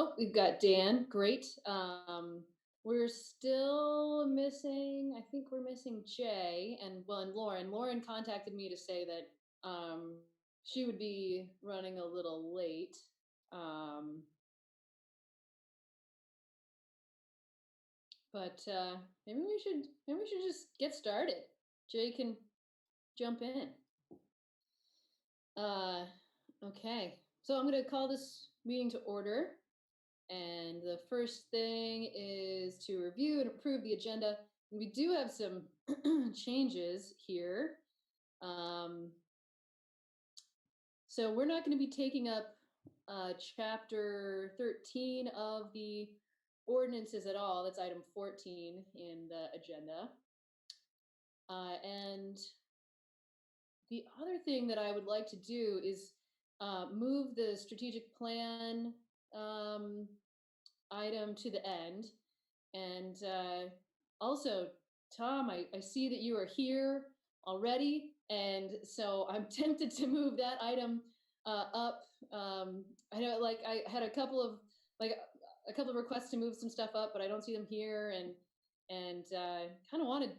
Oh, we've got Dan. Great. We're still missing, I think we're missing Jay and well, and Lauren. Lauren contacted me to say that she would be running a little late. Um, but maybe we should just get started. Jay can jump in. Uh, okay. So I'm going to call this meeting to order. And the first thing is to review and approve the agenda. We do have some changes here. So we're not going to be taking up chapter 13 of the ordinances at all. That's item 14 in the agenda. And the other thing that I would like to do is move the strategic plan item to the end. And also, Tom, I see that you are here already. And so I'm tempted to move that item up. I know, like, I had a couple of requests to move some stuff up, but I don't see them here. And kind of wanted,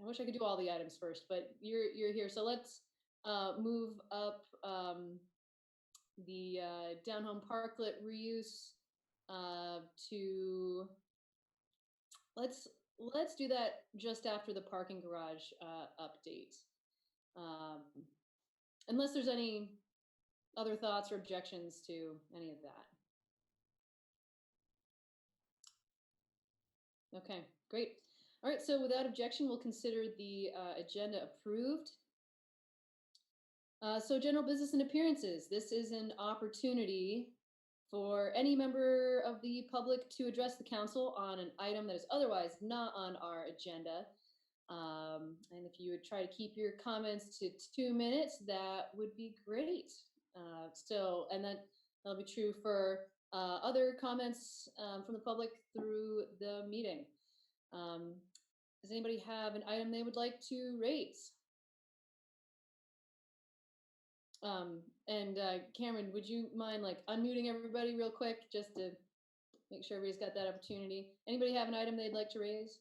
I wish I could do all the items first, but you're here. So let's move up the down-home parklet reuse to let's do that just after the parking garage update. Unless there's any other thoughts or objections to any of that. Okay, great. All right, so without objection, we'll consider the agenda approved. So general business and appearances. This is an opportunity for any member of the public to address the council on an item that is otherwise not on our agenda. And if you would try to keep your comments to 2 minutes, that would be great. And that'll be true for other comments from the public through the meeting. Does anybody have an item they would like to raise? And Cameron, would you mind like unmuting everybody real quick just to make sure everybody's got that opportunity? Anybody have an item they'd like to raise?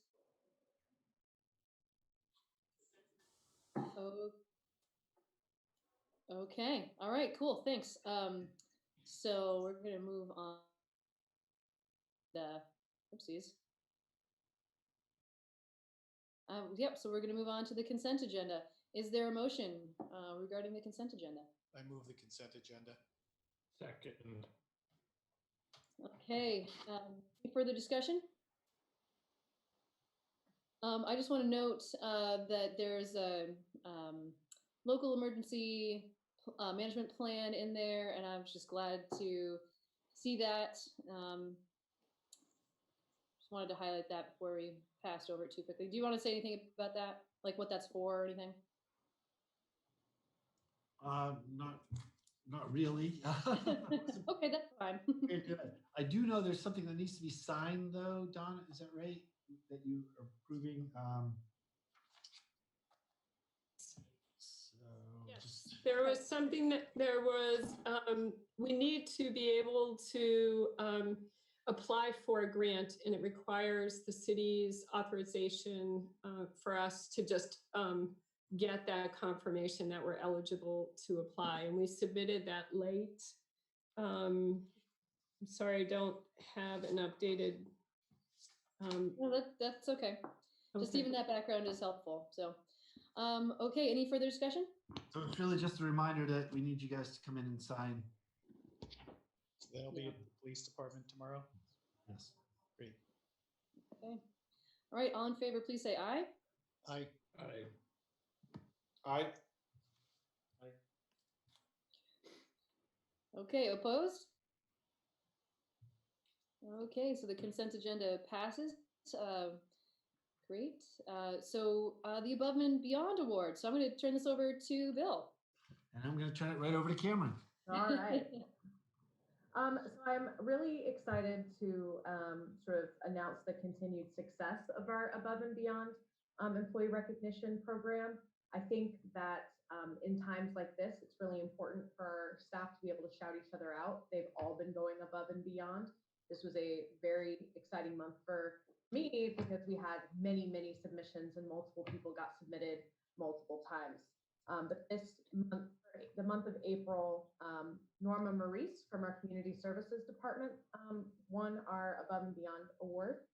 Oh, okay. All right, cool. Thanks. So we're going to move on. Oopsies. Yep, so we're going to move on to the consent agenda. Is there a motion regarding the consent agenda? I move the consent agenda. Second. Okay, any further discussion? I just want to note that there's a local emergency management plan in there, and I was just glad to see that. Just wanted to highlight that before we passed over it too quickly. Do you want to say anything about that, like what that's for or anything? Not really. Okay, that's fine. I do know there's something that needs to be signed though, Donna, is that right? That you are approving. Yes, there was something that we need to be able to apply for a grant, and it requires the city's authorization for us to just get that confirmation that we're eligible to apply. And we submitted that late. I'm sorry, I don't have an updated. No, that's okay. Just even that background is helpful. So, okay, any further discussion? So it's really just a reminder that we need you guys to come in and sign. So that'll be at the police department tomorrow? Yes. Great. Okay. All right, all in favor, please say aye. Aye. Aye. Aye. Okay, opposed? Okay, so the consent agenda passes. Great. So the Above and Beyond Award. So I'm going to turn this over to Bill. And I'm going to turn it right over to Cameron. All right. So I'm really excited to sort of announce the continued success of our Above and Beyond employee recognition program. I think that in times like this, it's really important for our staff to be able to shout each other out. They've all been going above and beyond. This was a very exciting month for me because we had many, many submissions and multiple people got submitted multiple times. But this month, the month of April, Norma Maurice from our Community Services Department won our Above and Beyond Award.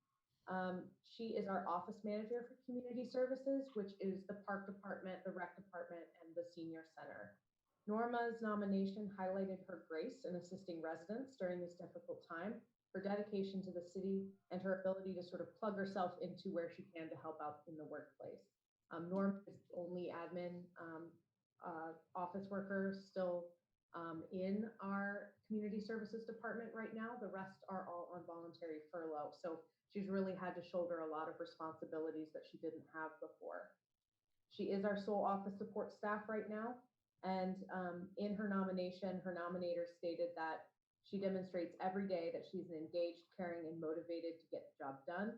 She is our office manager for community services, which is the park department, the rec department, and the senior center. Norma's nomination highlighted her grace in assisting residents during this difficult time, her dedication to the city, and her ability to sort of plug herself into where she can to help out in the workplace. Norma is the only admin office worker still in our community services department right now. The rest are all on voluntary furlough. So she's really had to shoulder a lot of responsibilities that she didn't have before. She is our sole office support staff right now. And in her nomination, her nominator stated that she demonstrates every day that she's engaged, caring, and motivated to get the job done.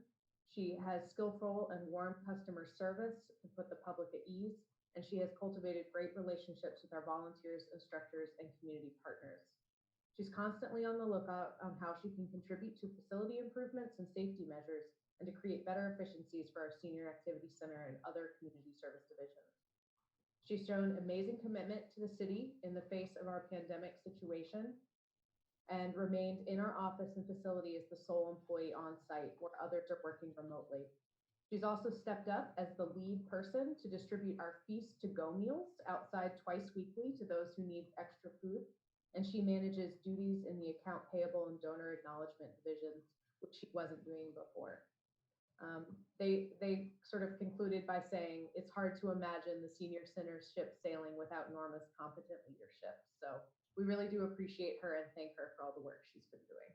She has skillful and warm customer service to put the public at ease, and she has cultivated great relationships with our volunteers, instructors, and community partners. She's constantly on the lookout on how she can contribute to facility improvements and safety measures and to create better efficiencies for our Senior Activity Center and other community service divisions. She's shown amazing commitment to the city in the face of our pandemic situation and remained in our office and facility as the sole employee on site where others are working remotely. She's also stepped up as the lead person to distribute our feast to go meals outside twice weekly to those who need extra food. And she manages duties in the account payable and donor acknowledgement divisions, which she wasn't doing before. They sort of concluded by saying it's hard to imagine the senior center ship sailing without Norma's competent leadership. So we really do appreciate her and thank her for all the work she's been doing.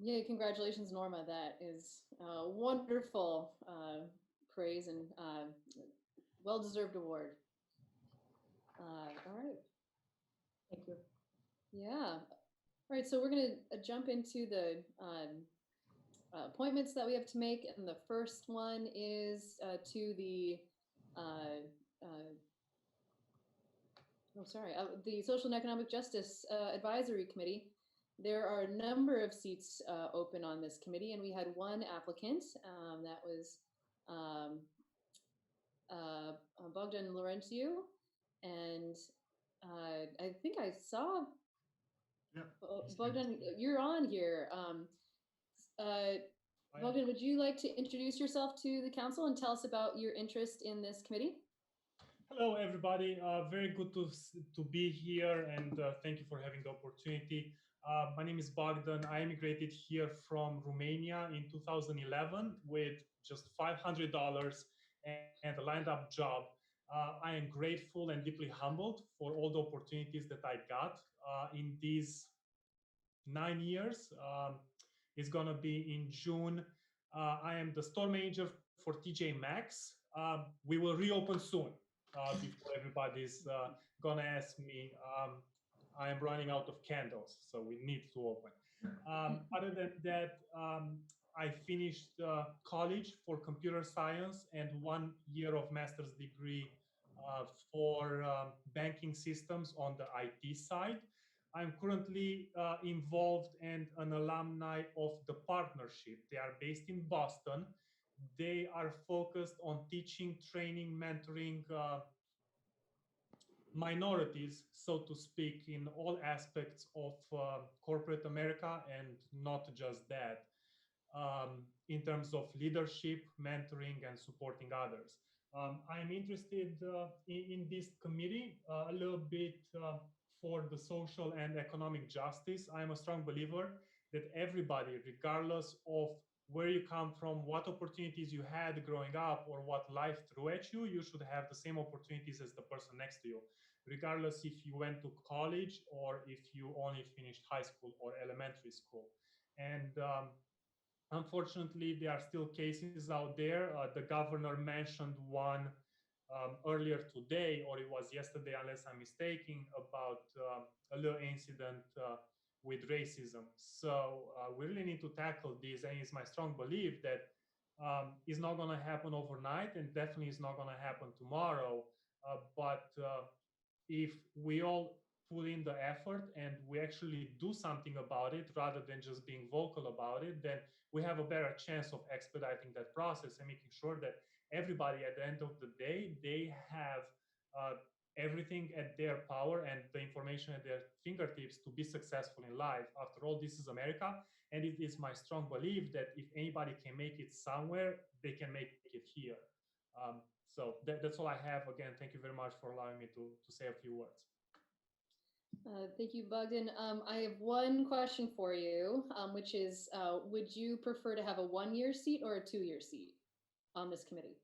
Yeah, congratulations, Norma. That is wonderful praise and well-deserved award. All right. Thank you. Yeah. All right, so we're going to jump into the appointments that we have to make, and the first one is to the the Social and Economic Justice Advisory Committee. There are a number of seats open on this committee, and we had one applicant that was Bogdan Laurențiu, and I think I saw Bogdan, you're on here. Bogdan, would you like to introduce yourself to the council and tell us about your interest in this committee? Hello, everybody. Very good to be here, and thank you for having the opportunity. My name is Bogdan. I immigrated here from Romania in 2011 with just $500 and a lined-up job. I am grateful and deeply humbled for all the opportunities that I got in these 9 years. It's gonna be in June. I am the store manager for TJ Maxx. We will reopen soon. Before everybody's gonna ask me, I am running out of candles, so we need to open. Other than that, I finished college for computer science and 1 year of master's degree for banking systems on the IT side. I'm currently involved and an alumni of the partnership. They are based in Boston. They are focused on teaching, training, mentoring minorities, so to speak, in all aspects of corporate America, and not just that, in terms of leadership, mentoring, and supporting others. I'm interested in this committee a little bit for the social and economic justice. I'm a strong believer that everybody, regardless of where you come from, what opportunities you had growing up, or what life threw at you, you should have the same opportunities as the person next to you, regardless if you went to college or if you only finished high school or elementary school. And unfortunately, there are still cases out there. The governor mentioned one earlier today, or it was yesterday, unless I'm mistaken, about a little incident with racism. So we really need to tackle this, and it's my strong belief that it's not going to happen overnight, and definitely it's not going to happen tomorrow. But if we all put in the effort and we actually do something about it rather than just being vocal about it, then we have a better chance of expediting that process and making sure that everybody at the end of the day, they have everything at their power and the information at their fingertips to be successful in life. After all, this is America, and it is my strong belief that if anybody can make it somewhere, they can make it here. So that's all I have. Again, thank you very much for allowing me to say a few words. Thank you, Bogdan. I have one question for you, which is, would you prefer to have a 1-year seat or a 2-year seat on this committee?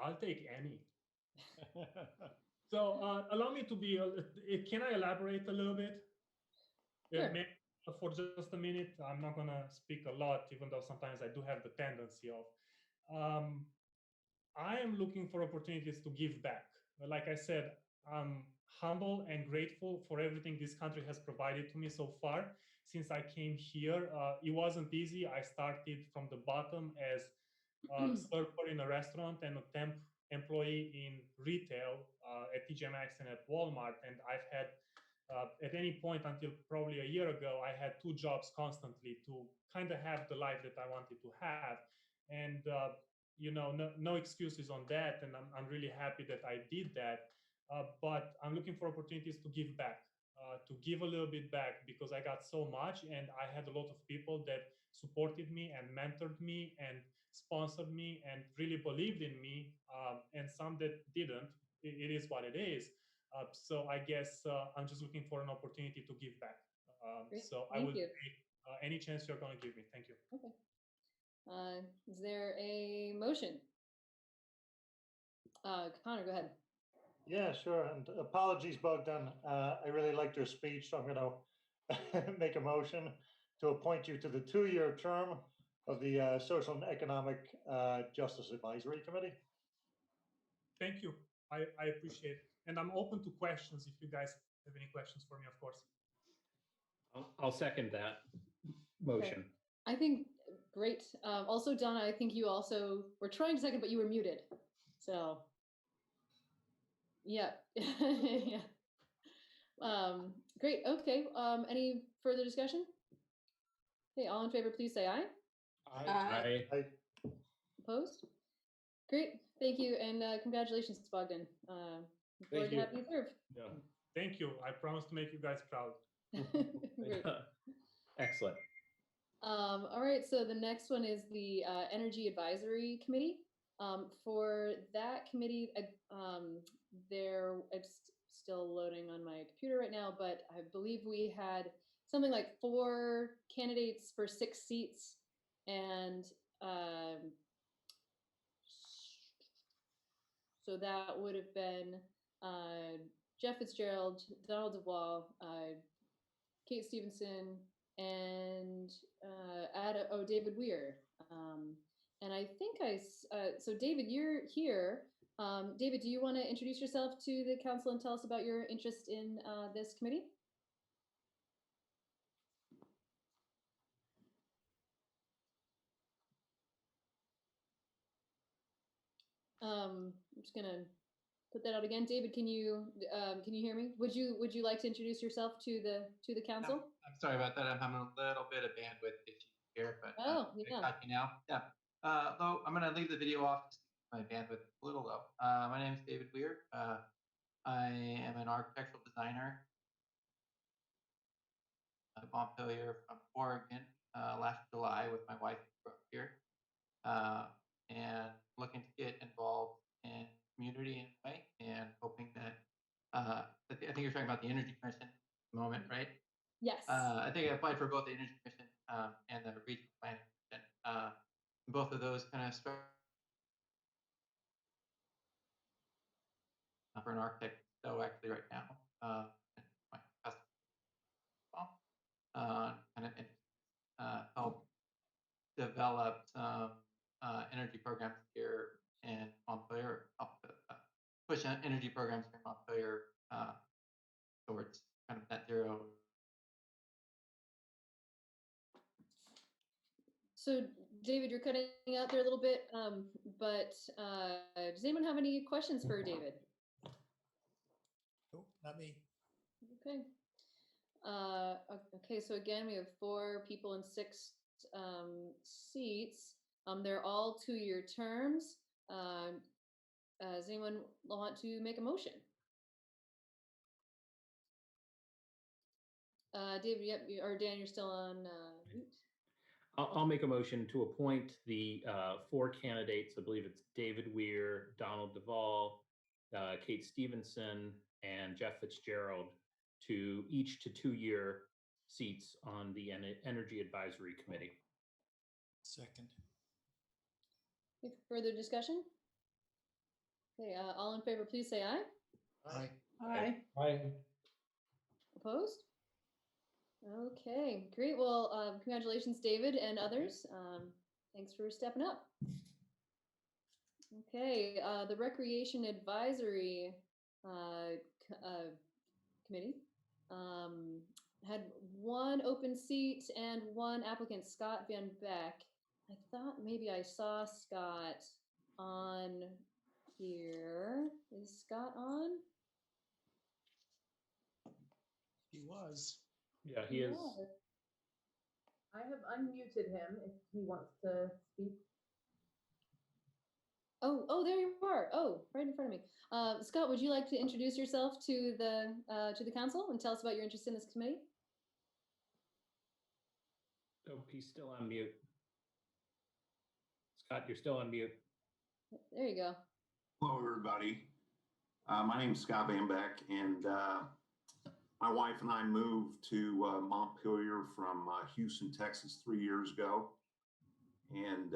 I'll take any. So allow me to be, can I elaborate a little bit? Sure. Maybe for just a minute. I'm not going to speak a lot, even though sometimes I do have the tendency of. I am looking for opportunities to give back. Like I said, I'm humble and grateful for everything this country has provided to me so far. Since I came here, it wasn't easy. I started from the bottom as a server in a restaurant and a temp employee in retail at TJ Maxx and at Walmart. And I've had, at any point until probably a year ago, I had 2 jobs constantly to kind of have the life that I wanted to have. And you know, no excuses on that. And I'm really happy that I did that. But I'm looking for opportunities to give back, to give a little bit back, because I got so much and I had a lot of people that supported me and mentored me and sponsored me and really believed in me, and some that didn't. It is what it is. So I guess I'm just looking for an opportunity to give back. So I will take any chance you're going to give me. Thank you. Okay. Is there a motion? Connor, go ahead. Yeah, sure. And apologies, Bogdan. I really liked your speech, so I'm going to make a motion to appoint you to the 2-year term of the Social and Economic Justice Advisory Committee. Thank you. I appreciate it. And I'm open to questions if you guys have any questions for me, of course. I'll second that motion. Okay. I think, great. Also, Donna, I think you also were trying to second, but you were muted. So, yeah. Yeah. Great. Okay. Any further discussion? Okay, all in favor, please say aye. Aye. Opposed? Great. Thank you. And congratulations, Bogdan. Look forward to having you serve. Yeah. Thank you. I promise to make you guys proud. Great. Excellent. All right, so the next one is the Energy Advisory Committee. For that committee, it's still loading on my computer right now, but I believe we had something like 4 candidates for 6 seats, and so that would have been Jeff Fitzgerald, Donald DeWall, Kate Stevenson, and David Weir. And I think so David, you're here. David, do you want to introduce yourself to the council and tell us about your interest in this committee? I'm just gonna put that out again. David, can you hear me? Would you like to introduce yourself to the council? I'm sorry about that. I'm having a little bit of bandwidth issues here, but yeah. got you now. Yeah. Though I'm going to leave the video off. My bandwidth is a little low. My name is David Weir. I am an architectural designer at Montpelier from Oregon. Last July with my wife here, and looking to get involved in community in a way, and hoping that I think you're talking about the Energy Commission at the moment, right? Yes. I think I applied for both the Energy Commission and the Regional Planning Commission. Both of those kind of start for an architect. So actually, right now, my customer kind of help develop some energy programs here in Montpelier, help push energy programs here in Montpelier towards kind of net zero. So, David, you're cutting out there a little bit, but does anyone have any questions for David? Nope, not me. Okay. Okay, so again, we have 4 people in 6 seats. They're all 2-year terms. Does anyone want to make a motion? David, yep, or Dan, you're still on mute. I'll make a motion to appoint the 4 candidates. I believe it's David Weir, Donald Duvall, Kate Stevenson, and Jeff Fitzgerald to each to 2-year seats on the Energy Advisory Committee. Second. Any further discussion? Okay, all in favor, please say aye. Aye. Aye. Aye. Opposed? Okay, great. Well, congratulations, David and others. Thanks for stepping up. Okay, the Recreation Advisory Committee had 1 open seat and 1 applicant, Scott Van Beck. I thought maybe I saw Scott on here. Is Scott on? He was. Yeah, he is. I have unmuted him if he wants to speak. Oh, there you are. Oh, right in front of me. Scott, would you like to introduce yourself to the council and tell us about your interest in this committee? Oh, he's still on mute. Scott, you're still on mute. There you go. Hello, everybody. My name is Scott Van Beck, and my wife and I moved to Montpelier from Houston, Texas 3 years ago. And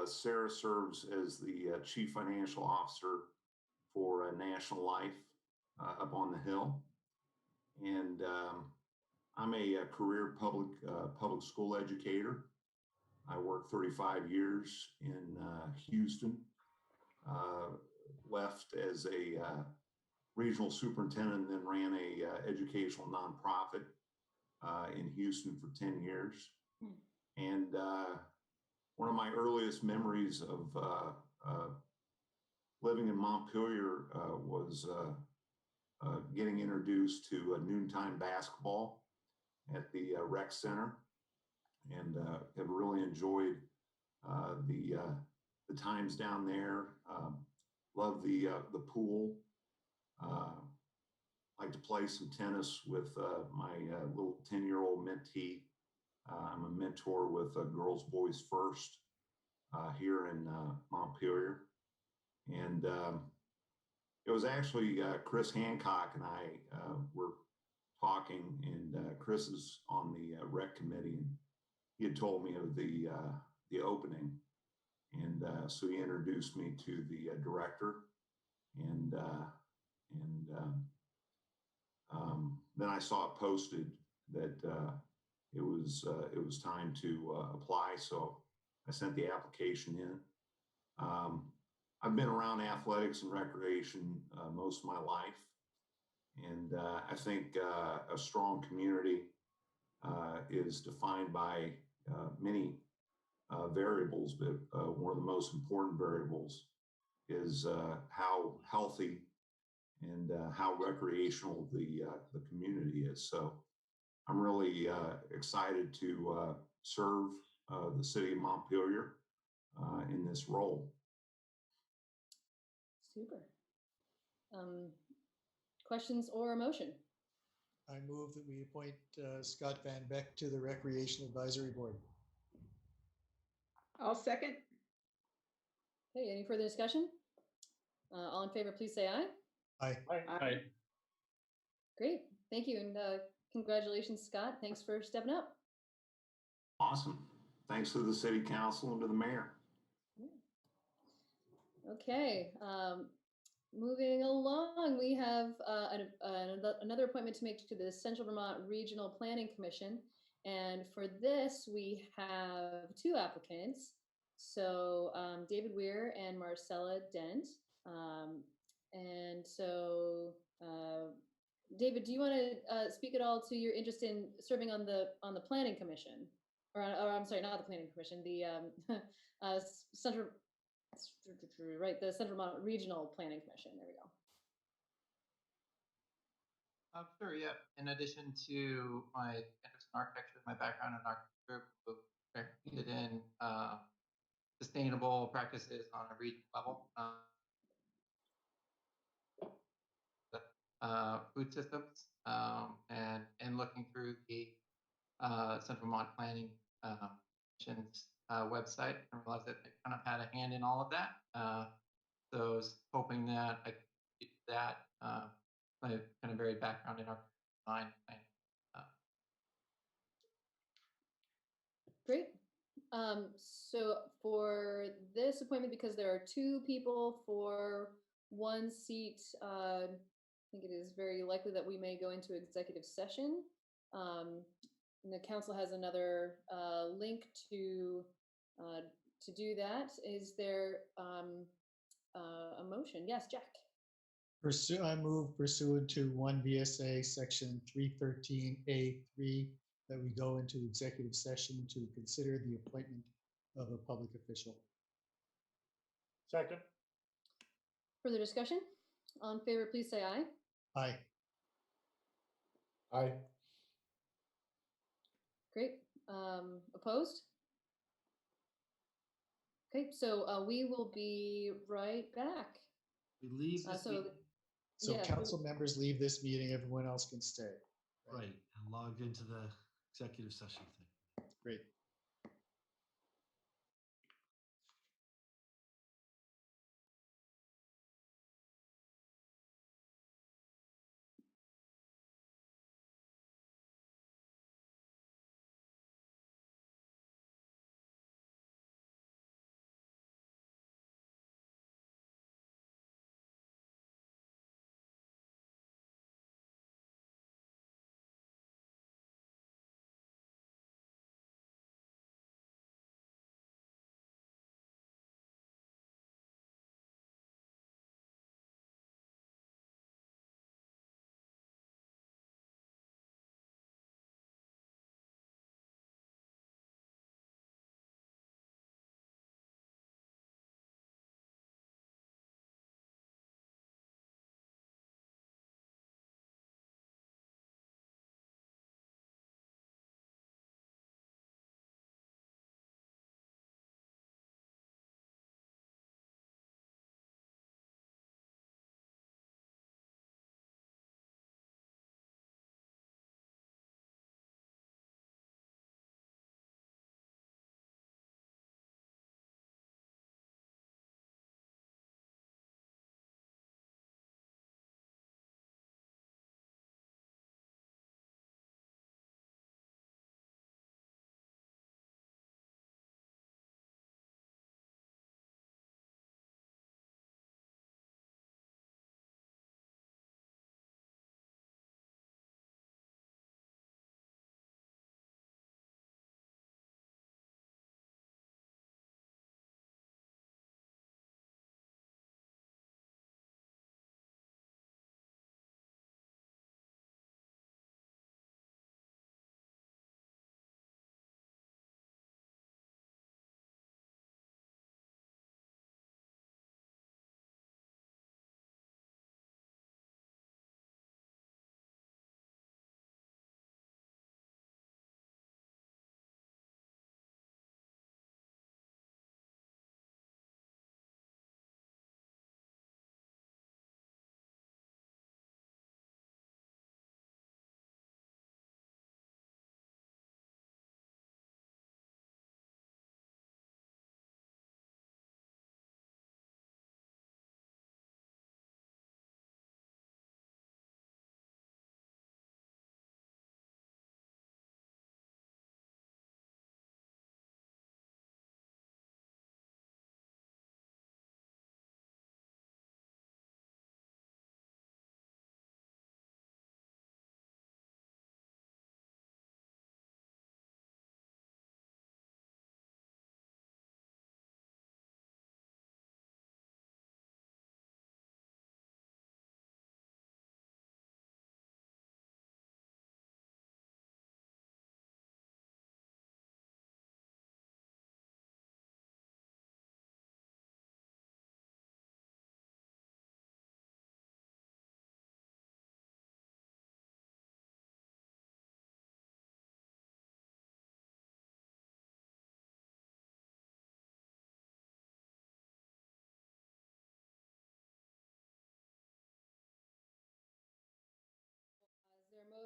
Sarah serves as the Chief Financial Officer for National Life up on the Hill. And I'm a career public school educator. I worked 35 years in Houston, left as a regional superintendent, then ran a educational nonprofit in Houston for 10 years. And one of my earliest memories of living in Montpelier was getting introduced to noontime basketball at the rec center, and have really enjoyed the times down there. Love the pool. Like to play some tennis with my little 10-year-old mentee. I'm a mentor with Girls Boys First here in Montpelier. And it was actually Chris Hancock and I were talking, and Chris is on the rec committee, and he had told me of the opening. And so he introduced me to the director, and then I saw it posted that it was time to apply. So I sent the application in. I've been around athletics and recreation most of my life, and I think a strong community is defined by many variables, but one of the most important variables is how healthy and how recreational the community is. So I'm really excited to serve the city of Montpelier in this role. Super. Questions or a motion? I move that we appoint Scott Van Beck to the Recreation Advisory Board. I'll second. Okay, any further discussion? All in favor, please say aye. Aye. Aye. Great, thank you, and congratulations, Scott. Thanks for stepping up. Awesome. Thanks to the city council and to the mayor. Okay, moving along, we have another appointment to make to the Central Vermont Regional Planning Commission. And for this, we have 2 applicants. So David Weir and Marcella Dent. And so David, do you want to speak at all to your interest in serving on the Planning Commission? Or I'm sorry, not the Planning Commission, the Central, right, the Central Vermont Regional Planning Commission. There we go. Sure, yeah. In addition to my interest in architecture, my background in architecture, I'm interested in sustainable practices on a regional level. Food systems, and looking through the Central Vermont Planning Commission's website, and realized that they kind of had a hand in all of that. So I was hoping that I could do that. My kind of varied background in architecture design. Uh, Great. So for this appointment, because there are two people for one seat, I think it is very likely that we may go into executive session. And the council has another link to do that. Is there a motion? Yes, Jack. I move pursuant to 1 VSA section 313A3 that we go into executive session to consider the appointment of a public official. Second. Further discussion? All in favor, please say aye. Aye. Aye. Great. Opposed? Okay, so we will be right back. We leave this So meeting, So yeah, council members leave this meeting, everyone else can stay. right, and log into the executive session thing. Great.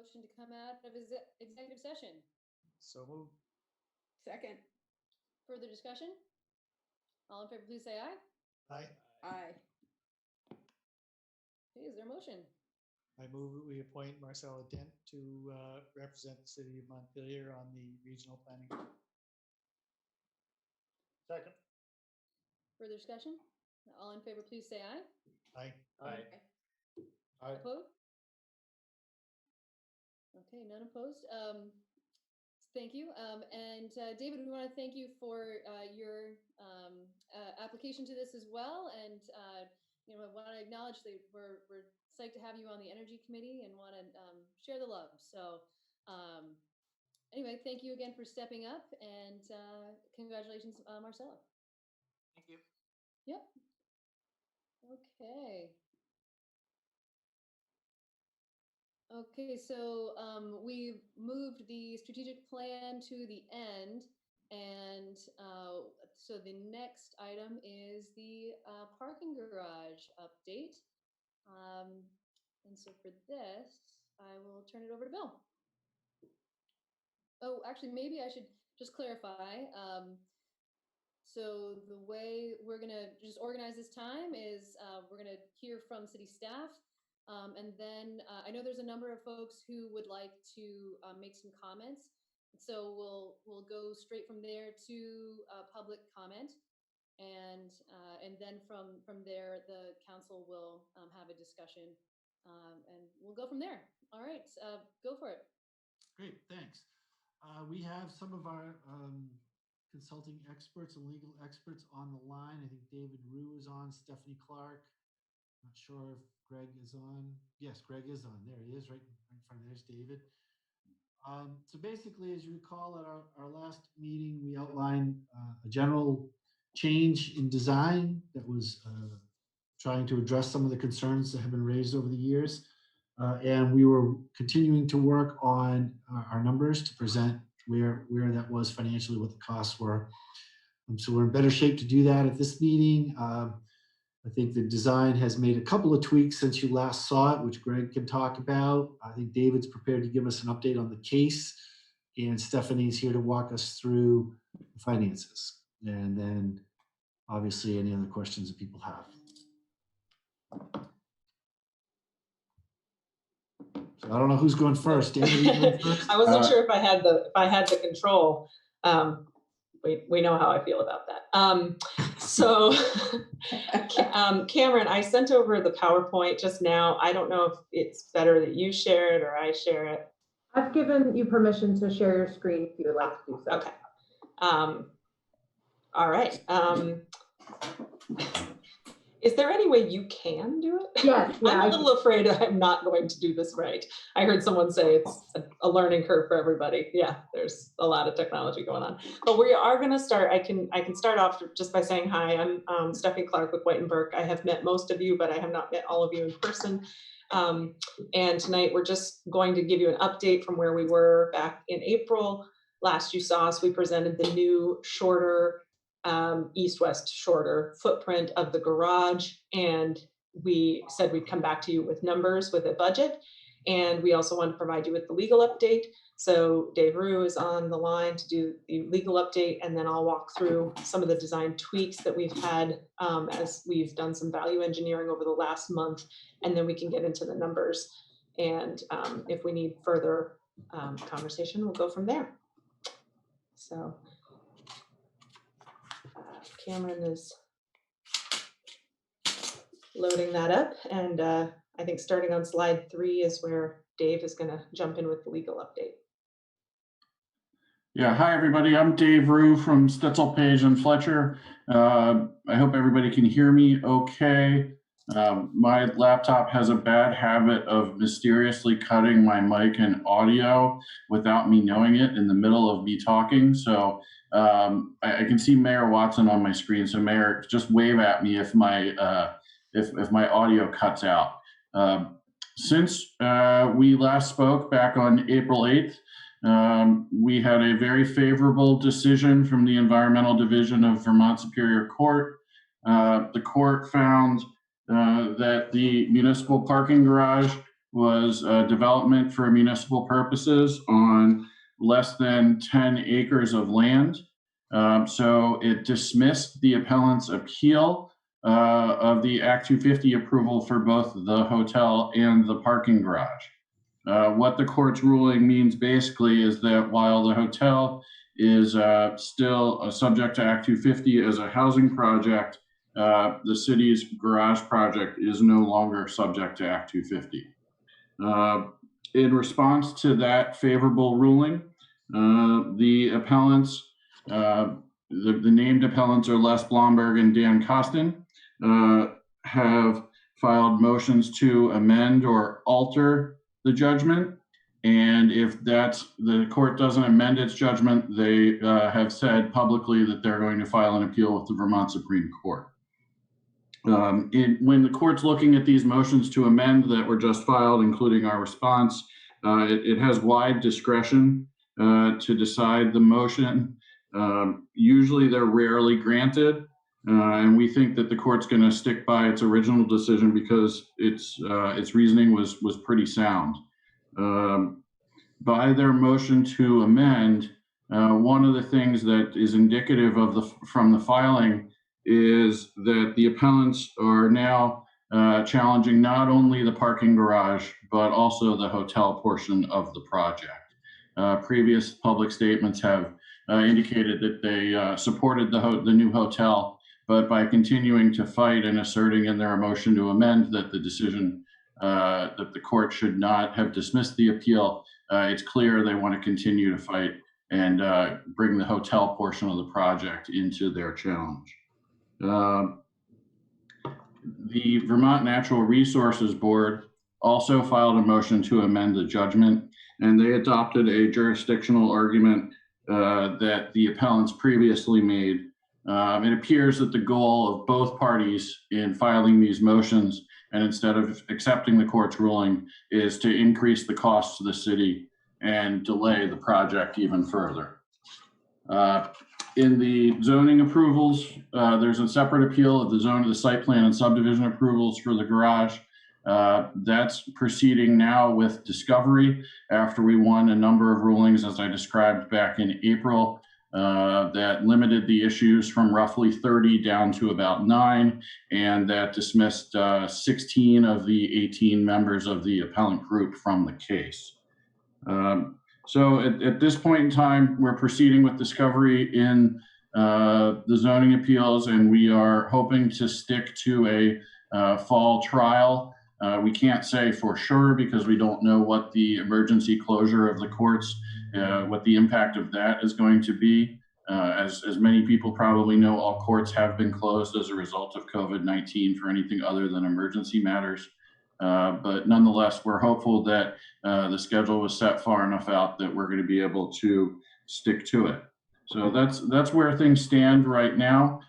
motion to come out of executive session? So moved. Second. Further discussion? All in favor, please say aye. Aye. Aye. Okay, is there a motion? I move that we appoint Marcella Dent to represent the city of Montpelier on the regional planning. Second. Further discussion? All in favor, please say aye. Aye. Aye. Aye. Opposed? Okay, none opposed. Thank you. And David, we want to thank you for your application to this as well. And you know, I want to acknowledge that we're psyched to have you on the Energy Committee and want to share the love. So anyway, thank you again for stepping up, and congratulations, Marcella. Thank you. Yep. Okay. Okay, so we've moved the strategic plan to the end, and so the next item is the parking garage update. And so for this, I will turn it over to Bill. Oh, actually, maybe I should just clarify. So the way we're gonna just organize this time is we're gonna hear from city staff. And then I know there's a number of folks who would like to make some comments. So we'll go straight from there to public comment, and then from there the council will have a discussion, and we'll go from there. All right, go for it. Great, thanks. We have some of our consulting experts and legal experts on the line. I think David Rue is on, Stephanie Clark. Not sure if Greg is on. Yes, Greg is on. There he is, right in front of there's David. So basically, as you recall at our last meeting, we outlined a general change in design that was trying to address some of the concerns that have been raised over the years. And we were continuing to work on our numbers to present where that was financially, what the costs were. So we're in better shape to do that at this meeting. I think the design has made a couple of tweaks since you last saw it, which Greg can talk about. I think David's prepared to give us an update on the case, and Stephanie's here to walk us through the finances. And then obviously any other questions that people have. So I don't know who's going first. David, you going first? I wasn't sure if I had the control. We know how I feel about that. So Cameron, I sent over the PowerPoint just now. I don't know if it's better that you share it or I share it. I've given you permission to share your screen if you would like to do so. Okay. All right. Is there any way you can do it? Yes. Yeah, I'm a little afraid I'm not going to do this right. I heard someone say it's a learning curve for everybody. Yeah, there's a lot of technology going on. But we are going to start. I can start off just by saying hi. I'm Stephanie Clark with White & Burke. I have met most of you, but I have not met all of you in person. And tonight we're just going to give you an update from where we were back in April. Last you saw us, we presented the new, shorter, east-west shorter footprint of the garage, and we said we'd come back to you with numbers, with a budget, and we also want to provide you with the legal update. So Dave Rue is on the line to do the legal update, and then I'll walk through some of the design tweaks that we've had as we've done some value engineering over the last month, and then we can get into the numbers, and if we need further conversation, we'll go from there. So Cameron is loading that up, and I think starting on slide 3 is where Dave is going to jump in with the legal update. Yeah, hi everybody. I'm Dave Rue from Stitzel, Page and Fletcher. I hope everybody can hear me okay. My laptop has a bad habit of mysteriously cutting my mic and audio without me knowing it in the middle of me talking. So I can see Mayor Watson on my screen. So Mayor, just wave at me if my audio cuts out. Since we last spoke back on April 8th, we had a very favorable decision from the Environmental Division of Vermont Superior Court. The court found that the municipal parking garage was development for municipal purposes on less than 10 acres of land. So it dismissed the appellant's appeal of the Act 250 approval for both the hotel and the parking garage. What the court's ruling means basically is that while the hotel is still subject to Act 250 as a housing project, the city's garage project is no longer subject to Act 250. In response to that favorable ruling, the appellants, the named appellants are Les Blomberg and Dan Costin, have filed motions to amend or alter the judgment. And if the court doesn't amend its judgment, they have said publicly that they're going to file an appeal with the Vermont Supreme Court. When the court's looking at these motions to amend that were just filed, including our response, it has wide discretion to decide the motion. Usually they're rarely granted, and we think that the court's going to stick by its original decision because its reasoning was pretty sound. By their motion to amend, one of the things that is indicative of from the filing is that the appellants are now challenging not only the parking garage, but also the hotel portion of the project. Previous public statements have indicated that they supported the new hotel, but by continuing to fight and asserting in their motion to amend that the decision that the court should not have dismissed the appeal, it's clear they want to continue to fight and bring the hotel portion of the project into their challenge. The Vermont Natural Resources Board also filed a motion to amend the judgment, and they adopted a jurisdictional argument that the appellants previously made. It appears that the goal of both parties in filing these motions, and instead of accepting the court's ruling, is to increase the costs to the city and delay the project even further. In the zoning approvals, there's a separate appeal of the site plan and subdivision approvals for the garage. That's proceeding now with discovery after we won a number of rulings, as I described back in April, that limited the issues from roughly 30 down to about 9, and that dismissed 16 of the 18 members of the appellant group from the case. So at this point in time, we're proceeding with discovery in the zoning appeals, and we are hoping to stick to a fall trial. We can't say for sure because we don't know what the emergency closure of the courts, what the impact of that is going to be. As many people probably know, all courts have been closed as a result of COVID-19 for anything other than emergency matters. But nonetheless, we're hopeful that the schedule was set far enough out that we're going to be able to stick to it. So that's where things stand right now.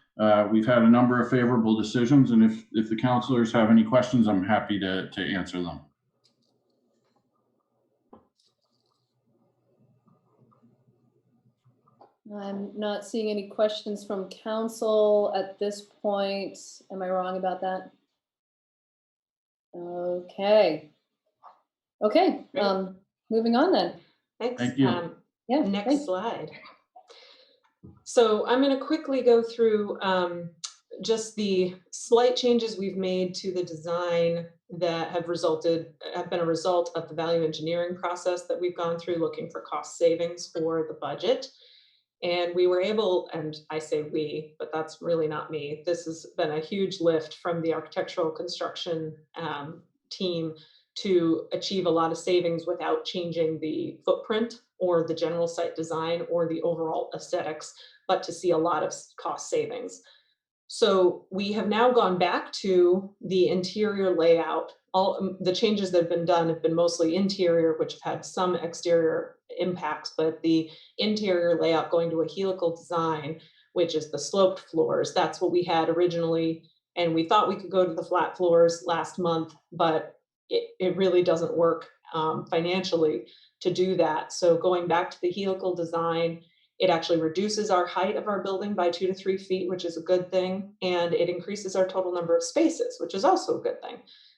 We've had a number of favorable decisions, and if the councilors have any questions, I'm happy to answer them. I'm not seeing any questions from council at this point. Am I wrong about that? Okay. Okay, moving on then. Thanks. Thank you. Yeah, Next thanks. slide. So I'm going to quickly go through just the slight changes we've made to the design that have been a result of the value engineering process that we've gone through looking for cost savings for the budget. And we were able, and I say we, but that's really not me. This has been a huge lift from the architectural construction team to achieve a lot of savings without changing the footprint or the general site design or the overall aesthetics, but to see a lot of cost savings. So we have now gone back to the interior layout. All the changes that have been done have been mostly interior, which have had some exterior impacts, but the interior layout going to a helical design, which is the sloped floors, that's what we had originally. And we thought we could go to the flat floors last month, but it really doesn't work financially to do that. So going back to the helical design, it actually reduces our height of our building by 2 to 3 feet, which is a good thing. And it increases our total number of spaces, which is also a good thing.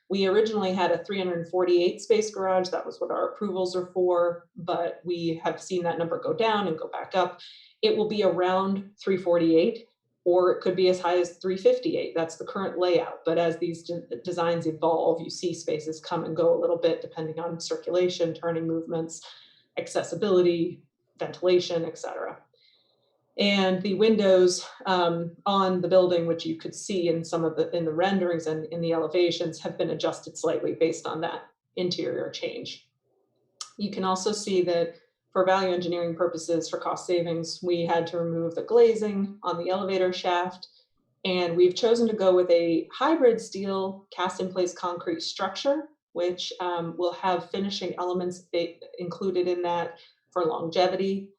We originally had a 348 space garage. That was what our approvals are for, but we have seen that number go down and go back up. It will be around 348, or it could be as high as 358. That's the current layout. But as these designs evolve, you see spaces come and go a little bit depending on circulation, turning movements, accessibility, ventilation, etc. And the windows on the building, which you could see in some of the renderings and in the elevations, have been adjusted slightly based on that interior change. You can also see that for value engineering purposes, for cost savings, we had to remove the glazing on the elevator shaft, and we've chosen to go with a hybrid steel cast in place concrete structure, which will have finishing elements included in that for longevity.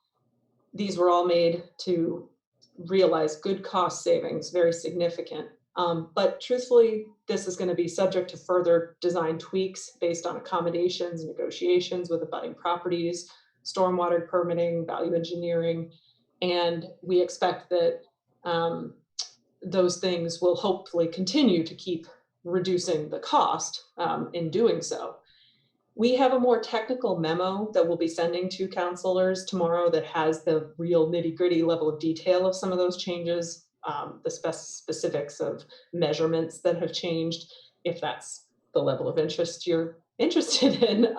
These were all made to realize good cost savings, very significant. But truthfully, this is going to be subject to further design tweaks based on accommodations, negotiations with abutting properties, stormwater permitting, value engineering, and we expect that those things will hopefully continue to keep reducing the cost in doing so. We have a more technical memo that we'll be sending to councilors tomorrow that has the real nitty-gritty level of detail of some of those changes, the specifics of measurements that have changed, if that's the level of interest you're interested in.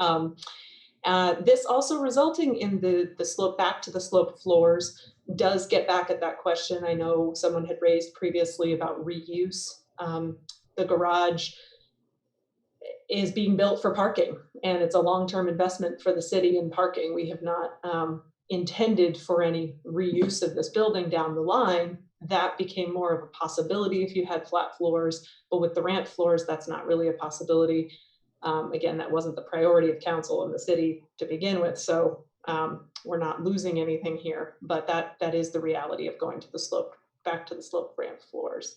This also resulting in the slope back to the slope floors does get back at that question I know someone had raised previously about reuse. The garage is being built for parking, and it's a long-term investment for the city in parking. We have not intended for any reuse of this building down the line. That became more of a possibility if you had flat floors, but with the ramp floors, that's not really a possibility. Again, that wasn't the priority of council and the city to begin with, so we're not losing anything here, but that is the reality of going to the slope, back to the slope ramp floors.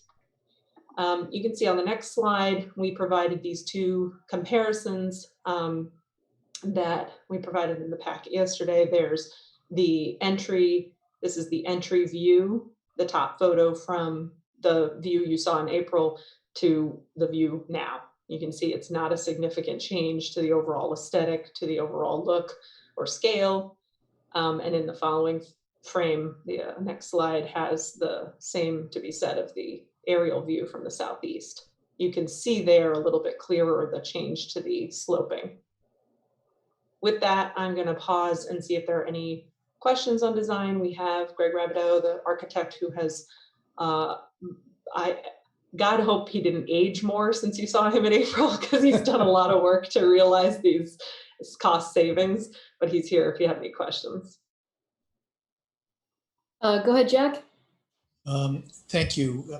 You can see on the next slide, we provided these two comparisons that we provided in the packet yesterday. There's the entry, this is the entry view, the top photo from the view you saw in April to the view now. You can see it's not a significant change to the overall aesthetic, to the overall look or scale. And in the following frame, the next slide has the same to be said of the aerial view from the southeast. You can see there a little bit clearer the change to the sloping. With that, I'm going to pause and see if there are any questions on design. We have Greg Rabideau, the architect, who has, God hope he didn't age more since you saw him in April, because he's done a lot of work to realize these cost savings, but he's here if you have any questions. Go ahead, Jack. Thank you.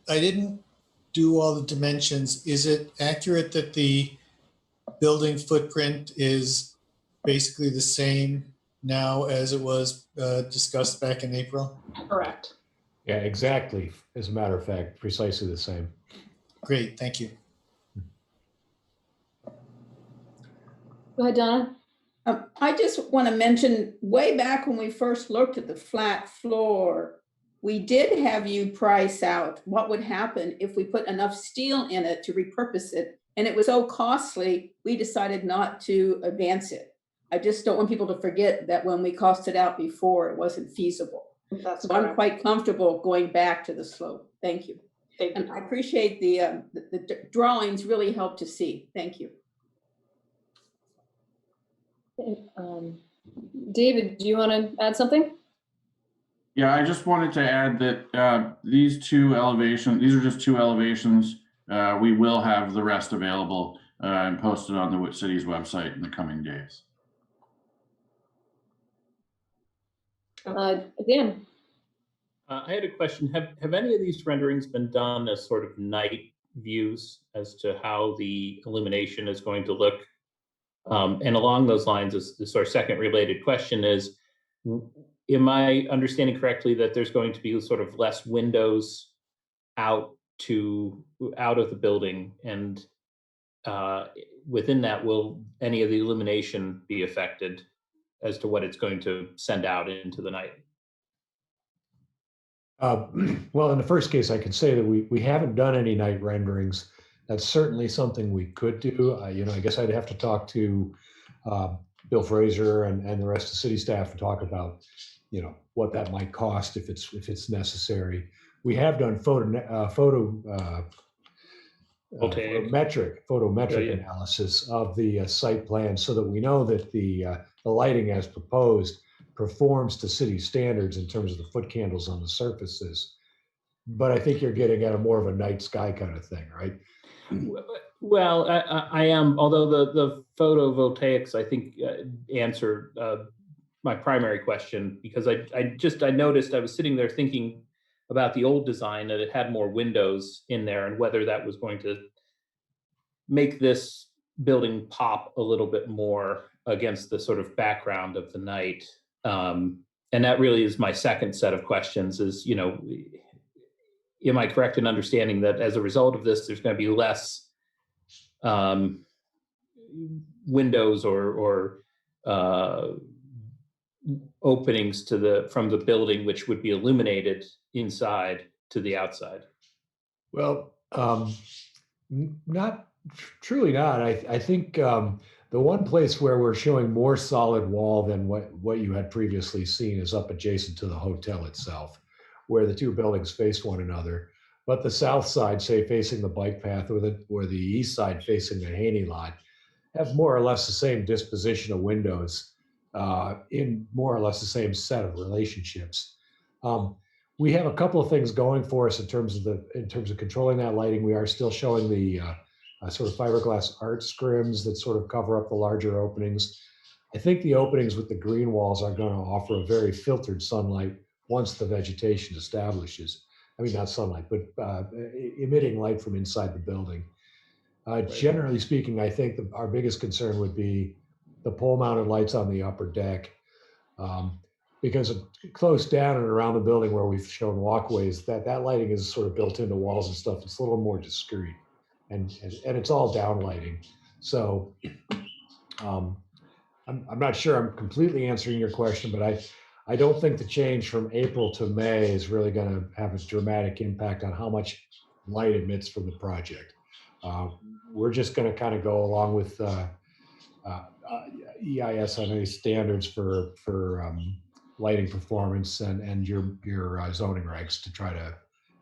I didn't do all the dimensions. Is it accurate that the building footprint is basically the same now as it was discussed back in April? Correct. Yeah, exactly. As a matter of fact, precisely the same. Great, thank you. Go ahead, Donna. I just want to mention, way back when we first looked at the flat floor, we did have you price out what would happen if we put enough steel in it to repurpose it. And it was so costly, we decided not to advance it. I just don't want people to forget that when we costed out before, it wasn't feasible. That's so I'm quite comfortable going back to the slope. Thank you. Thank you. And I appreciate the drawings really help to see. Thank you. David, do you want to add something? Yeah, I just wanted to add that these two elevations, these are just two elevations. We will have the rest available and posted on the city's website in the coming days. Dan. I had a question. Have any of these renderings been done as sort of night views as to how the illumination is going to look? And along those lines, this sort of second related question is, am I understanding correctly that there's going to be sort of less windows out of the building, and within that, will any of the illumination be affected as to what it's going to send out into the night? Well, in the first case, I can say that we haven't done any night renderings. That's certainly something we could do. I guess I'd have to talk to Bill Fraser and the rest of the city staff to talk about, what that might cost if it's necessary. We have done photometric Yeah. analysis of the site plan so that we know that the lighting as proposed performs to city standards in terms of the foot candles on the surfaces. But I think you're getting at a more of a night sky kind of thing, right? Well, I am, although the photovoltaics, I think, answer my primary question, because I noticed I was sitting there thinking about the old design, that it had more windows in there, and whether that was going to make this building pop a little bit more against the sort of background of the night. And that really is my second set of questions is, am I correct in understanding that as a result of this, there's going to be less windows or openings from the building, which would be illuminated inside to the outside? Well, truly not. I think the one place where we're showing more solid wall than what you had previously seen is up adjacent to the hotel itself, where the two buildings face one another. But the south side, say facing the bike path, or the east side facing the Haney lot, have more or less the same disposition of windows in more or less the same set of relationships. We have a couple of things going for us in terms of controlling that lighting. We are still showing the sort of fiberglass art scrims that sort of cover up the larger openings. I think the openings with the green walls are going to offer a very filtered sunlight once the vegetation establishes. I mean, not sunlight, but emitting light from inside the building. Generally speaking, I think our biggest concern would be the pole-mounted lights on the upper deck. Because close down and around the building where we've shown walkways, that lighting is sort of built into walls and stuff. It's a little more discreet, and it's all down lighting. So I'm not sure I'm completely answering your question, but I don't think the change from April to May is really going to have a dramatic impact on how much light emits from the project. We're just going to kind of go along with EISNA standards for lighting performance and your zoning regs to try to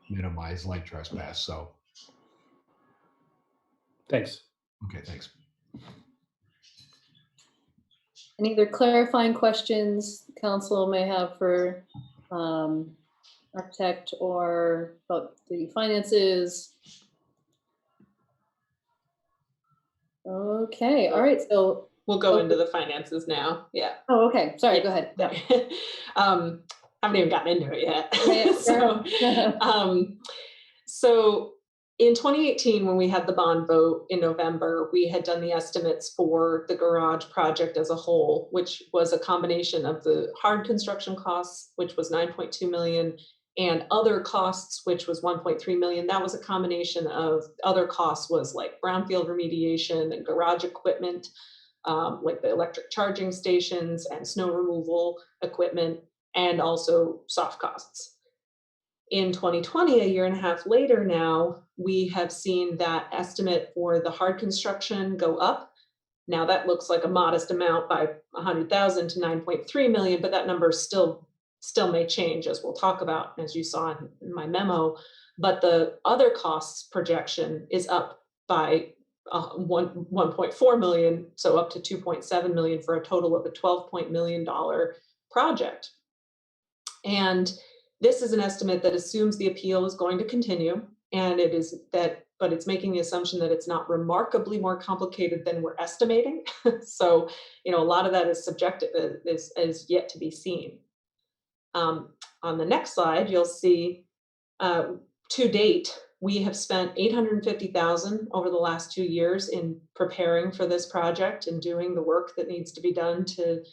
minimize light trespass. So, thanks. Okay, thanks. Any other clarifying questions the council may have for architect or about the finances? Okay, all right, so we'll go into the finances now. Yeah. Oh, okay. Sorry, go ahead. Haven't even gotten into it yet. Yeah, So in 2018, when we had the bond vote in November, we had done the estimates for the garage project as a whole, which was a combination of the hard construction costs, which was 9.2 million, and other costs, which was 1.3 million. That was a combination of other costs, was like brownfield remediation and garage equipment, like the electric charging stations and snow removal equipment, and also soft costs. In 2020, a year and a half later now, we have seen that estimate for the hard construction go up. Now that looks like a modest amount by 100,000 to 9.3 million, but that number still may change, as we'll talk about, as you saw in my memo. But the other costs projection is up by 1.4 million, so up to 2.7 million, for a total of a $12 million project. And this is an estimate that assumes the appeal is going to continue, and it is that, but it's making the assumption that it's not remarkably more complicated than we're estimating. So, a lot of that is subjective, is yet to be seen. On the next slide, you'll see to date, we have spent $850,000 over the last 2 years in preparing for this project and doing the work that needs to be done to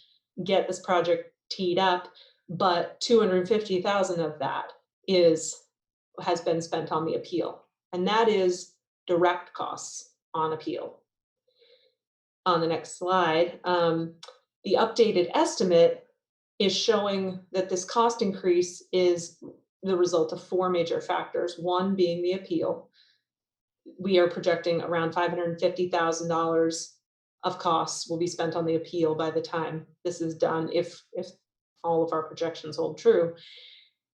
get this project teed up. But 250,000 of that has been spent on the appeal, and that is direct costs on appeal. On the next slide, the updated estimate is showing that this cost increase is the result of 4 major factors, one being the appeal. we are projecting around $550,000 of costs will be spent on the appeal by the time this is done, if all of our projections hold true.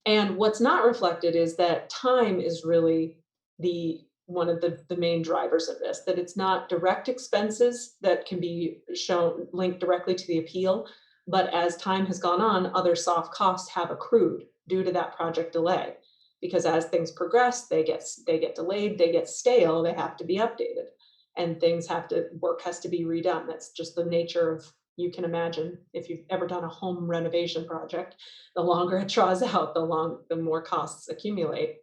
And what's not reflected is that time is really one of the main drivers of this, that it's not direct expenses that can be shown linked directly to the appeal, but as time has gone on, other soft costs have accrued due to that project delay. Because as things progress, they get delayed, they get stale, they have to be updated, and work has to be redone. That's just the nature of, you can imagine, if you've ever done a home renovation project, the longer it draws out, the more costs accumulate.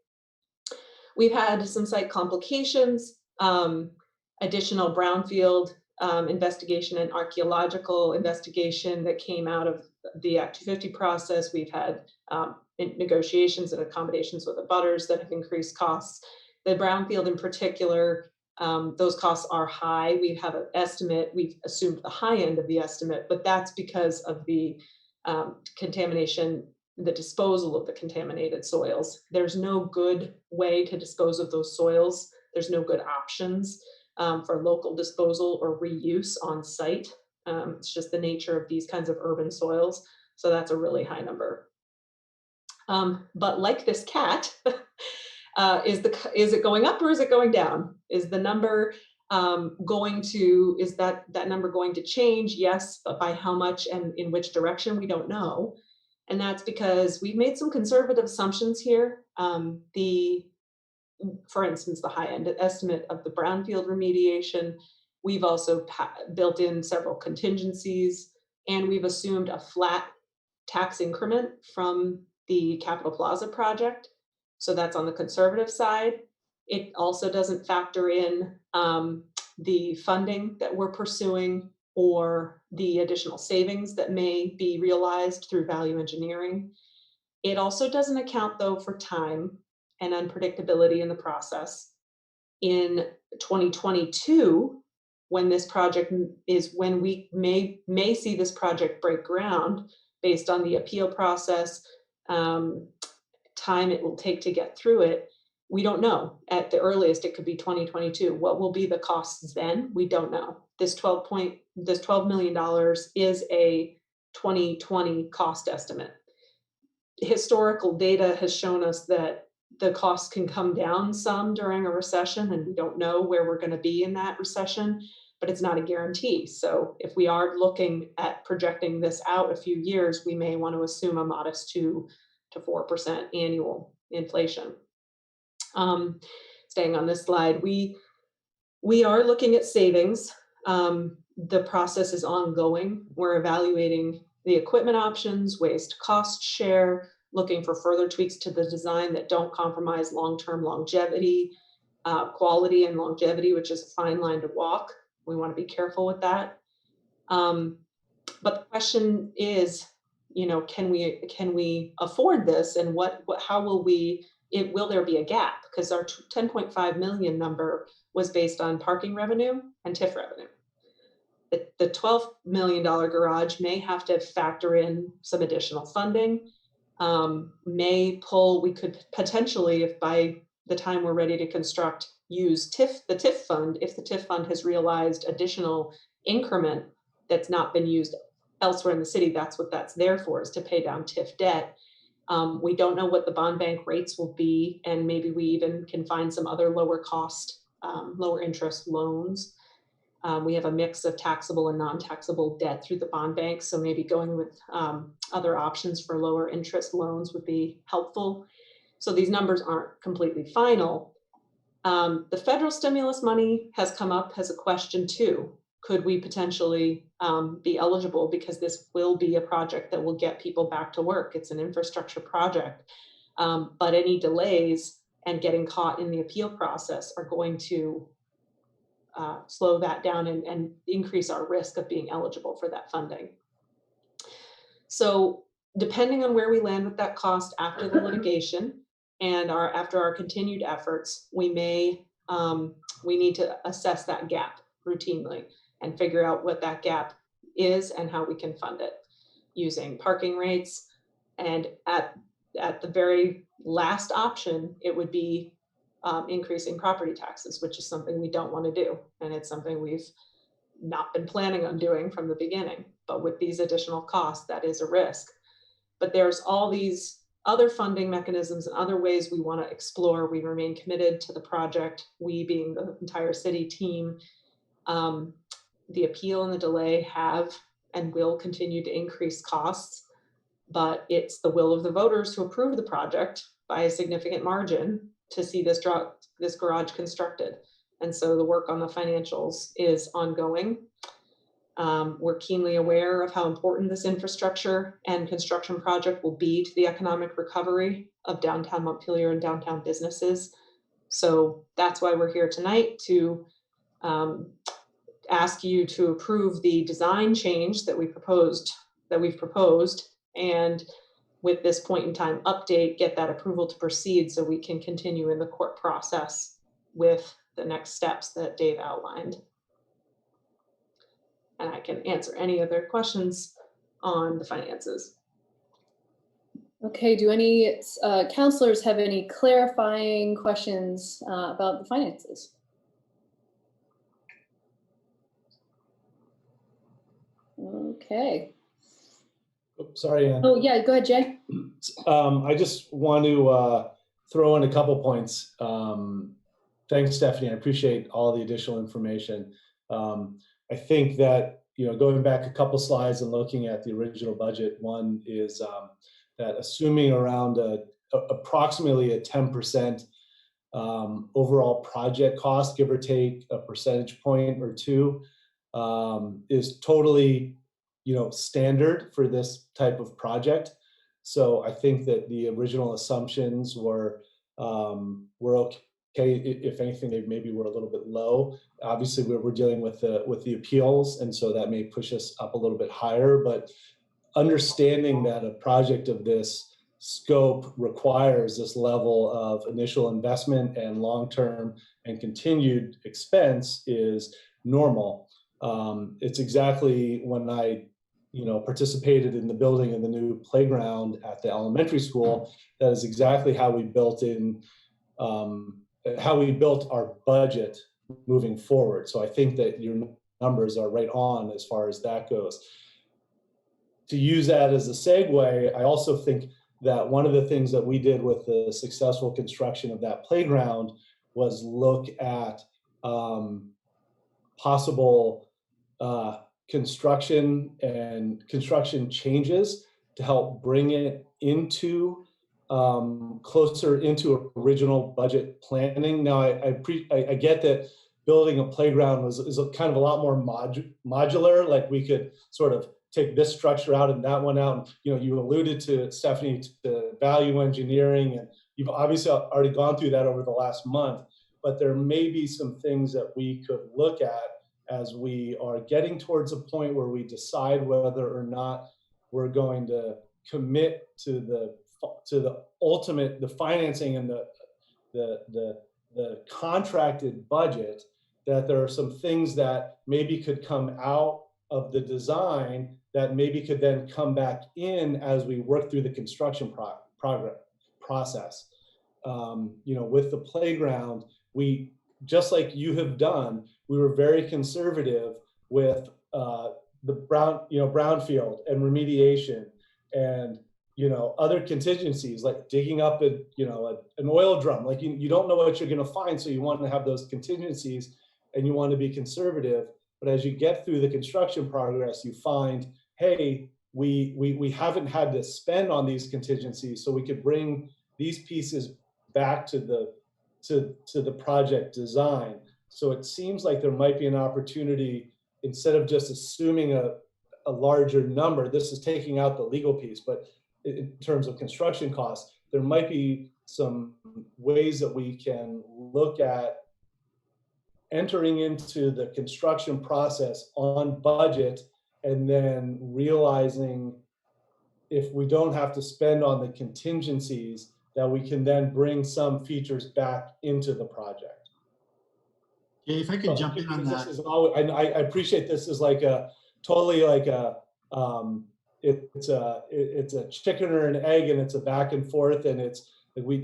We've had some site complications, additional brownfield investigation and archaeological investigation that came out of the Act 250 process. We've had negotiations and accommodations with the abutters that have increased costs. The brownfield in particular, those costs are high. We have an estimate, we've assumed the high end of the estimate, but that's because of the contamination, the disposal of the contaminated soils. There's no good way to dispose of those soils. There's no good options for local disposal or reuse on site. It's just the nature of these kinds of urban soils. So that's a really high number. But like this cat, is it going up or is it going down? Is the number is that number going to change? Yes, but by how much and in which direction, we don't know. And that's because we've made some conservative assumptions here. For instance, the high end estimate of the brownfield remediation, we've also built in several contingencies, and we've assumed a flat tax increment from the Capitol Plaza project. So that's on the conservative side. It also doesn't factor in the funding that we're pursuing or the additional savings that may be realized through value engineering. It also doesn't account, though, for time and unpredictability in the process. In 2022, when this project is, when we may see this project break ground based on the appeal process, time it will take to get through it, we don't know. At the earliest, it could be 2022. What will be the costs then? We don't know. This $12 million is a 2020 cost estimate. Historical data has shown us that the costs can come down some during a recession, and we don't know where we're going to be in that recession, but it's not a guarantee. So if we are looking at projecting this out a few years, we may want to assume a modest 2 to 4% annual inflation. Staying on this slide, we are looking at savings. The process is ongoing. We're evaluating the equipment options, ways to cost share, looking for further tweaks to the design that don't compromise long-term longevity, quality and longevity, which is a fine line to walk. We want to be careful with that. But the question is, can we afford this, and how will there be a gap? Because our 10.5 million number was based on parking revenue and TIF revenue. The $12 million garage may have to factor in some additional funding. We could potentially, if by the time we're ready to construct, use the TIF fund. If the TIF fund has realized additional increment that's not been used elsewhere in the city, that's what that's there for, is to pay down TIF debt. We don't know what the bond bank rates will be, and maybe we even can find some other lower cost, lower interest loans. We have a mix of taxable and non-taxable debt through the bond bank, so maybe going with other options for lower interest loans would be helpful. So these numbers aren't completely final. The federal stimulus money has come up as a question too. Could we potentially be eligible, because this will be a project that will get people back to work. It's an infrastructure project, but any delays and getting caught in the appeal process are going to slow that down and increase our risk of being eligible for that funding. So depending on where we land with that cost after the litigation and after our continued efforts, we need to assess that gap routinely and figure out what that gap is and how we can fund it using parking rates. And at the very last option, it would be increasing property taxes, which is something we don't want to do. And it's something we've not been planning on doing from the beginning. But with these additional costs, that is a risk. But there's all these other funding mechanisms and other ways we want to explore. We remain committed to the project, we being the entire city team. The appeal and the delay have and will continue to increase costs, but it's the will of the voters to approve the project by a significant margin to see this garage constructed. And so the work on the financials is ongoing. We're keenly aware of how important this infrastructure and construction project will be to the economic recovery of downtown Montpelier and downtown businesses. So that's why we're here tonight, to ask you to approve the design change that we've proposed, and with this point in time update, get that approval to proceed so we can continue in the court process with the next steps that Dave outlined. And I can answer any other questions on the finances. Okay, do any councilors have any clarifying questions about the finances? Okay. Oops, sorry, Ann. Oh, yeah, go ahead, Jay. I just want to throw in a couple points. Thanks, Stephanie. I appreciate all the additional information. I think that, going back a couple slides and looking at the original budget, one is that assuming around approximately a 10% overall project cost, give or take a percentage point or two, is totally, standard for this type of project. So I think that the original assumptions were okay. If anything, they maybe were a little bit low. Obviously, we're dealing with the appeals, and so that may push us up a little bit higher. But understanding that a project of this scope requires this level of initial investment and long-term and continued expense is normal. It's exactly when I participated in the building of the new playground at the elementary school. That is exactly how we built our budget moving forward. So I think that your numbers are right on as far as that goes. To use that as a segue, I also think that one of the things that we did with the successful construction of that playground was look at possible construction changes to help bring it into closer into original budget planning. Now, I get that building a playground is kind of a lot more modular. Like we could sort of take this structure out and that one out. And, you alluded to, Stephanie, to value engineering, and you've obviously already gone through that over the last month. But there may be some things that we could look at as we are getting towards a point where we decide whether or not we're going to commit to the ultimate, the financing and the contracted budget, that there are some things that maybe could come out of the design that maybe could then come back in as we work through the construction process. With the playground, we, just like you have done, we were very conservative with the brownfield and remediation and other contingencies, like digging up an oil drum. Like you don't know what you're going to find, so you want to have those contingencies and you want to be conservative. But as you get through the construction progress, you find, hey, we haven't had to spend on these contingencies, so we could bring these pieces back to the project design. So it seems like there might be an opportunity, instead of just assuming a larger number, this is taking out the legal piece, but in terms of construction costs, there might be some ways that we can look at entering into the construction process on budget and then realizing if we don't have to spend on the contingencies, that we can then bring some features back into the project. Yeah, if I could jump in on that. This is always, I appreciate this is like a totally like a it's a chicken or an egg, and it's a back and forth, and it's like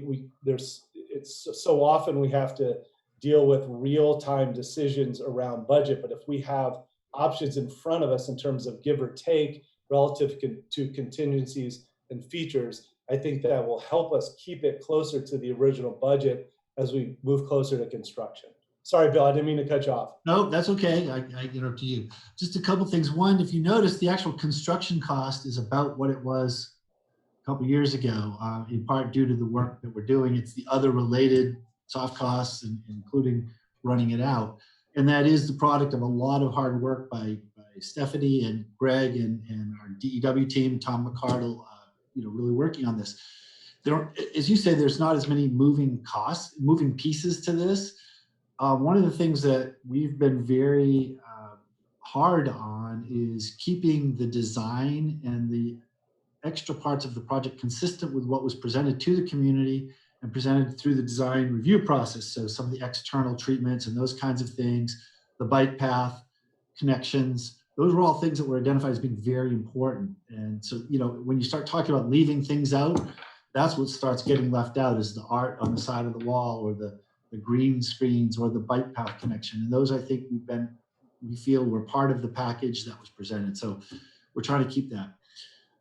it's so often we have to deal with real-time decisions around budget. But if we have options in front of us in terms of give or take relative to contingencies and features, I think that will help us keep it closer to the original budget as we move closer to construction. Sorry, Bill, I didn't mean to cut you off. No, that's okay. I get up to you. Just a couple things. One, if you notice, the actual construction cost is about what it was a couple years ago, in part due to the work that we're doing. It's the other related soft costs, including running it out. And that is the product of a lot of hard work by Stephanie and Greg and our DEW team, Tom McCardle, really working on this. There, as you say, there's not as many moving pieces to this. One of the things that we've been very hard on is keeping the design and the extra parts of the project consistent with what was presented to the community and presented through the design review process. So some of the external treatments and those kinds of things, the bike path, connections, those were all things that were identified as being very important. And so, when you start talking about leaving things out, that's what starts getting left out, is the art on the side of the wall, or the green screens, or the bike path connection. And those, I think, we feel were part of the package that was presented. So we're trying to keep that.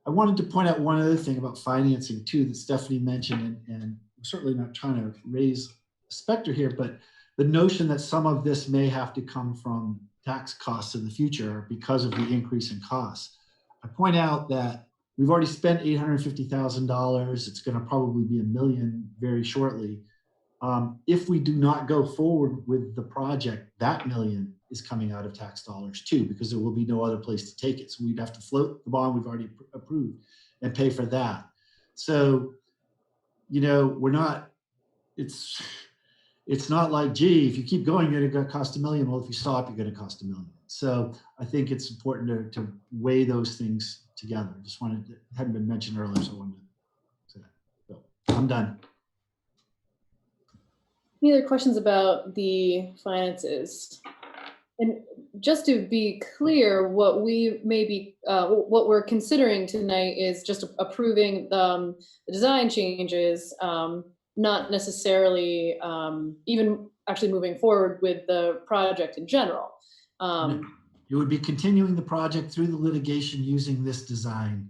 I wanted to point out one other thing about financing too that Stephanie mentioned, and I'm certainly not trying to raise a specter here, but the notion that some of this may have to come from tax costs in the future because of the increase in costs. I point out that we've already spent $850,000. It's going to probably be $1 million very shortly. If we do not go forward with the project, that $1 million is coming out of tax dollars too, because there will be no other place to take it. So we'd have to float the bond we've already approved and pay for that. So, we're not, it's not like, gee, if you keep going, you're going to cost $1 million. Well, if you stop, you're going to cost $1 million. So I think it's important to weigh those things together. Just wanted to, it hadn't been mentioned earlier, so I wanted to say that. So I'm done. Any other questions about the finances? And just to be clear, what we what we're considering tonight is just approving the design changes, not necessarily even actually moving forward with the project in general. It would be continuing the project through the litigation using this design.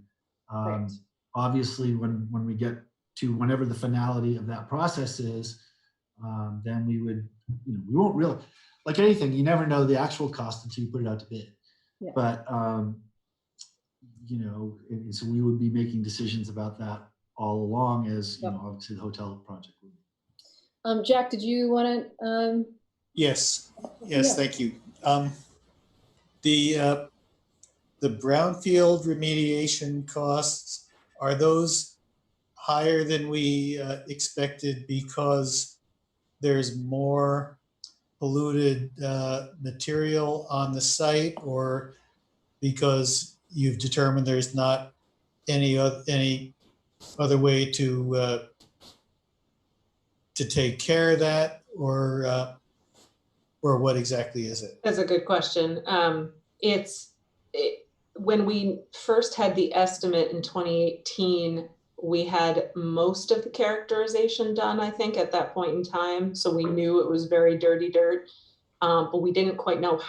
Right. Obviously, when we get to whenever the finality of that process is, then we would, we won't really, like anything, you never know the actual cost until you put it out to bid. Yeah. But, and so we would be making decisions about that all along as, obviously the hotel project would. Jack, did you want to? Yes, Yeah. thank you. The brownfield remediation costs, are those higher than we expected because there's more polluted material on the site, or because you've determined there's not any other way to take care of that, or what exactly is it? That's a good question. When we first had the estimate in 2018, we had most of the characterization done, I think, at that point in time. So we knew it was very dirty dirt, but we didn't quite know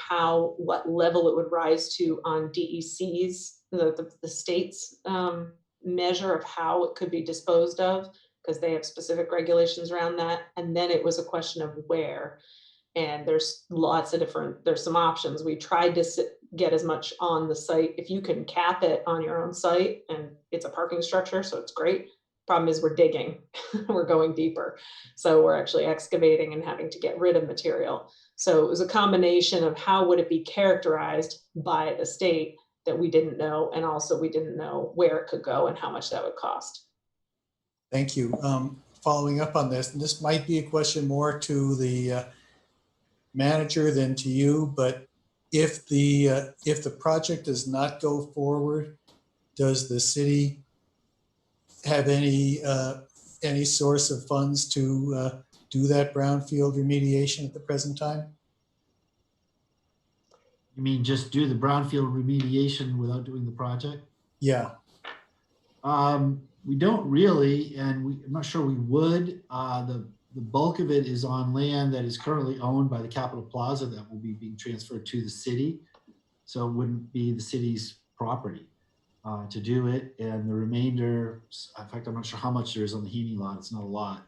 what level it would rise to on DEC's, the state's measure of how it could be disposed of, because they have specific regulations around that. And then it was a question of where. And there's some options. We tried to get as much on the site. If you can cap it on your own site, and it's a parking structure, so it's great. Problem is we're digging, we're going deeper. So we're actually excavating and having to get rid of material. So it was a combination of how would it be characterized by the state that we didn't know. And also we didn't know where it could go and how much that would cost. Thank you. Following up on this, and this might be a question more to the manager than to you, but if the project does not go forward, does the city have any source of funds to do that brownfield remediation at the present time? You mean just do the brownfield remediation without doing the project? Yeah. We don't really, and I'm not sure we would. The the bulk of it is on land that is currently owned by the Capitol Plaza that will be being transferred to the city. So it wouldn't be the city's property to do it. And the remainder, in fact, I'm not sure how much there is on the Heaney lot. It's not a lot.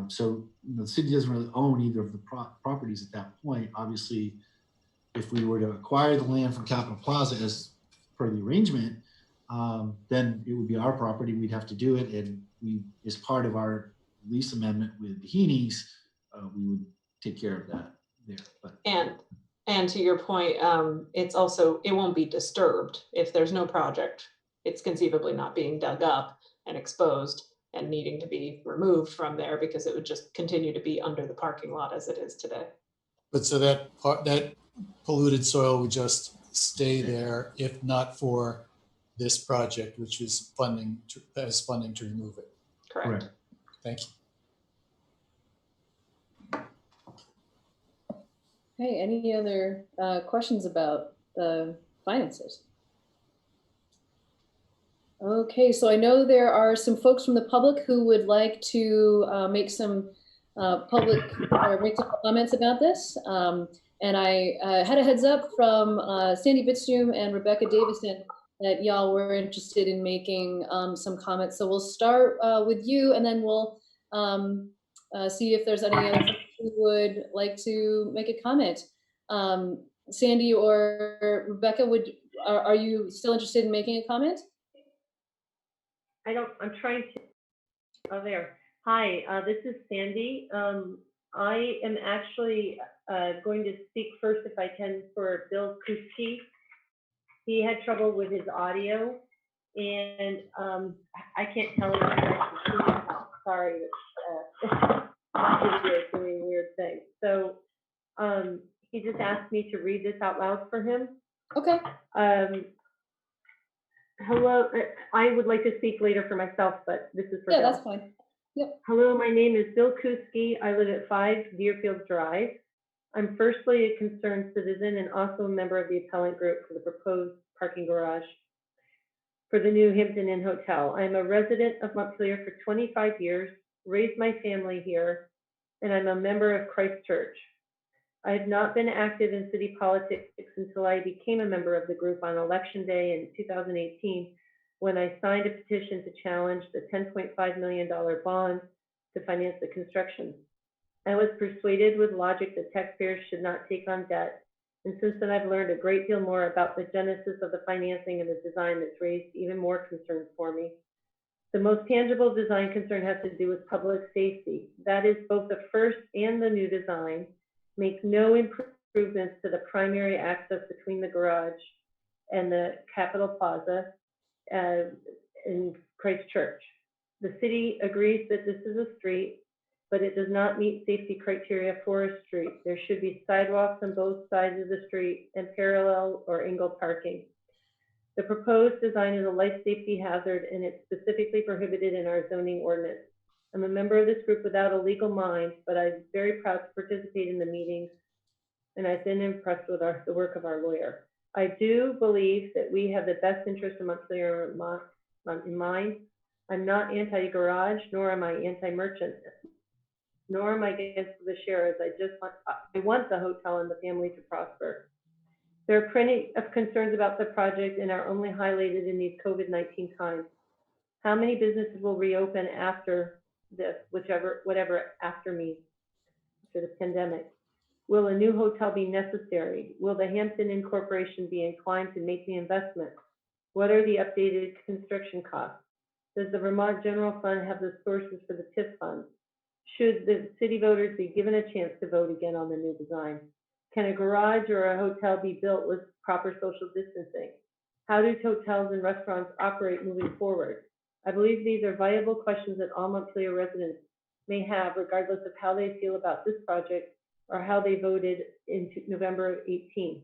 So the city doesn't really own either of the properties at that point. Obviously, if we were to acquire the land from Capitol Plaza as per the arrangement, then it would be our property. We'd have to do it. And we, as part of our lease amendment with the Heaneys, we would take care of that there. But And to your point, it's also, it won't be disturbed if there's no project. It's conceivably not being dug up and exposed and needing to be removed from there because it would just continue to be under the parking lot as it is today. But so that polluted soil would just stay there if not for this project, which is funding to remove it. Correct. Thank you. Hey, any other questions about the finances? Okay, so I know there are some folks from the public who would like to make some public or make some comments about this. And I had a heads up from Sandy Bitstrom and Rebecca Davison that y'all were interested in making some comments. So we'll start with you, and then we'll see if there's any other folks who would like to make a comment. Sandy or Rebecca, are you still interested in making a comment? I'm trying to, oh, there. Hi, this is Sandy. I am actually going to speak first, if I can, for Bill Kuski. He had trouble with his audio, and I can't tell him. Sorry, it's doing weird things. So he just asked me to read this out loud for him. Okay. Hello, I would like to speak later for myself, but this is for Bill. That's fine. Yep. Hello, my name is Bill Kuski. I live at 5 Deerfield Drive. I'm firstly a concerned citizen and also a member of the appellant group for the proposed parking garage for the new Hampton Inn Hotel. I'm a resident of Montpelier for 25 years, raised my family here, and I'm a member of Christ Church. I have not been active in city politics until I became a member of the group on election day in 2018, when I signed a petition to challenge the $10.5 million bond to finance the construction. I was persuaded with logic that taxpayers should not take on debt, and since then I've learned a great deal more about the genesis of the financing and the design that's raised even more concerns for me. The most tangible design concern has to do with public safety. That is, both the first and the new design make no improvements to the primary access between the garage and the Capitol Plaza in Christ Church. The city agrees that this is a street, but it does not meet safety criteria for a street. There should be sidewalks on both sides of the street and parallel or angled parking. The proposed design is a life safety hazard, and it's specifically prohibited in our zoning ordinance. I'm a member of this group without a legal mind, but I'm very proud to participate in the meetings, and I've been impressed with the work of our lawyer. I do believe that we have the best interest of Montpelier in mind. I'm not anti-garage, nor am I anti-merchant, nor am I against the share, as I want the hotel and the family to prosper. There are plenty of concerns about the project and are only highlighted in these COVID-19 times. How many businesses will reopen after this, whatever after means, after the pandemic? Will a new hotel be necessary? Will the Hampton Inn Corporation be inclined to make the investment? What are the updated construction costs? Does the Vermont General Fund have the sources for the TIF fund? Should the city voters be given a chance to vote again on the new design? Can a garage or a hotel be built with proper social distancing? How do hotels and restaurants operate moving forward? I believe these are viable questions that all Montpelier residents may have, regardless of how they feel about this project or how they voted in November of 18.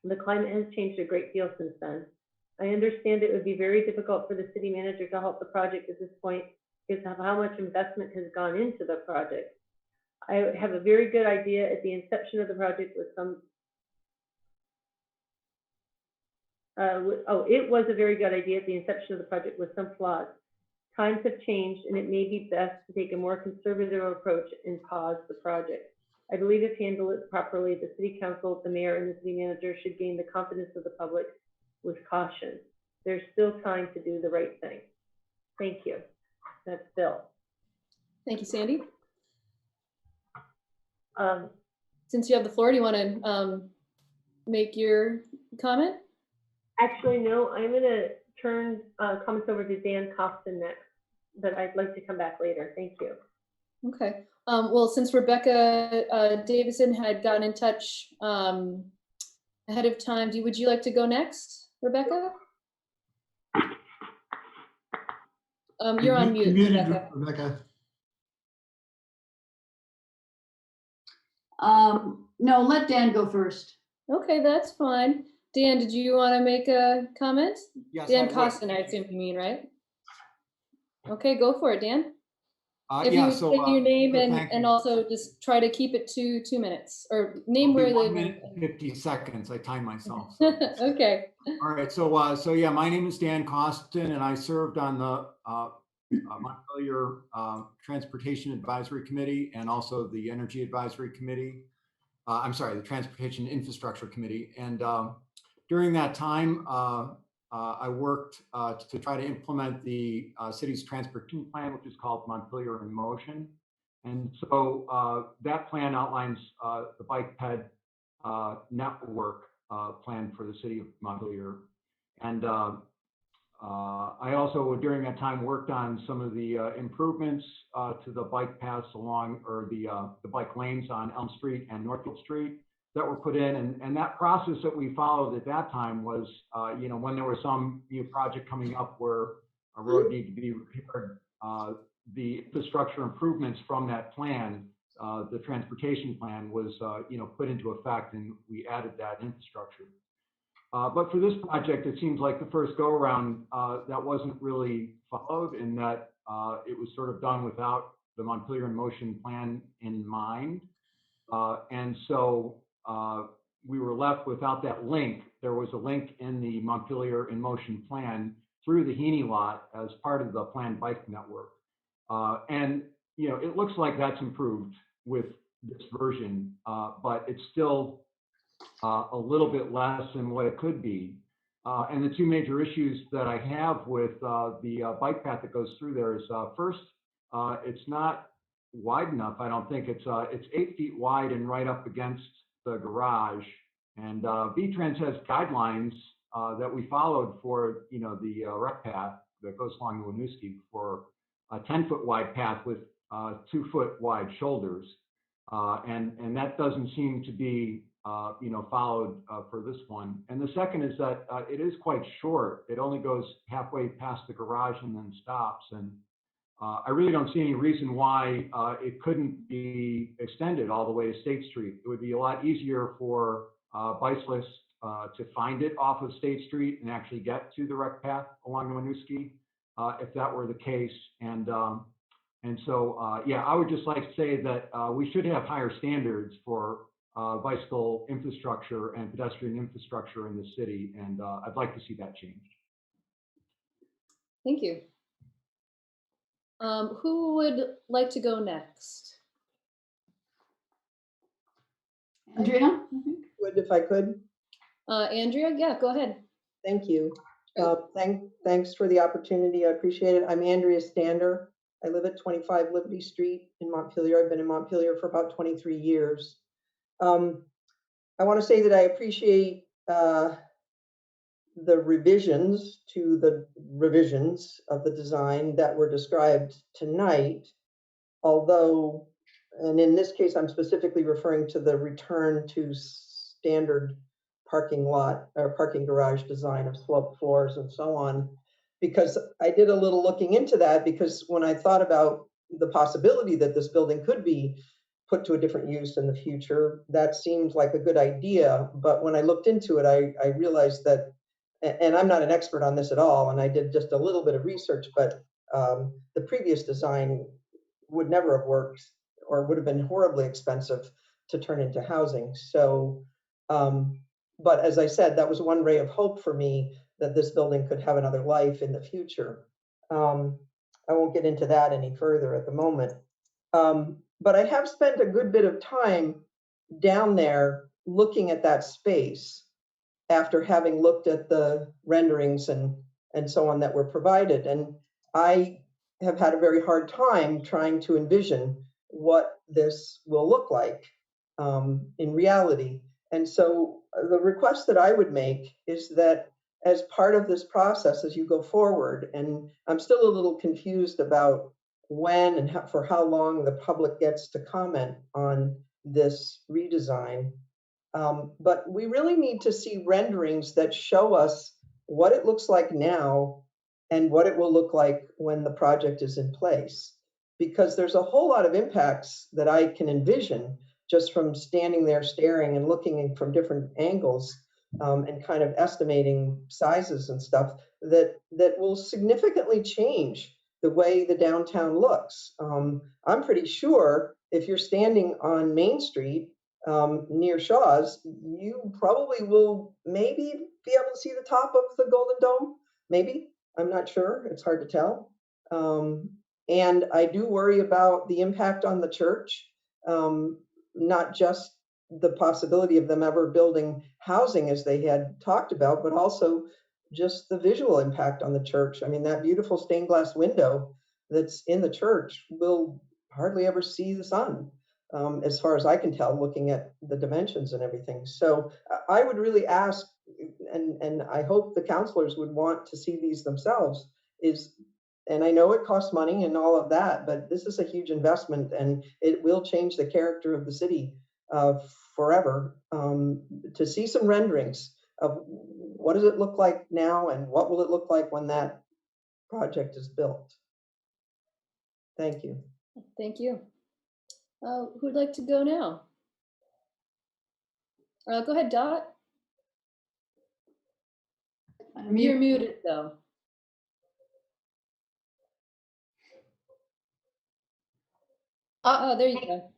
The climate has changed a great deal since then. I understand it would be very difficult for the city manager to help the project at this point because of how much investment has gone into the project. I have a very good idea at the inception of the project with some, it was a very good idea at the inception of the project with some flaws. Times have changed, and it may be best to take a more conservative approach and pause the project. I believe if handled properly, the city council, the mayor, and the city manager should gain the confidence of the public with caution. There's still time to do the right thing. Thank you. That's Bill. Thank you, Sandy. Um, Since you have the floor, do you want to make your comment? Actually, no, I'm going to turn comments over to Dan Costin next, but I'd like to come back later. Thank you. Okay. Well, since Rebecca Davison had gotten in touch ahead of time, would you like to go next, Rebecca? You're on mute, Rebecca. Rebecca. No, let Dan go first. Okay, that's fine. Dan, did you want to make a comment? Yes, Dan I would. Costin, I assume you mean, right? Okay, go for it, Dan. If Yeah, you would so, say your name so and thank and you. also just try to keep it to 2 minutes, or name It'll where be you 1 live. minute and 50 seconds. I time myself. So. Okay. All right. So yeah, my name is Dan Costin, and I served on the Montpelier Transportation Advisory Committee and also the Energy Advisory Committee. I'm sorry, the Transportation Infrastructure Committee. And during that time, I worked to try to implement the city's transportation plan, which is called Montpelier in Motion. And so that plan outlines the bike ped network plan for the city of Montpelier. And I also, during that time, worked on some of the improvements to the bike paths along, or the bike lanes on Elm Street and Northfield Street that were put in. And that process that we followed at that time was, when there was some new project coming up where a road needed to be repaired, the infrastructure improvements from that plan, the transportation plan was, put into effect, and we added that infrastructure. But for this project, it seems like the first go around that wasn't really followed, in that it was sort of done without the Montpelier in Motion plan in mind. And so we were left without that link. There was a link in the Montpelier in Motion plan through the Heaney lot as part of the planned bike network. And, it looks like that's improved with this version, but it's still a little bit less than what it could be. And the two major issues that I have with the bike path that goes through there is first, it's not wide enough. I don't think it's 8 feet wide and right up against the garage. And V-Trans has guidelines that we followed for, the rec path that goes along the Winooski for a 10-foot wide path with 2-foot wide shoulders. And that doesn't seem to be, followed for this one. And the second is that it is quite short. It only goes halfway past the garage and then stops. And I really don't see any reason why it couldn't be extended all the way to State Street. It would be a lot easier for bicyclists to find it off of State Street and actually get to the rec path along the Winooski, if that were the case. And so, yeah, I would just like to say that we should have higher standards for bicycle infrastructure and pedestrian infrastructure in the city. And I'd like to see that changed. Thank you. Who would like to go next? Andrea? Would, if I could. Andrea, yeah, go ahead. Thank you. Thanks for the opportunity. I appreciate it. I'm Andrea Stander. I live at 25 Liberty Street in Montpelier. I've been in Montpelier for about 23 years. I want to say that I appreciate the revisions to the revisions of the design that were described tonight, although, and in this case, I'm specifically referring to the return to standard parking lot or parking garage design of sloped floors and so on, because I did a little looking into that, because when I thought about the possibility that this building could be put to a different use in the future, that seemed like a good idea. But when I looked into it, I realized that, and I'm not an expert on this at all, and I did just a little bit of research, but the previous design would never have worked, or would have been horribly expensive to turn into housing. So, but as I said, that was one ray of hope for me, that this building could have another life in the future. I won't get into that any further at the moment. But I have spent a good bit of time down there looking at that space after having looked at the renderings and so on that were provided. And I have had a very hard time trying to envision what this will look like in reality. And so the request that I would make is that as part of this process, as you go forward, and I'm still a little confused about when and for how long the public gets to comment on this redesign. But we really need to see renderings that show us what it looks like now and what it will look like when the project is in place. Because there's a whole lot of impacts that I can envision just from standing there staring and looking from different angles and kind of estimating sizes and stuff that will significantly change the way the downtown looks. I'm pretty sure if you're standing on Main Street near Shaw's, you probably will maybe be able to see the top of the Golden Dome. Maybe, I'm not sure, it's hard to tell. And I do worry about the impact on the church, not just the possibility of them ever building housing as they had talked about, but also just the visual impact on the church. I mean, that beautiful stained glass window that's in the church will hardly ever see the sun, as far as I can tell, looking at the dimensions and everything. So I would really ask, and I hope the councilors would want to see these themselves, and I know it costs money and all of that, but this is a huge investment and it will change the character of the city forever. To see some renderings of what does it look like now and what will it look like when that project is built. Thank you. Thank you. Who'd like to go now? Go ahead, Dot. You're muted though. Oh, there you go.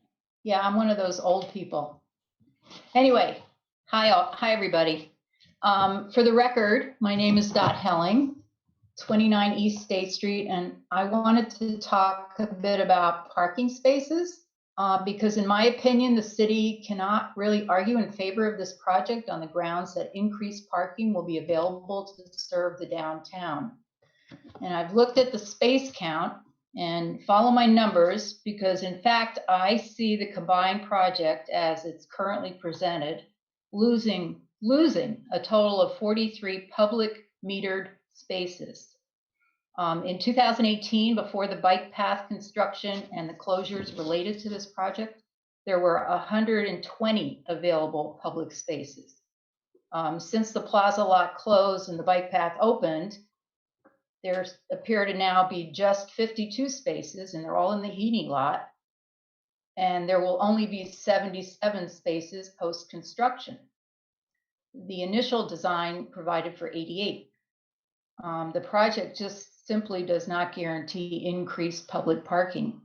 Yeah, I'm one of those old people. Anyway, hi everybody. For the record, my name is Dot Helling, 29 East State Street, and I wanted to talk a bit about parking spaces because in my opinion, the city cannot really argue in favor of this project on the grounds that increased parking will be available to serve the downtown. And I've looked at the space count and follow my numbers because in fact, I see the combined project as it's currently presented, losing a total of 43 public metered spaces. In 2018, before the bike path construction and the closures related to this project, there were 120 available public spaces. Since the plaza lot closed and the bike path opened, there appear to now be just 52 spaces, and they're all in the heating lot. And there will only be 77 spaces post-construction. The initial design provided for 88. The project just simply does not guarantee increased public parking.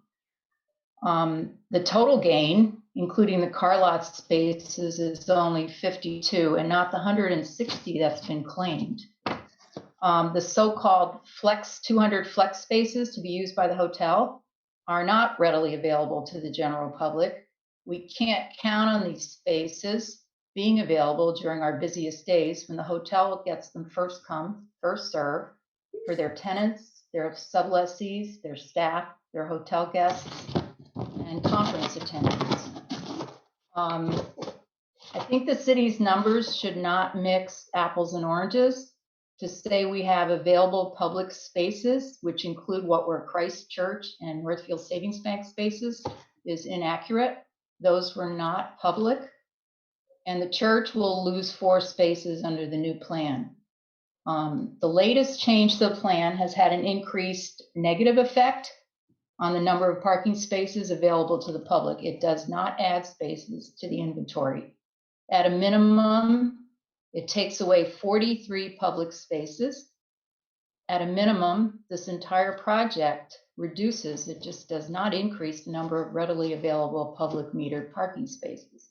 The total gain, including the car lot spaces, is only 52 and not the 160 that's been claimed. The so-called 200 flex spaces to be used by the hotel are not readily available to the general public. We can't count on these spaces being available during our busiest days when the hotel gets them first come, first serve for their tenants, their sublessees, their staff, their hotel guests, and conference attendants. I think the city's numbers should not mix apples and oranges. To say we have available public spaces, which include what were Christ Church and Northfield Savings Bank spaces, is inaccurate. Those were not public. And the church will lose 4 spaces under the new plan. The latest change to the plan has had an increased negative effect on the number of parking spaces available to the public. It does not add spaces to the inventory. At a minimum, it takes away 43 public spaces. At a minimum, this entire project reduces, it just does not increase the number of readily available public metered parking spaces.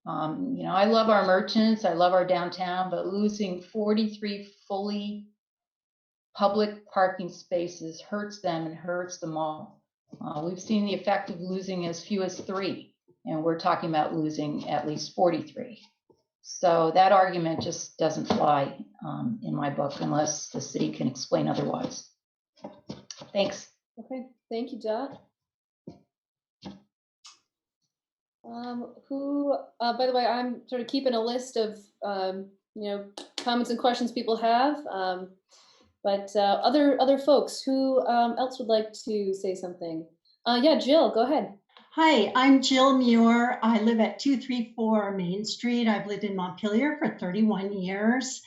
You know, I love our merchants, I love our downtown, but losing 43 fully public parking spaces hurts them and hurts them all. We've seen the effect of losing as few as 3, and we're talking about losing at least 43. So that argument just doesn't fly in my book unless the city can explain otherwise. Thanks. Okay, thank you, Dot. By the way, I'm sort of keeping a list of, comments and questions people have. But other folks, who else would like to say something? Yeah, Jill, go ahead. Hi, I'm Jill Muir. I live at 234 Main Street. I've lived in Montpelier for 31 years.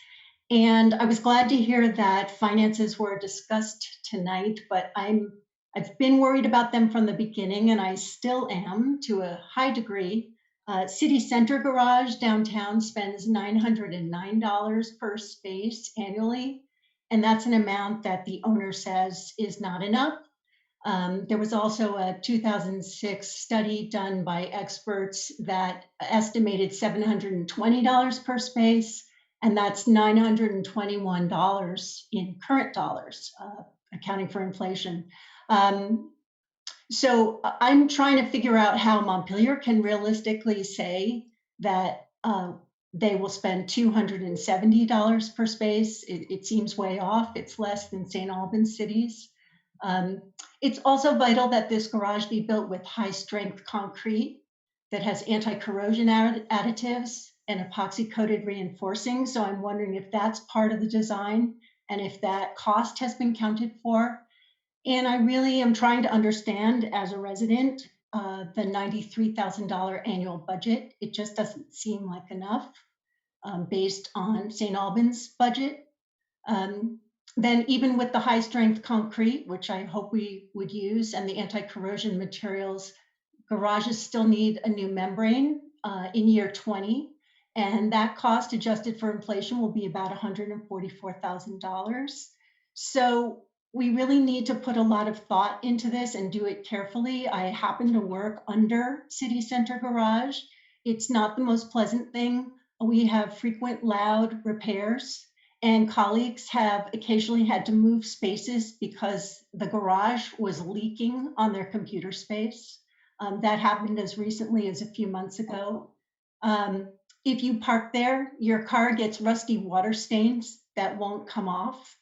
And I was glad to hear that finances were discussed tonight, but I've been worried about them from the beginning, and I still am to a high degree. City Center Garage downtown spends $909 per space annually, and that's an amount that the owner says is not enough. There was also a 2006 study done by experts that estimated $720 per space, and that's $921 in current dollars, accounting for inflation. So I'm trying to figure out how Montpelier can realistically say that they will spend $270 per space. It seems way off. It's less than St. Albans cities. It's also vital that this garage be built with high strength concrete that has anti-corrosion additives and epoxy coated reinforcing. So I'm wondering if that's part of the design and if that cost has been counted for. And I really am trying to understand as a resident, the $93,000 annual budget. It just doesn't seem like enough based on St. Albans budget. Then even with the high strength concrete, which I hope we would use, and the anti-corrosion materials, garages still need a new membrane in year 20. And that cost adjusted for inflation will be about $144,000. So we really need to put a lot of thought into this and do it carefully. I happen to work under City Center Garage. It's not the most pleasant thing. We have frequent loud repairs, and colleagues have occasionally had to move spaces because the garage was leaking on their computer space. That happened as recently as a few months ago. If you park there, your car gets rusty water stains that won't come off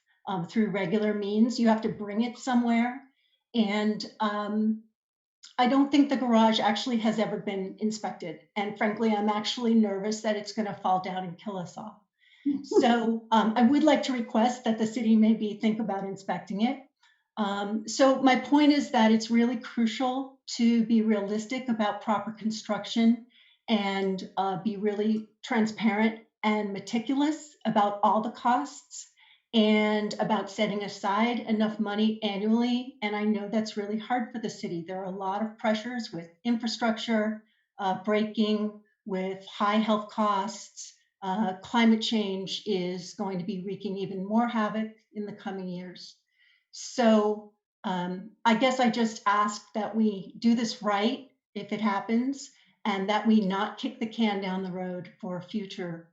through regular means. You have to bring it somewhere. And I don't think the garage actually has ever been inspected. And frankly, I'm actually nervous that it's going to fall down and kill us all. So I would like to request that the city maybe think about inspecting it. So my point is that it's really crucial to be realistic about proper construction and be really transparent and meticulous about all the costs and about setting aside enough money annually. And I know that's really hard for the city. There are a lot of pressures with infrastructure, breaking, with high health costs. Climate change is going to be wreaking even more havoc in the coming years. So I guess I just ask that we do this right if it happens, and that we not kick the can down the road for future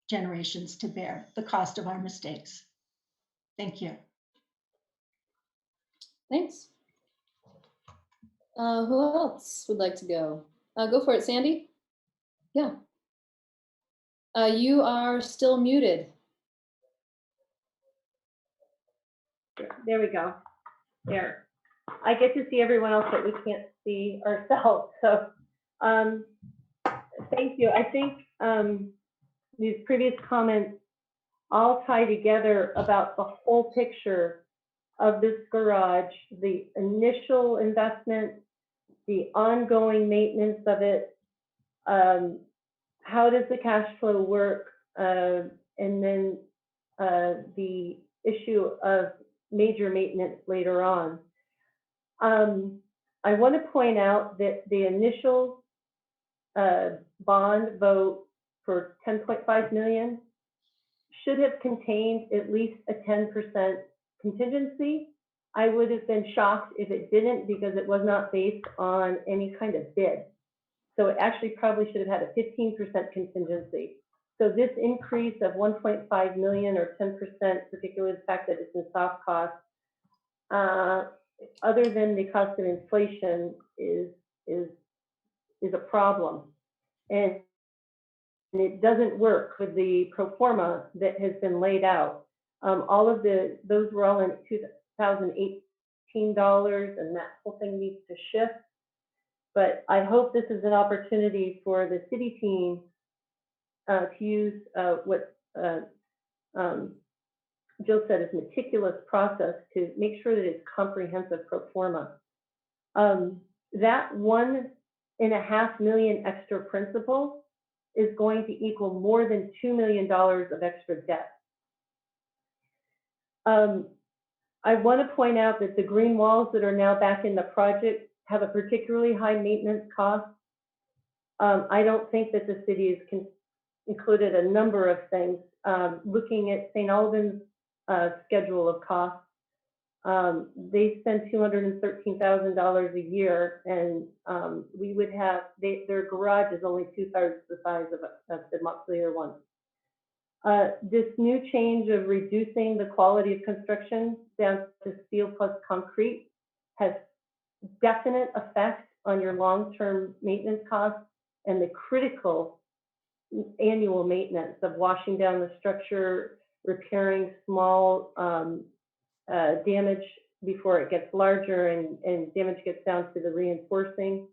generations to bear the cost of our mistakes. Thank you. Thanks. Who else would like to go? Go for it, Sandy. Yeah. You are still muted. There we go. There. I get to see everyone else, but we can't see ourselves. So thank you. I think these previous comments all tie together about the whole picture of this garage, the initial investment, the ongoing maintenance of it, how does the cash flow work, and then the issue of major maintenance later on. I want to point out that the initial bond vote for 10.5 million should have contained at least a 10% contingency. I would have been shocked if it didn't, because it was not based on any kind of bid. So it actually probably should have had a 15% contingency. So this increase of 1.5 million or 10%, particularly the fact that it's in soft costs, other than the cost of inflation, is a problem. And it doesn't work with the pro forma that has been laid out. All of those were all in 2018 dollars, and that whole thing needs to shift. But I hope this is an opportunity for the city team to use what Jill said is meticulous process to make sure that it's comprehensive pro forma. That $1.5 million extra principal is going to equal more than $2 million of extra debt. I want to point out that the green walls that are now back in the project have a particularly high maintenance cost. I don't think that the city has included a number of things. Looking at St. Albans' schedule of costs, they spend $213,000 a year, and we would have, their garage is only 2/3 the size of the Montpelier one. This new change of reducing the quality of construction down to steel plus concrete has definite effect on your long-term maintenance costs and the critical annual maintenance of washing down the structure, repairing small damage before it gets larger and damage gets down to the reinforcing.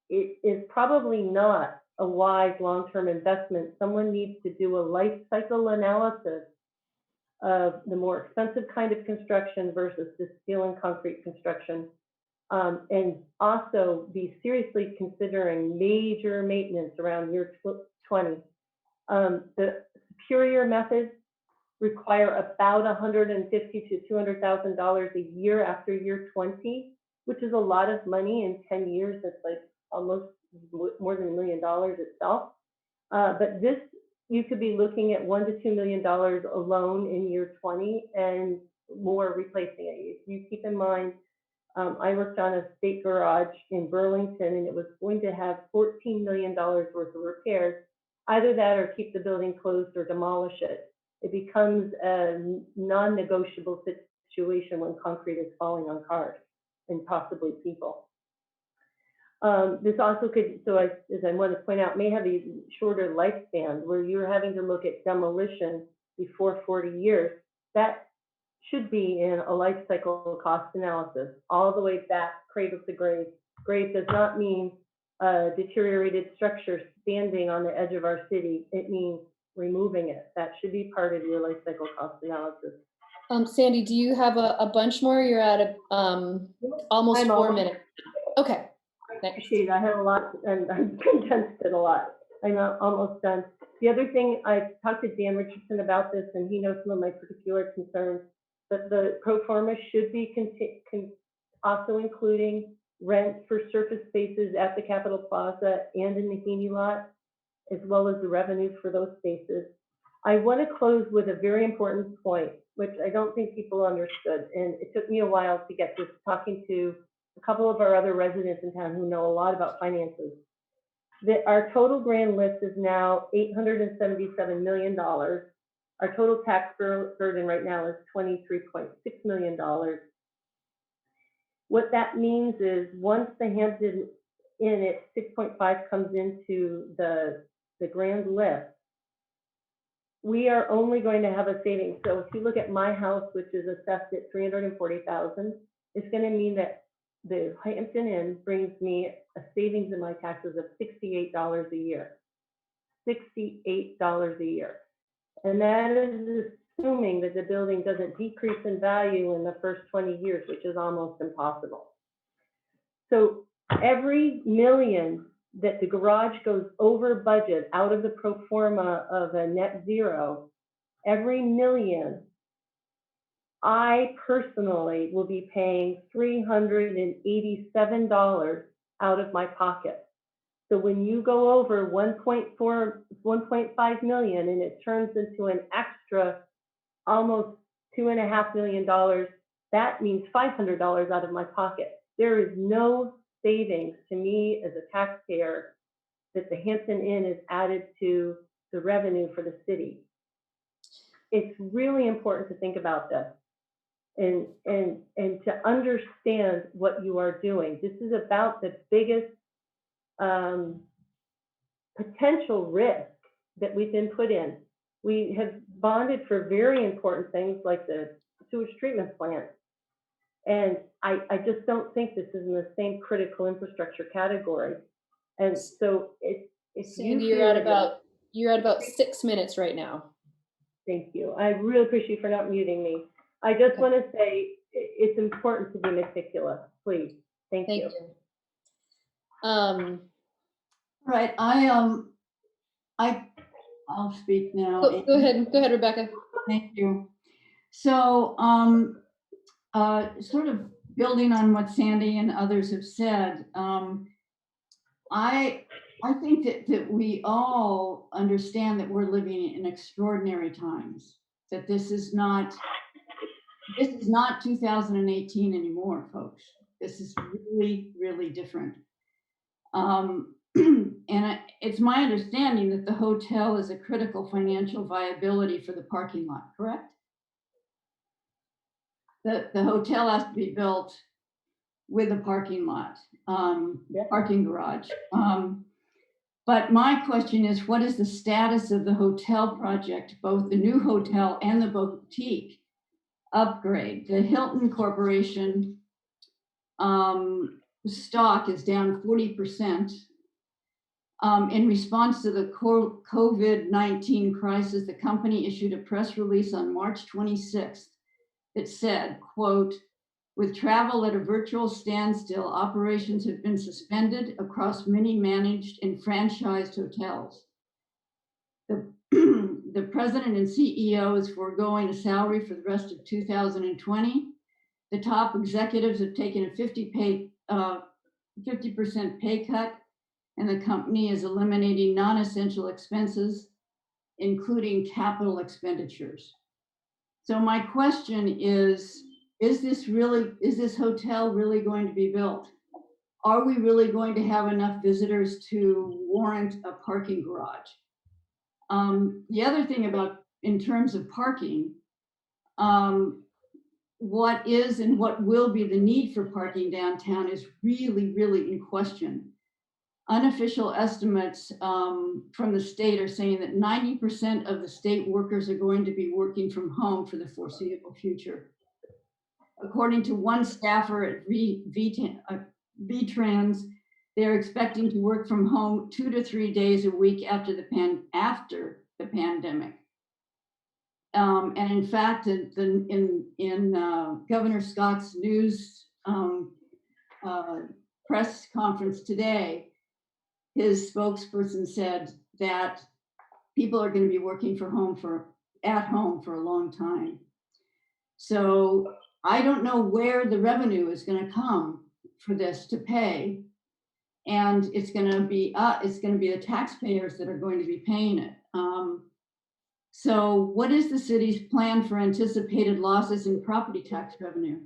It is probably not a wise long-term investment. Someone needs to do a life cycle analysis of the more expensive kind of construction versus the steel and concrete construction, and also be seriously considering major maintenance around year 20. The superior methods require about $150,000 to $200,000 a year after year 20, which is a lot of money in 10 years. That's like almost more than $1 million itself. But this, you could be looking at $1 to $2 million alone in year 20 and more replacing it. If you keep in mind, I worked on a state garage in Burlington, and it was going to have $14 million worth of repairs. Either that or keep the building closed or demolish it. It becomes a non-negotiable situation when concrete is falling on cars and possibly people. This also could, so as I want to point out, may have a shorter lifespan where you're having to look at demolition before 40 years. That should be in a life cycle cost analysis, all the way back, cradle to grave. Grave does not mean a deteriorated structure standing on the edge of our city. It means removing it. That should be part of your life cycle cost analysis. Sandy, do you have a bunch more? You're at almost 4 minutes. Okay. Appreciate it. I have a lot, and I've condensed it a lot. I'm almost done. The other thing, I talked to Dan Richardson about this, and he knows some of my particular concerns, but the pro forma should be also including rent for surface spaces at the Capitol Plaza and in the Heaney lot, as well as the revenue for those spaces. I want to close with a very important point, which I don't think people understood, and it took me a while to get this, talking to a couple of our other residents in town who know a lot about finances. That our total grand list is now $877 million. Our total tax burden right now is $23.6 million. What that means is once the Hampton Inn at 6.5 comes into the grand list, we are only going to have a savings. So if you look at my house, which is assessed at $340,000, it's going to mean that the Hampton Inn brings me a savings in my taxes of $68 a year. $68 a year. And that is assuming that the building doesn't decrease in value in the first 20 years, which is almost impossible. So every million that the garage goes over budget out of the pro forma of a net zero, every million, I personally will be paying $387 out of my pocket. So when you go over 1.5 million and it turns into an extra almost $2.5 million, that means $500 out of my pocket. There is no savings to me as a taxpayer that the Hampton Inn is added to the revenue for the city. It's really important to think about this and to understand what you are doing. This is about the biggest potential risk that we've been put in. We have bonded for very important things like the sewage treatment plant. And I just don't think this is in the same critical infrastructure category. And so if Sandy, you you're at about 6 minutes right now. Thank you. I really appreciate you for not muting me. I just want to say it's important to be meticulous, please. Thank you. Right, I'll speak now. Go ahead, Rebecca. Thank you. So, sort of building on what Sandy and others have said, I think that we all understand that we're living in extraordinary times, that this is not 2018 anymore, folks. This is really, really different. And it's my understanding that the hotel is a critical financial viability for the parking lot, correct? The hotel has to be built with a parking lot, parking garage. But my question is, what is the status of the hotel project, both the new hotel and the boutique upgrade? The Hilton Corporation stock is down 40%. In response to the COVID-19 crisis, the company issued a press release on March 26th that said, quote, with travel at a virtual standstill, operations have been suspended across many managed and franchised hotels. The president and CEO is foregoing a salary for the rest of 2020. The top executives have taken a 50% pay cut, and the company is eliminating non-essential expenses, including capital expenditures. So my question is this hotel really going to be built? Are we really going to have enough visitors to warrant a parking garage? The other thing in terms of parking, what is and what will be the need for parking downtown is really, really in question. Unofficial estimates from the state are saying that 90% of the state workers are going to be working from home for the foreseeable future. According to one staffer at VTrans, they're expecting to work from home 2 to 3 days a week after the pandemic. And in fact, in Governor Scott's news press conference today, his spokesperson said that people are going to be working at home for a long time. So I don't know where the revenue is going to come for this to pay, and it's going to be the taxpayers that are going to be paying it. So what is the city's plan for anticipated losses in property tax revenue?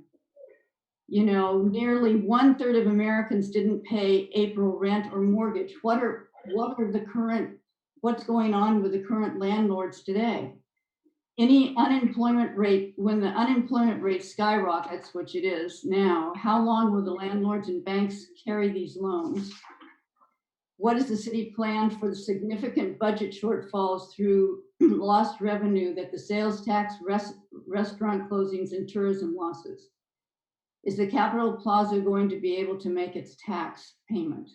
You know, nearly 1/3 of Americans didn't pay April rent or mortgage. What's going on with the current landlords today? Any unemployment rate, when the unemployment rate skyrockets, which it is now, how long will the landlords and banks carry these loans? What is the city plan for the significant budget shortfalls through lost revenue that the sales tax, restaurant closings, and tourism losses? Is the Capitol Plaza going to be able to make its tax payment?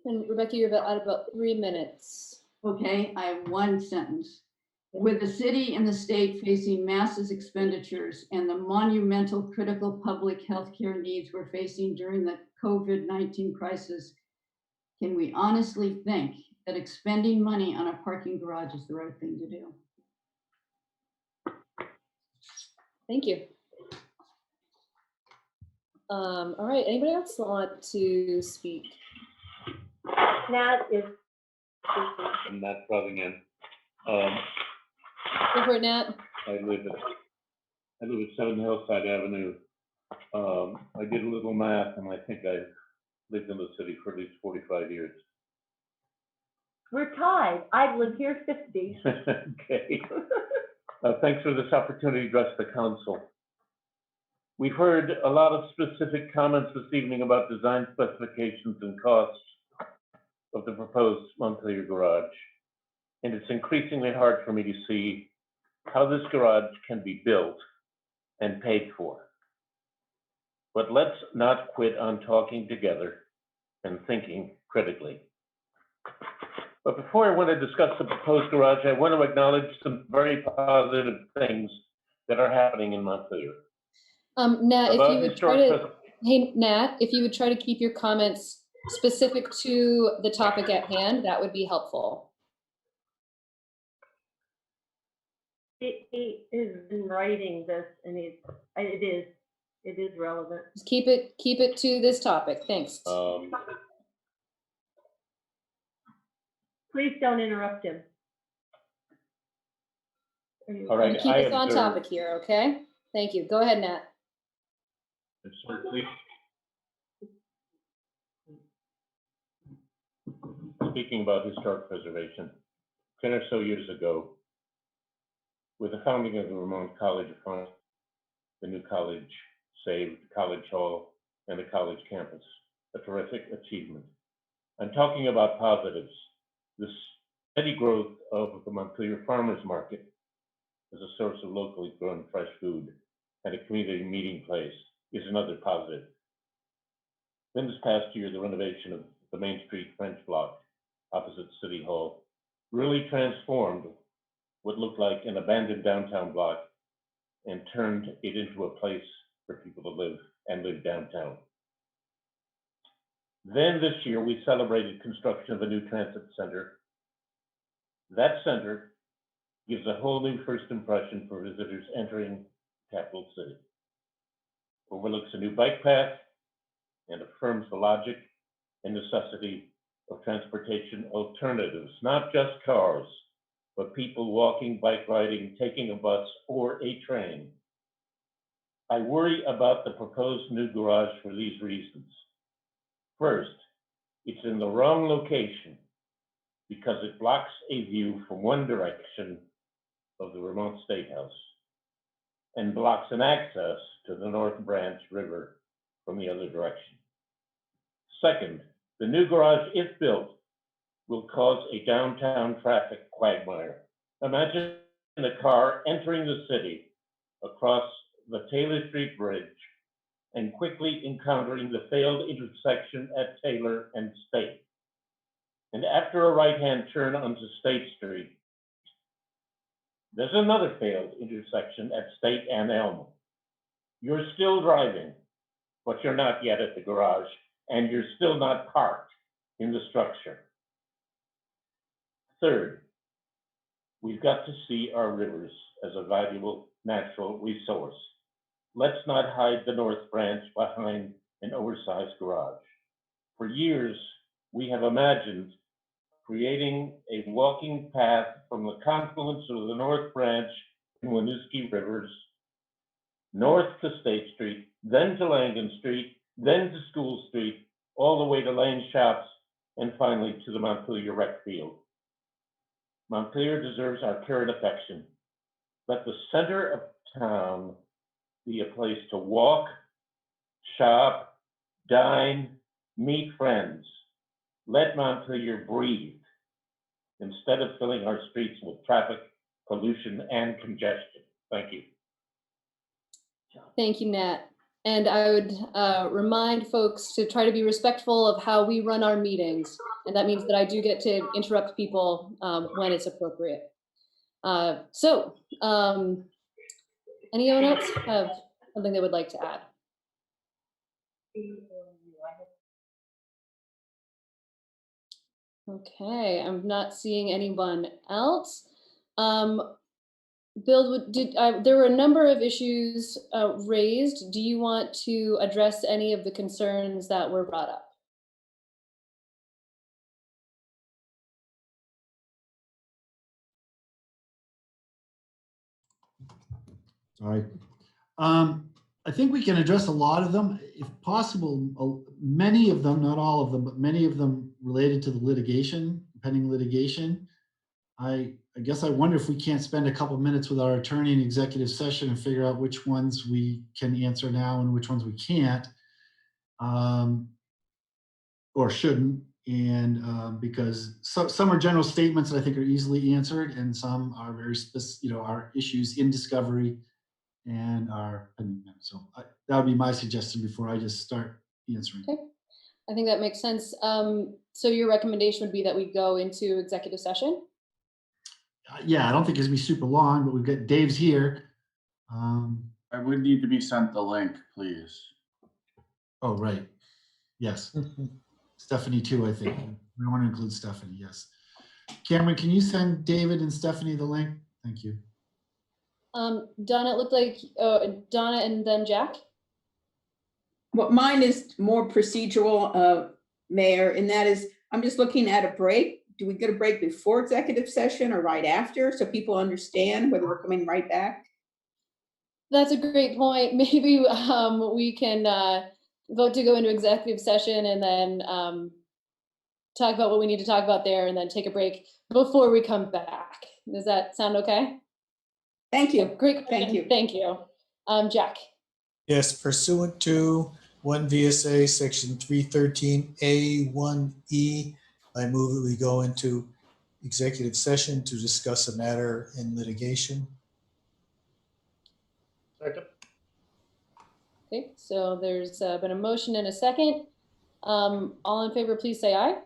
And Rebecca, you're at about 3 minutes. Okay, I have one sentence. With the city and the state facing massive expenditures and the monumental critical public health care needs we're facing during the COVID-19 crisis, can we honestly think that expending money on a parking garage is the right thing to do? Thank you. All right, anybody else want to speak? Nat is. I'm not plugging in. Go for it, Nat. I live at 7 Hillside Avenue. I did a little math, and I think I've lived in the city for at least 45 years. We're tied. I've lived here 50. Okay. Thanks for this opportunity to address the council. We've heard a lot of specific comments this evening about design specifications and costs of the proposed Montpelier garage. And it's increasingly hard for me to see how this garage can be built and paid for. But let's not quit on talking together and thinking critically. But before I want to discuss the proposed garage, I want to acknowledge some very positive things that are happening in Montpelier. Nat, if About you would try historic to, hey, Nat, if you would try to keep your comments specific to the topic at hand, that would be helpful. He is in writing this, and it is relevant. Just keep it to this topic. Thanks. Please don't interrupt him. All right, keep us on topic here, okay? Thank you. Go ahead, Nat. Speaking about historic preservation, 10 or so years ago, with the founding of the Vermont College of Fine, the new college saved College Hall and the college campus, a terrific achievement. I'm talking about positives. The steady growth of the Montpelier Farmers Market as a source of locally grown fresh food and a community meeting place is another positive. Then this past year, the renovation of the Main Street French Block opposite City Hall really transformed what looked like an abandoned downtown block and turned it into a place for people to live and live downtown. Then this year, we celebrated construction of a new transit center. That center gives a whole new first impression for visitors entering capital city. Overlooks a new bike path and affirms the logic and necessity of transportation alternatives, not just cars, but people walking, bike riding, taking a bus or a train. I worry about the proposed new garage for these reasons. First, it's in the wrong location because it blocks a view from one direction of the Vermont State House and blocks an access to the North Branch River from the other direction. Second, the new garage, if built, will cause a downtown traffic quagmire. Imagine a car entering the city across the Taylor Street Bridge and quickly encountering the failed intersection at Taylor and State. And after a right-hand turn onto State Street, there's another failed intersection at State and Elm. You're still driving, but you're not yet at the garage, and you're still not parked in the structure. Third, we've got to see our rivers as a valuable natural resource. Let's not hide the North Branch behind an oversized garage. For years, we have imagined creating a walking path from the confluence of the North Branch and Winooski rivers, north to State Street, then to Langdon Street, then to School Street, all the way to Lane Shops, and finally to the Montpelier Rec Field. Montpelier deserves our care and affection. Let the center of town be a place to walk, shop, dine, meet friends. Let Montpelier breathe instead of filling our streets with traffic, pollution, and congestion. Thank you. Thank you, Nat. And I would remind folks to try to be respectful of how we run our meetings. And that means that I do get to interrupt people when it's appropriate. Anyone else have something they would like to add? Okay, I'm not seeing anyone else. Bill, there were a number of issues raised. Do you want to address any of the concerns that were brought up? Sorry. I think we can address a lot of them, if possible, many of them, not all of them, but many of them related to the litigation, pending litigation. I guess I wonder if we can't spend a couple minutes with our attorney in executive session and figure out which ones we can answer now and which ones we can't, or shouldn't. And because some are general statements that I think are easily answered, and some are very specific, are issues in discovery and are pending them. So that would be my suggestion before I just start answering. Okay, I think that makes sense. So your recommendation would be that we go into executive session? Yeah, I don't think it's gonna be super long, but we've got Dave's here. I would need to be sent the link, please. Oh, right. Yes. Stephanie too, I think. We want to include Stephanie, yes. Cameron, can you send David and Stephanie the link? Thank you. Donna, it looked like Donna and then Jack. Well, mine is more procedural, Mayor, and that is, I'm just looking at a break. Do we get a break before executive session or right after, so people understand whether we're coming right back? That's a great point. Maybe we can vote to go into executive session and then talk about what we need to talk about there and then take a break before we come back. Does that sound okay? Thank you. Great. Thank you. Thank you. Jack. Yes, pursuant to 1 VSA section 313A1E, I move that we go into executive session to discuss a matter in litigation. Second. Okay, so there's been a motion and a second. All in favor, please say aye.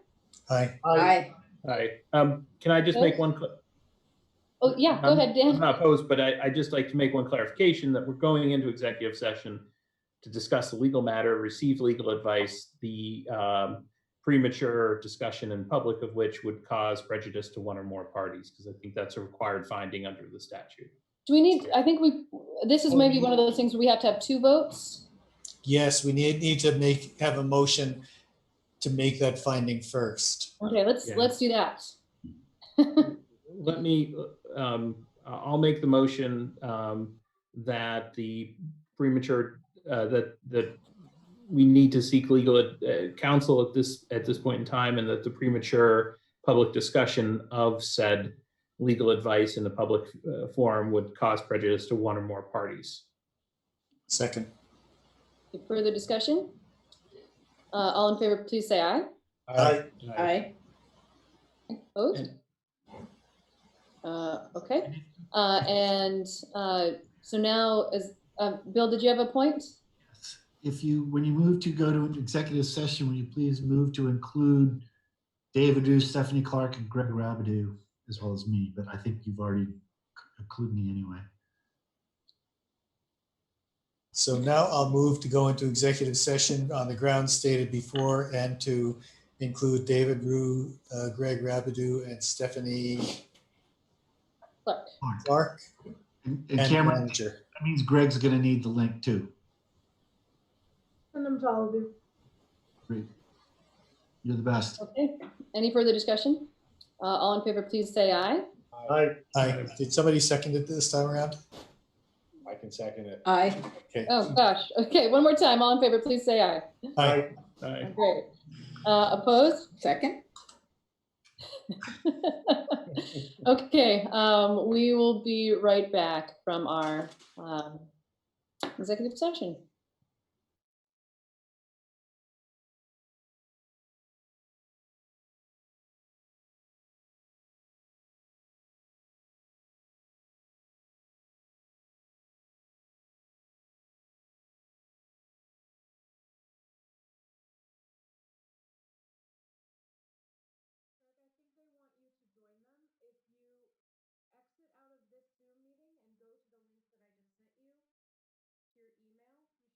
Aye. Aye. Aye. Can I just make one? Oh, yeah, go ahead, Dan. I'm not opposed, but I'd just like to make one clarification that we're going into executive session to discuss a legal matter, receive legal advice, the premature discussion in public of which would cause prejudice to one or more parties, because I think that's a required finding under the statute. Do we need, I think this is maybe one of those things where we have to have 2 votes. Yes, we need to have a motion to make that finding first. Okay, let's do that. Let me, I'll make the motion that the premature, that we need to seek legal counsel at this point in time, and that the premature public discussion of said legal advice in the public forum would cause prejudice to one or more parties. Second. Further discussion? All in favor, please say aye. Aye. Aye. Opposed? Okay. So now, Bill, did you have a point? Yes. When you move to go to an executive session, will you please move to include David Rue, Stephanie Clark, and Greg Rabideau, as well as me, but I think you've already included me anyway. So now I'll move to go into executive session on the grounds stated before and to include David Rue, Greg Rabideau, and Stephanie Clark. And Cameron, manager. That means Greg's going to need the link too. Send them to all of you. Great. You're the best. Okay. Any further discussion? All in favor, please say aye. Aye. Aye. Did somebody second it this time around? I can second it. Aye. Okay. Oh, gosh. Okay, one more time. All in favor, please say aye. Aye. Aye. Great. Opposed? Second. Okay, we will be right back from our executive session. Exit out of this Zoom meeting and go to the links that I just sent you to your email. You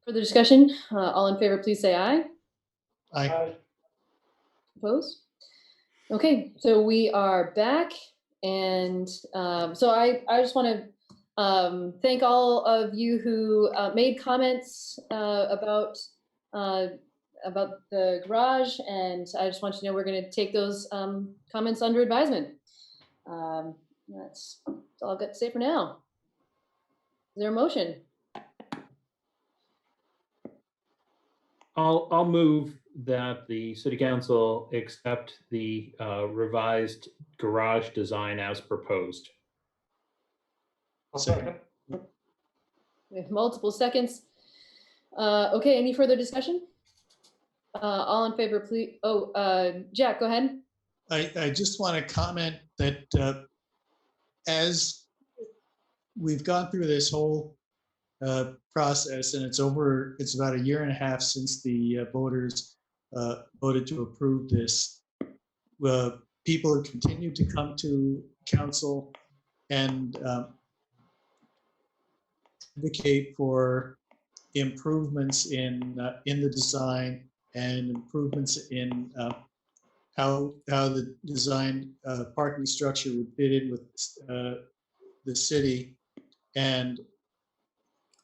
Further discussion? All in favor, please say aye. Aye. Opposed? Okay, so we are back, and so I just want to thank all of you who made comments about the garage, and I just want you to know we're going to take those comments under advisement. That's all I've got to say for now. Is there a motion? I'll move that the city council accept the revised garage design as proposed. Second. We have multiple seconds. Okay, any further discussion? All in favor, please. Oh, Jack, go ahead. I just want to comment that as we've gone through this whole process, and it's about a year and a half since the voters voted to approve this. People have continued to come to council and advocate for improvements in the design and improvements in how the design parking structure would fit in with the city. And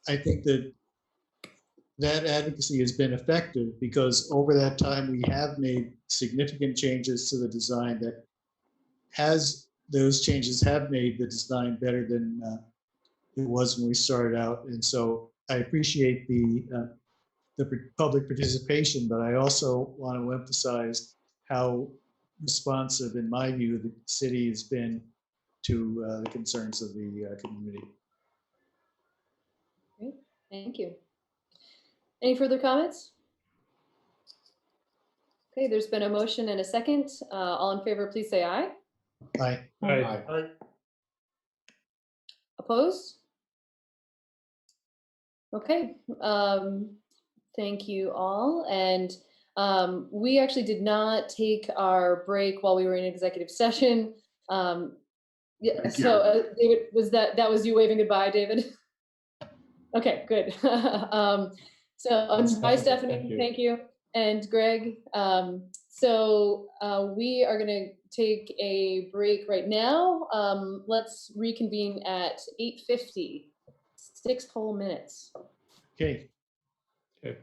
I think that advocacy has been effective, because over that time we have made significant changes to the design those changes have made the design better than it was when we started out. And so I appreciate the public participation, but I also want to emphasize how responsive, in my view, the city has been to the concerns of the community. Great, thank you. Any further comments? Okay, there's been a motion and a second. All in favor, please say aye. Aye. Aye. Aye. Opposed? Okay, thank you all. And we actually did not take our break while we were in executive session. Yeah, Thank so David, that was you waving goodbye, David? Okay, good. Bye, Stephanie, thank you. And Greg. So we are gonna take a break right now. Let's reconvene at 8:50, 6 whole minutes. Okay. Okay.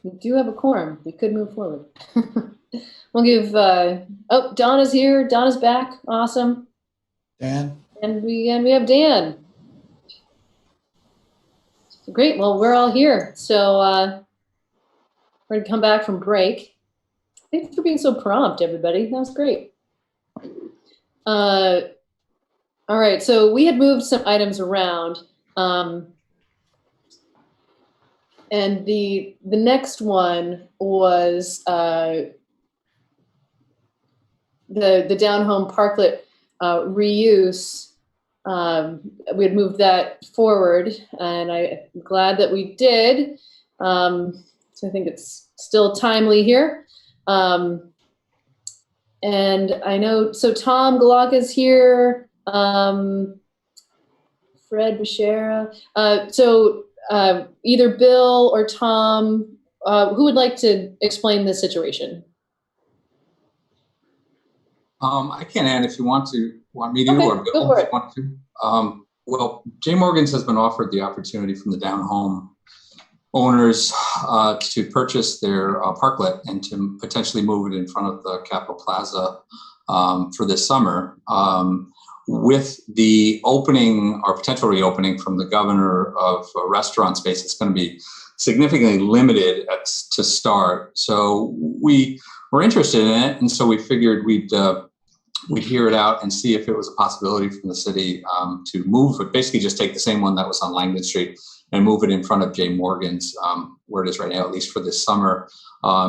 we do have a quorum. We could move forward. We'll give, oh, Donna's here. Donna's back. Awesome. Dan? And we have Dan. Great. Well, we're all here. So we're gonna come back from break. Thanks for being so prompt, everybody. That was great. All right. So we had moved some items around. And the next one was the down home parklet reuse. We had moved that forward, and I'm glad that we did. So I think it's still timely here. And I know, so Tom Galak is here. Fred Bashara. So either Bill or Tom, who would like to explain this situation? I can add if you want me to, okay, or Bill if you want to. Well, J. Morgan's has been offered the opportunity from the down home owners to purchase their parklet and to potentially move it in front of the Capitol Plaza for this summer. With the opening or potential reopening from the governor of restaurant space, it's going to be significantly limited to start. So we were interested in it, and so we figured we'd hear it out and see if it was a possibility from the city to move it, basically just take the same one that was on Langdon Street and move it in front of J. Morgan's, where it is right now, at least for this summer.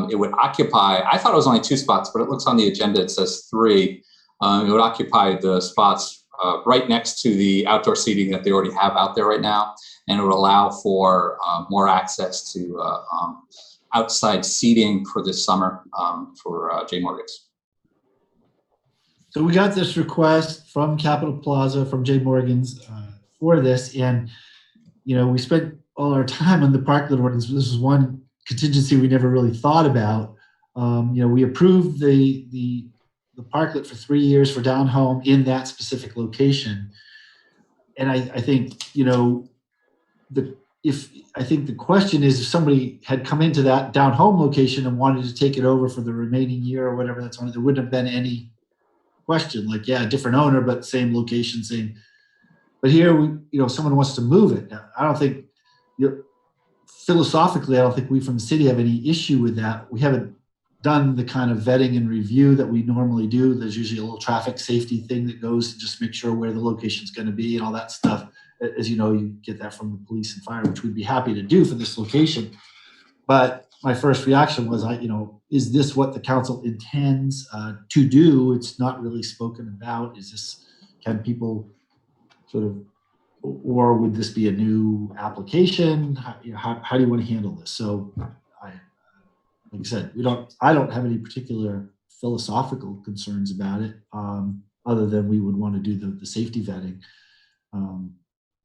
It would occupy, I thought it was only 2 spots, but it looks on the agenda, it says 3. It would occupy the spots right next to the outdoor seating that they already have out there right now, and it would allow for more access to outside seating for this summer for J. Morgan's. So we got this request from Capitol Plaza, from J. Morgan's for this, and we spent all our time on the parklet ordinance. This is one contingency we never really thought about. We approved the parklet for 3 years for down home in that specific location, and I think the question is, if somebody had come into that down home location and wanted to take it over for the remaining year or whatever that's on it, there wouldn't have been any question, like, yeah, different owner, but same location, same. But here, someone wants to move it. Now, I don't think, philosophically, I don't think we from the city have any issue with that. We haven't done the kind of vetting and review that we normally do. There's usually a little traffic safety thing that goes to just make sure where the location's going to be and all that stuff. As you know, you get that from the police and fire, which we'd be happy to do for this location. But my first reaction was, is this what the council intends to do? It's not really spoken about. Can people sort of, or would this be a new application? How do you want to handle this? So like I said, I don't have any particular philosophical concerns about it, other than we would want to do the safety vetting.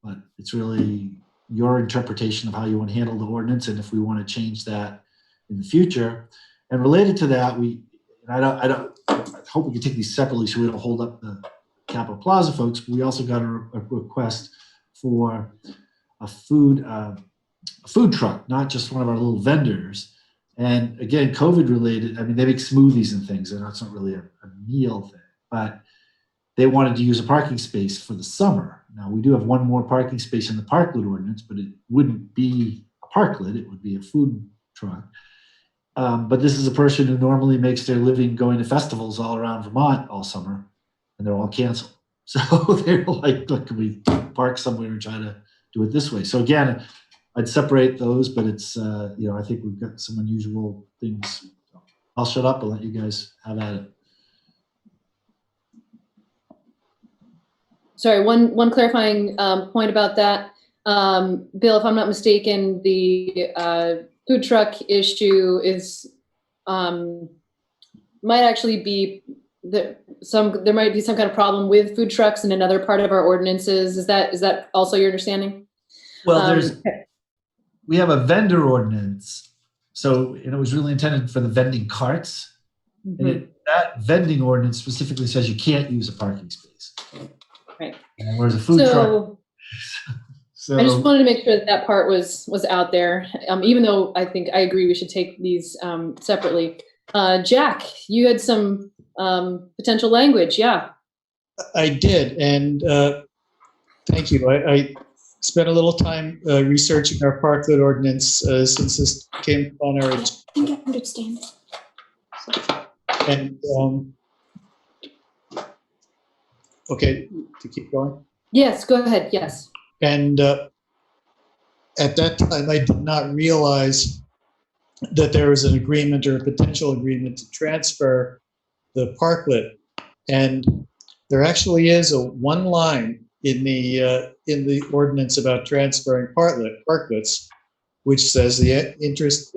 But it's really your interpretation of how you want to handle the ordinance, and if we want to change that in the future. And related to that, I hope we can take these separately so we don't hold up the Capitol Plaza folks. We also got a request for a food truck, not just one of our little vendors. And again, COVID related, I mean, they make smoothies and things, and that's not really a meal thing, but they wanted to use a parking space for the summer. Now, we do have one more parking space in the parklet ordinance, but it wouldn't be a parklet, it would be a food truck. But this is a person who normally makes their living going to festivals all around Vermont all summer, and they're all canceled. So they're like, look, can we park somewhere and try to do it this way? So again, I'd separate those, but it's, I think we've got some unusual things. I'll shut up and let you guys have at it. Sorry, one clarifying point about that. Bill, if I'm not mistaken, the food truck issue is, might actually be, there might be some kind of problem with food trucks in another part of our ordinances. Is that also your understanding? Well, we have a vendor ordinance. So, it was really intended for the vending carts. Mm-hmm. And that vending ordinance specifically says you can't use a parking space. Right. And whereas a food truck. So I just wanted to make sure that that part was out there, even though I think I agree we should take these separately. Jack, you had some potential language, yeah. I did, and thank you. I spent a little time researching our parklet ordinance since this came on our I think I understand. and okay, to keep going. Yes, go ahead. Yes. And at that time, I did not realize that there was an agreement or a potential agreement to transfer the parklet. And there actually is one line in the ordinance about transferring parklets, which says the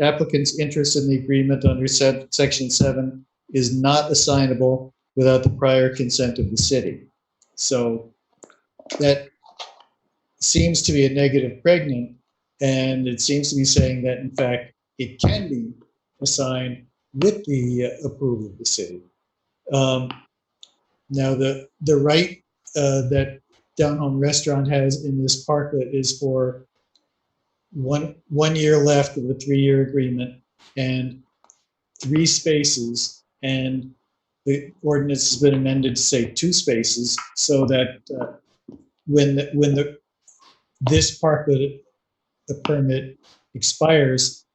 applicant's interest in the agreement under section 7 is not assignable without the prior consent of the city. So that seems to be a negative pregnant, and it seems to be saying that in fact it can be assigned with the approval of the city. Now the right that Down Home Restaurant has in this parklet is for one year left of a 3-year agreement and 3 spaces, and the ordinance has been amended to say 2 spaces so that when this parklet the permit expires,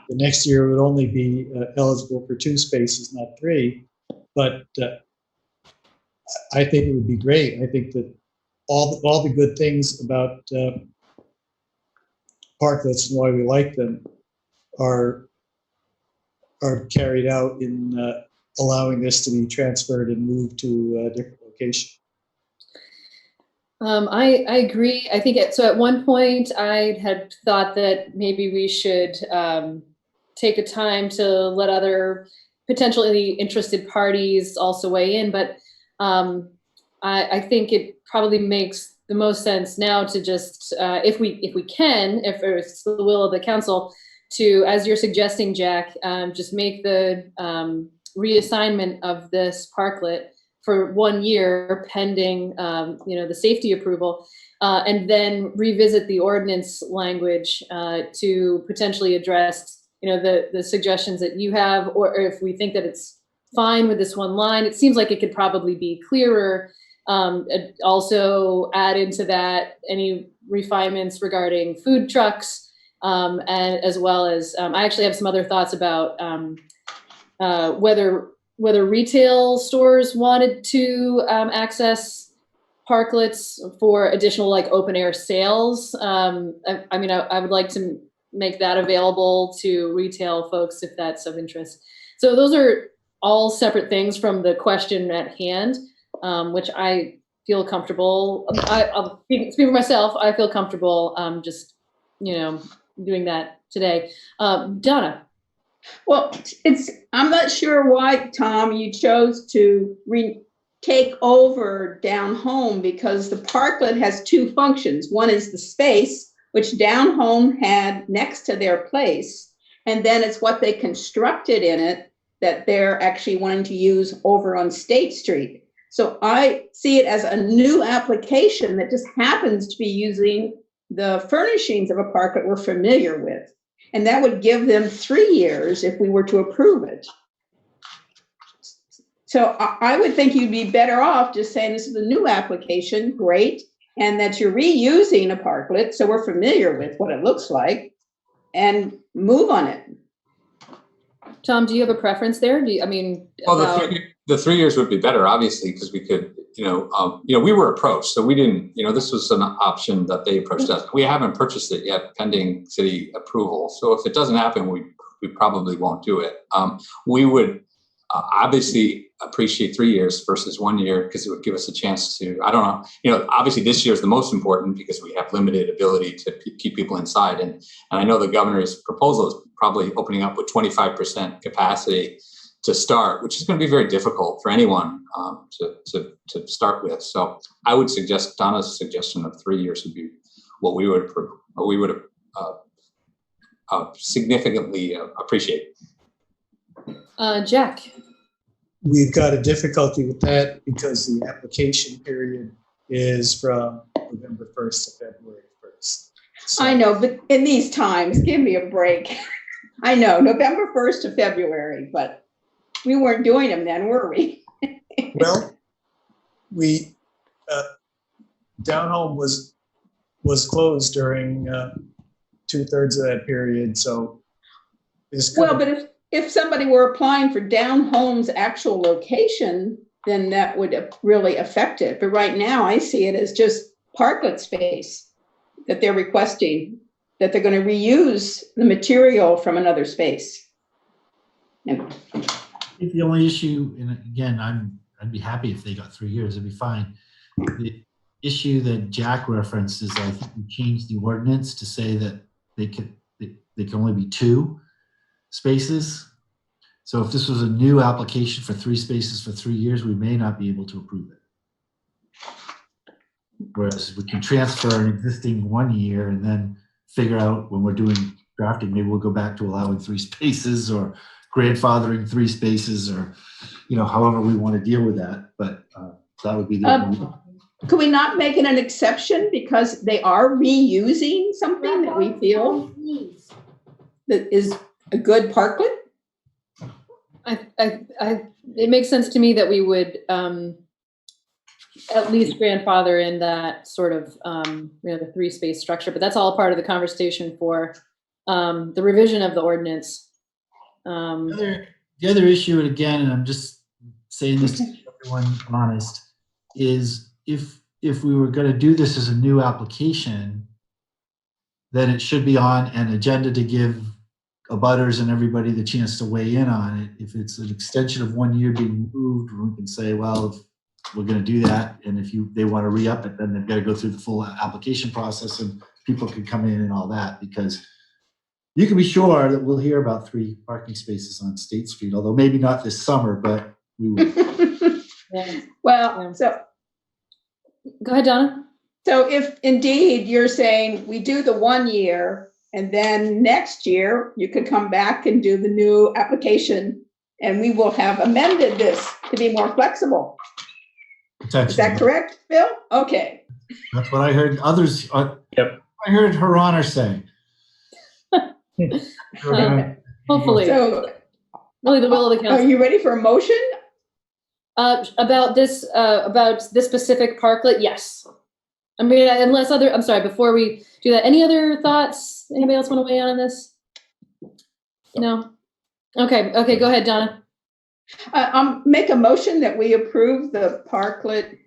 the next year would only be eligible for 2 spaces, not 3. But I think it would be great. I think that all the good things about parklets and why we like them are carried out in allowing this to be transferred and moved to a different location. I agree. I think so. At one point, I had thought that maybe we should take a time to let other potentially interested parties also weigh in. But I think it probably makes the most sense now to just, if we can, if it's the will of the council, to, as you're suggesting, Jack, just make the reassignment of this parklet for 1 year pending, the safety approval, and then revisit the ordinance language to potentially address, the suggestions that you have, or if we think that it's fine with this one line. It seems like it could probably be clearer. Also add into that any refinements regarding food trucks, and as well as I actually have some other thoughts about whether retail stores wanted to access parklets for additional like open air sales. I would like to make that available to retail folks if that's of interest. So those are all separate things from the question at hand, which I feel comfortable. I'll speak for myself. I feel comfortable just, doing that today. Donna. Well, I'm not sure why, Tom, you chose to take over Down Home, because the parklet has 2 functions. One is the space, which Down Home had next to their place, and then it's what they constructed in it that they're actually wanting to use over on State Street. So I see it as a new application that just happens to be using the furnishings of a parklet we're familiar with. And that would give them 3 years if we were to approve it. So I would think you'd be better off just saying this is a new application, great, and that you're reusing a parklet, so we're familiar with what it looks like, and move on it. Tom, do you have a preference there? Well, the 3 years would be better, obviously, because we could, we were approached, so we didn't, this was an option that they approached us. We haven't purchased it yet, pending city approval. So if it doesn't happen, we probably won't do it. We would obviously appreciate 3 years versus 1 year, because it would give us a chance to, I don't know, obviously this year is the most important because we have limited ability to keep people inside. And I know the governor's proposal is probably opening up with 25% capacity to start, which is going to be very difficult for anyone to start with. So I would suggest Donna's suggestion of 3 years would be what we would approve, or we would significantly appreciate. Jack. We've got a difficulty with that because the application period is from November 1st to February 1st. So- I know, but in these times, give me a break. I know, November 1st to February, but we weren't doing them then, were we? Well, we, Down Home was closed during 2/3 of that period, so. it's kind Well, of- but if somebody were applying for Down Home's actual location, then that would really affect it. But right now, I see it as just parklet space that they're requesting, that they're going to reuse the material from another space. And I think the only issue, and again, I'd be happy if they got 3 years, it'd be fine. The issue that Jack referenced is I think we changed the ordinance to say that they can only be 2 spaces. So if this was a new application for 3 spaces for 3 years, we may not be able to approve it. Whereas we can transfer an existing 1 year and then figure out when we're doing drafting, maybe we'll go back to allowing 3 spaces or grandfathering 3 spaces, or, however we want to deal with that. But that would be the. Could we not make it an exception because they are reusing something that we feel that is a good parklet? It makes sense to me that we would at least grandfather in that sort of the 3-space structure, but that's all part of the conversation for the revision of the ordinance. The other issue, and again, and I'm just saying this to keep everyone honest, is if we were going to do this as a new application, then it should be on an agenda to give abutters and everybody the chance to weigh in on it. If it's an extension of 1 year being moved, we can say, well, if we're going to do that, and if they want to re-up it, then they've got to go through the full application process, and people can come in and all that, because you can be sure that we'll hear about 3 parking spaces on State Street, although maybe not this summer, but we will. Well, so. Go ahead, Donna. So if indeed you're saying we do the 1 year and then next year you could come back and do the new application and we will have amended this to be more flexible. Is that correct, Bill? Okay. That's what I heard others. Yep. I heard Her Honor say. Hopefully. So, really the will of the council. Are you ready for a motion? About this specific parklet, yes. I mean, I'm sorry, before we do that, any other thoughts? Anybody else want to weigh in on this? No? Okay, go ahead, Donna. Make a motion that we approve the parklet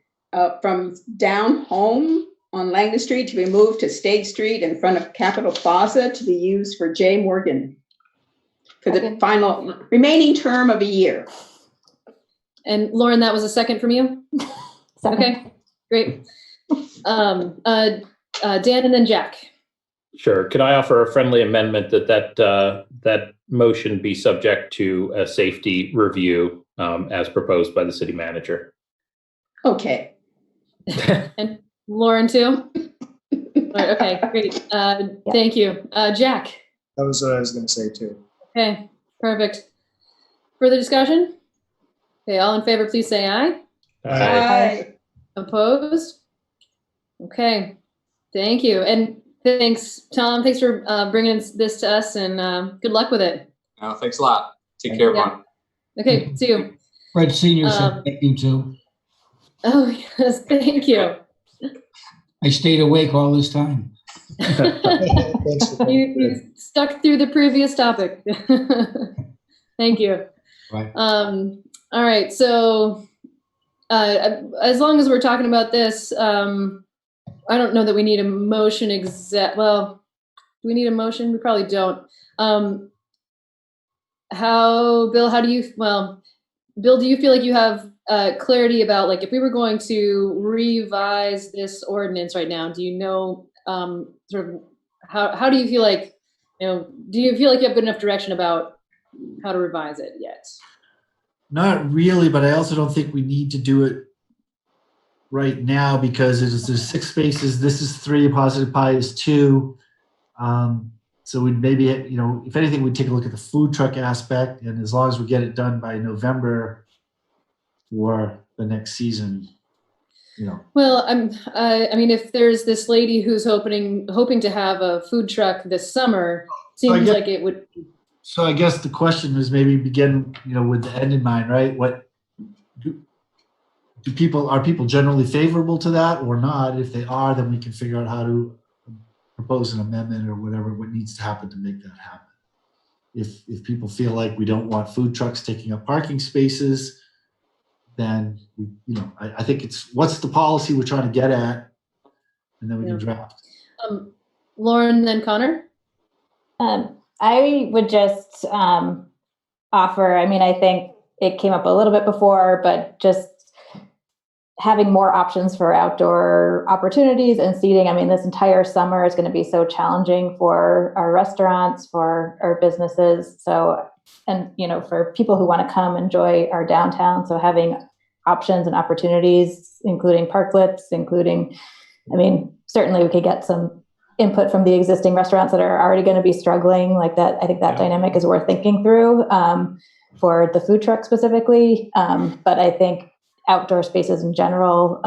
from Down Home on Langdon Street to be moved to State Street in front of Capitol Plaza to be used for J. Morgan for the final remaining term of a year. And Lauren, that was a second from you? Okay, great. Dan and then Jack. Sure. Could I offer a friendly amendment that motion be subject to a safety review as proposed by the city manager? Okay. And Lauren too? All right, okay, great. Thank you. Jack? That was what I was going to say too. Okay, perfect. Further discussion? Okay, all in favor, please say aye. Aye. Opposed? Okay, thank you. And thanks, Tom. Thanks for bringing this to us, and good luck with it. Thanks a lot. Take care, everyone. Okay, see you. Fred Senior said thank you too. Oh, yes, thank you. I stayed awake all this time. You stuck through the previous topic. Thank you. Right. All right, so as long as we're talking about this, I don't know that we need a motion well, do we need a motion? We probably don't. Bill, Bill, do you feel like you have clarity about, like, if we were going to revise this ordinance right now, do you know sort of how do you feel like, do you feel like you have good enough direction about how to revise it yet? Not really, but I also don't think we need to do it right now because there's 6 spaces. This is 3, positive pie is 2. So we'd maybe, if anything, we'd take a look at the food truck aspect, and as long as we get it done by November for the next season. Well, I mean, if there's this lady who's hoping to have a food truck this summer, seems like it would. So I guess the question is maybe begin, with the end in mind, right? What are people generally favorable to that or not? If they are, then we can figure out how to propose an amendment or whatever, what needs to happen to make that happen. If people feel like we don't want food trucks taking up parking spaces, then I think it's what's the policy we're trying to get at, and then we can draft. Lauren, then Connor. I would just offer. I mean, I think it came up a little bit before, but just having more options for outdoor opportunities and seating. I mean, this entire summer is going to be so challenging for our restaurants, for our businesses. So, and, for people who want to come enjoy our downtown. So having options and opportunities, including parklets, certainly we could get some input from the existing restaurants that are already going to be struggling like that. I think that dynamic is worth thinking through for the food truck specifically. But I think outdoor spaces in general,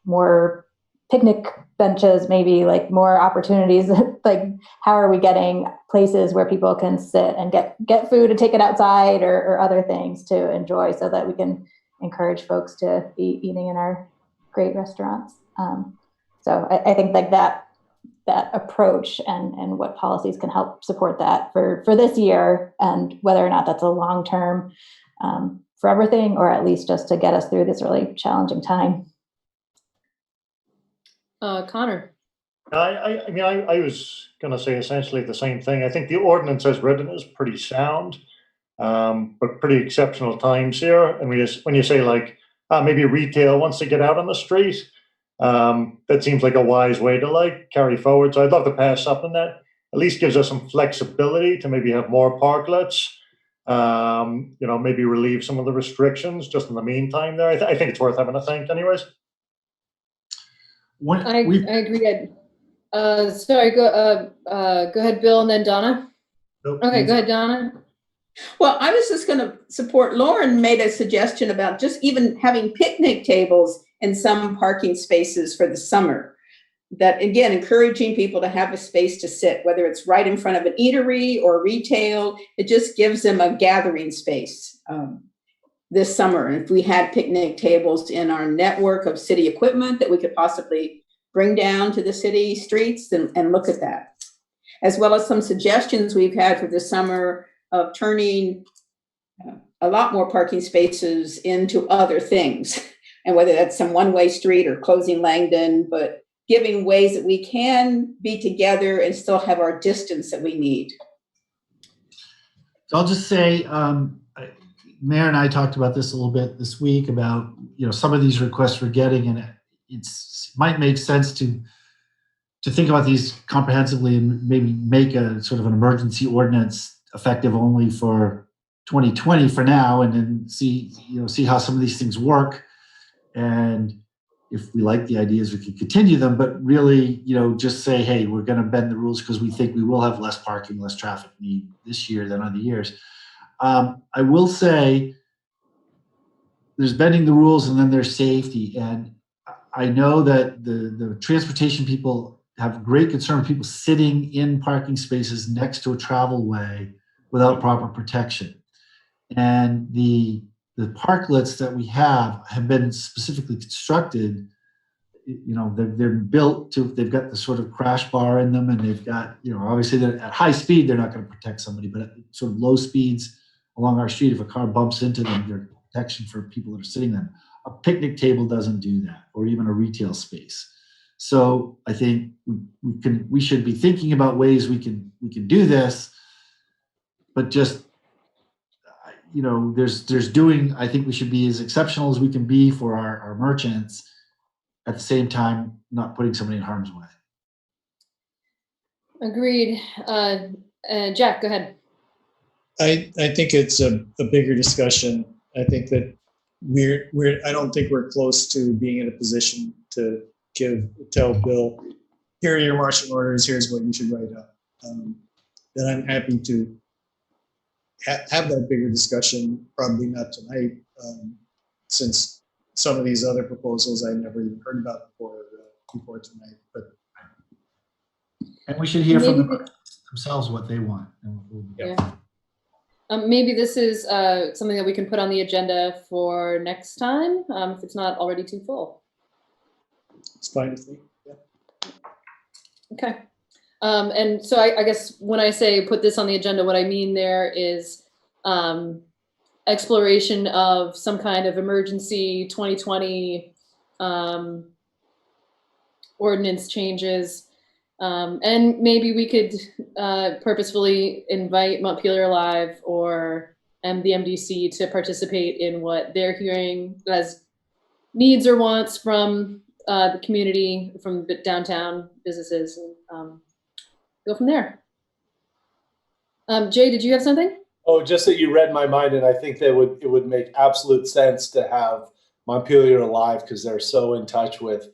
more picnic benches, maybe like more opportunities, like how are we getting places where people can sit and get food and take it outside or other things to enjoy so that we can encourage folks to be eating in our great restaurants. So I think like that approach and what policies can help support that for this year, and whether or not that's a long-term for everything, or at least just to get us through this really challenging time. Connor. I was going to say essentially the same thing. I think the ordinance as written is pretty sound, but pretty exceptional times here. And when you say like maybe retail wants to get out on the street, that seems like a wise way to carry forward. So I'd love to pass something that at least gives us some flexibility to maybe have more parklets. Maybe relieve some of the restrictions just in the meantime there. I think it's worth having a think anyways. I agree. Sorry, go ahead, Bill, and then Donna. Nope, okay, go ahead, Donna. Well, I was just going to support. Lauren made a suggestion about just even having picnic tables in some parking spaces for the summer. That, again, encouraging people to have a space to sit, whether it's right in front of an eatery or retail. It just gives them a gathering space this summer. And if we had picnic tables in our network of city equipment that we could possibly bring down to the city streets and look at that. As well as some suggestions we've had for the summer of turning a lot more parking spaces into other things. And whether that's some one-way street or closing Langdon, but giving ways that we can be together and still have our distance that we need. So I'll just say, Mayor and I talked about this a little bit this week about, some of these requests we're getting, and it might make sense to think about these comprehensively and maybe make a sort of an emergency ordinance effective only for 2020 for now, and then see how some of these things work. And if we like the ideas, we can continue them, but really, just say, hey, we're going to bend the rules because we think we will have less parking, less traffic need this year than other years. I will say there's bending the rules and then there's safety. And I know that the transportation people have great concern of people sitting in parking spaces next to a travel way without proper protection. And the parklets that we have been specifically constructed. They're built to. They've got the sort of crash bar in them, and they've got obviously they're at high speed. They're not going to protect somebody, but at sort of low speeds along our street, if a car bumps into them, they're protection for people that are sitting there. A picnic table doesn't do that, or even a retail space. So I think we should be thinking about ways we can do this, but just. There's doing, I think we should be as exceptional as we can be for our merchants, at the same time, not putting somebody in harm's way. Agreed. Jack, go ahead. I think it's a bigger discussion. I think that I don't think we're close to being in a position to tell Bill, here are your marching orders, here's what you should write up. Then I'm happy to have that bigger discussion, probably not tonight, since some of these other proposals I never even heard about before tonight, but. And we should hear from Maybe them themselves what they want. Yeah. Maybe this is something that we can put on the agenda for next time, if it's not already too full. It's fine with me. Yeah. Okay. And so I guess when I say put this on the agenda, what I mean there is exploration of some kind of emergency 2020 ordinance changes. And maybe we could purposefully invite Montpelier Live or the MDC to participate in what they're hearing as needs or wants from the community, from the downtown businesses, and go from there. Jay, did you have something? Oh, just that you read my mind, and I think that it would make absolute sense to have Montpelier Live, because they're so in touch with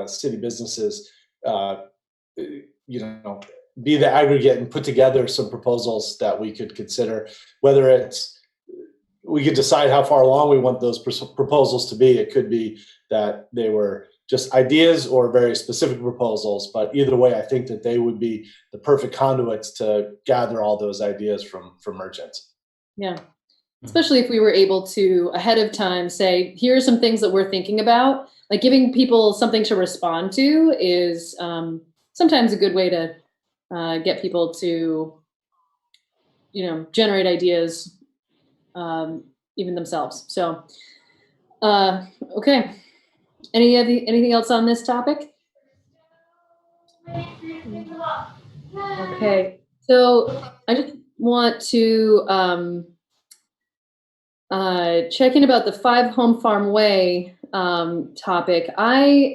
city businesses, be the aggregate and put together some proposals that we could consider. Whether we could decide how far along we want those proposals to be. It could be that they were just ideas or very specific proposals, but either way, I think that they would be the perfect conduits to gather all those ideas from merchants. Yeah. Especially if we were able to ahead of time say, here are some things that we're thinking about. Like giving people something to respond to is sometimes a good way to get people to, generate ideas even themselves. So, okay. Anything else on this topic? Okay. So I just want to check in about the 5 Home Farm Way topic. Alec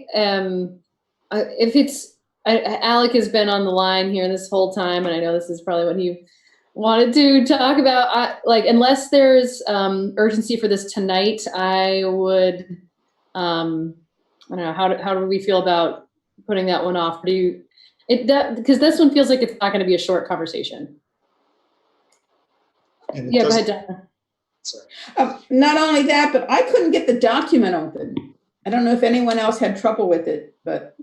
has been on the line here this whole time, and I know this is probably what he wanted to talk about. Unless there's urgency for this tonight, I would, I don't know, how do we feel about putting that one off? Because this one feels like it's not going to be a short conversation. Yeah, go ahead, Donna. Sorry. Not only that, but I couldn't get the document open. I don't know if anyone else had trouble with it, but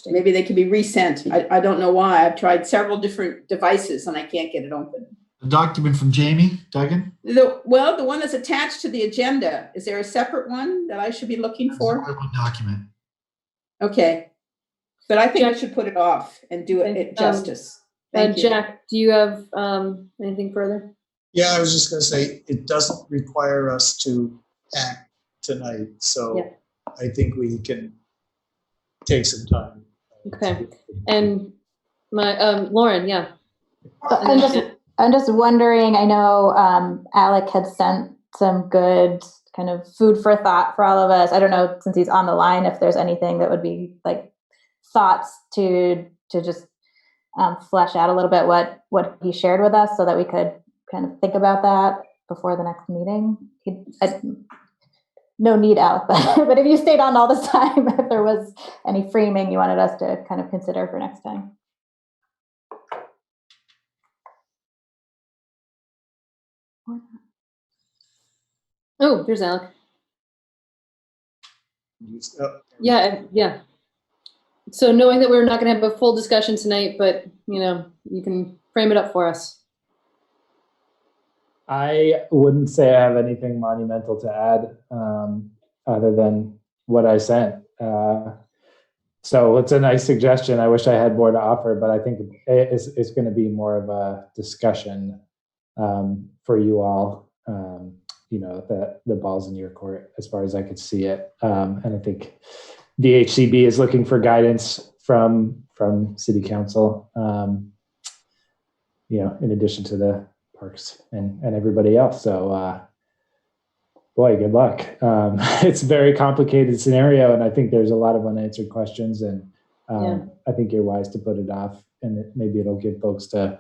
maybe they could be resent. I don't know why. I've tried several different devices and I can't get it open. The document from Jamie Duggan? The one that's attached to the agenda. Is there a separate one that I should be looking for? There's one document. Okay. But I think I should put it off and do it justice. Thank you. Jack, do you have anything further? Yeah, I was just going to say, it doesn't require us to act tonight, so yeah. I think we can take some time. Okay, and Lauren, yeah. I'm just wondering, I know Alec had sent some good kind of food for thought for all of us. I don't know, since he's on the line, if there's anything that would be like thoughts to just flesh out a little bit what he shared with us so that we could kind of think about that before the next meeting. No need, Alec, but if you stayed on all this time, if there was any framing you wanted us to kind of consider for next time. Oh, there's Alec. Yeah. So knowing that we're not going to have a full discussion tonight, but you can frame it up for us. I wouldn't say I have anything monumental to add other than what I sent. So it's a nice suggestion. I wish I had more to offer, but I think it's going to be more of a discussion for you all. The ball's in your court as far as I could see it. And I think the HCB is looking for guidance from City Council, in addition to the parks and everybody else. So boy, good luck. It's a very complicated scenario, and I think there's a lot of unanswered questions, and I think you're wise to put it off, and maybe it'll give folks a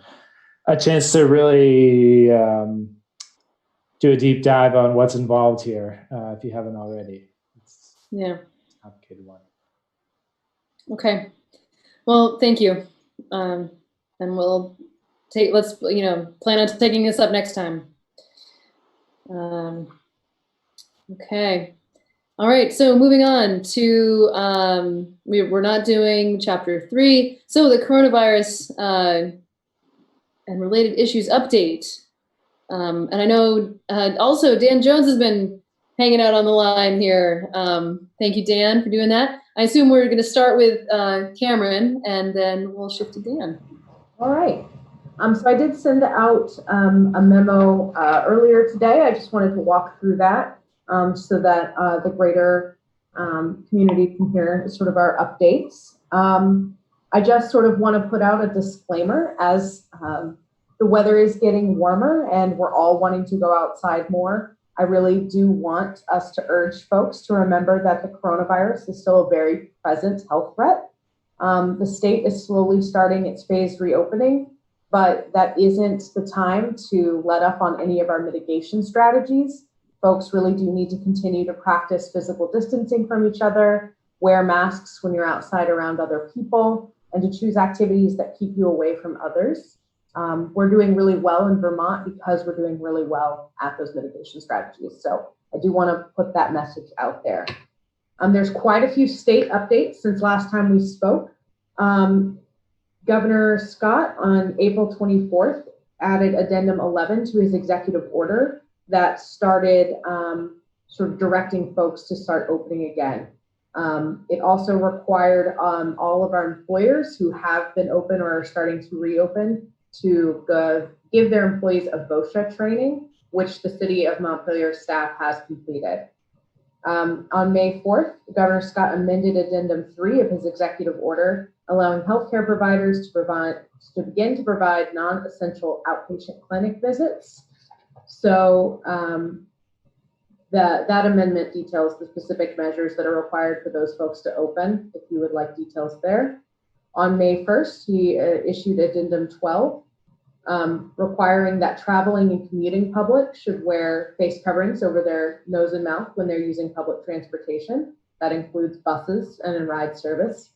chance to really do a deep dive on what's involved here, if you haven't already. It's a complicated one. Okay. Well, thank you. And let's plan on taking this up next time. Okay. All right, so moving on to, we're not doing chapter 3. So the coronavirus and related issues update. And I know also Dan Jones has been hanging out on the line here. Thank you, Dan, for doing that. I assume we're going to start with Cameron, and then we'll shift to Dan. All right. So I did send out a memo earlier today. I just wanted to walk through that so that the greater community can hear sort of our updates. I just sort of want to put out a disclaimer as the weather is getting warmer and we're all wanting to go outside more. I really do want us to urge folks to remember that the coronavirus is still a very present health threat. The state is slowly starting its phased reopening, but that isn't the time to let up on any of our mitigation strategies. Folks really do need to continue to practice physical distancing from each other, wear masks when you're outside around other people, and to choose activities that keep you away from others. We're doing really well in Vermont because we're doing really well at those mitigation strategies. So I do want to put that message out there. There's quite a few state updates since last time we spoke. Governor Scott on April 24th added Addendum 11 to his executive order that started sort of directing folks to start opening again. It also required all of our employers who have been open or are starting to reopen to give their employees a VOSHA training, which the City of Montpelier staff has completed. On May 4th, Governor Scott amended Addendum 3 of his executive order, allowing healthcare providers to begin to provide non-essential outpatient clinic visits. So that amendment details the specific measures that are required for those folks to open, if you would like details there. On May 1st, he issued Addendum 12, requiring that traveling and commuting public should wear face coverings over their nose and mouth when they're using public transportation. That includes buses and in ride service.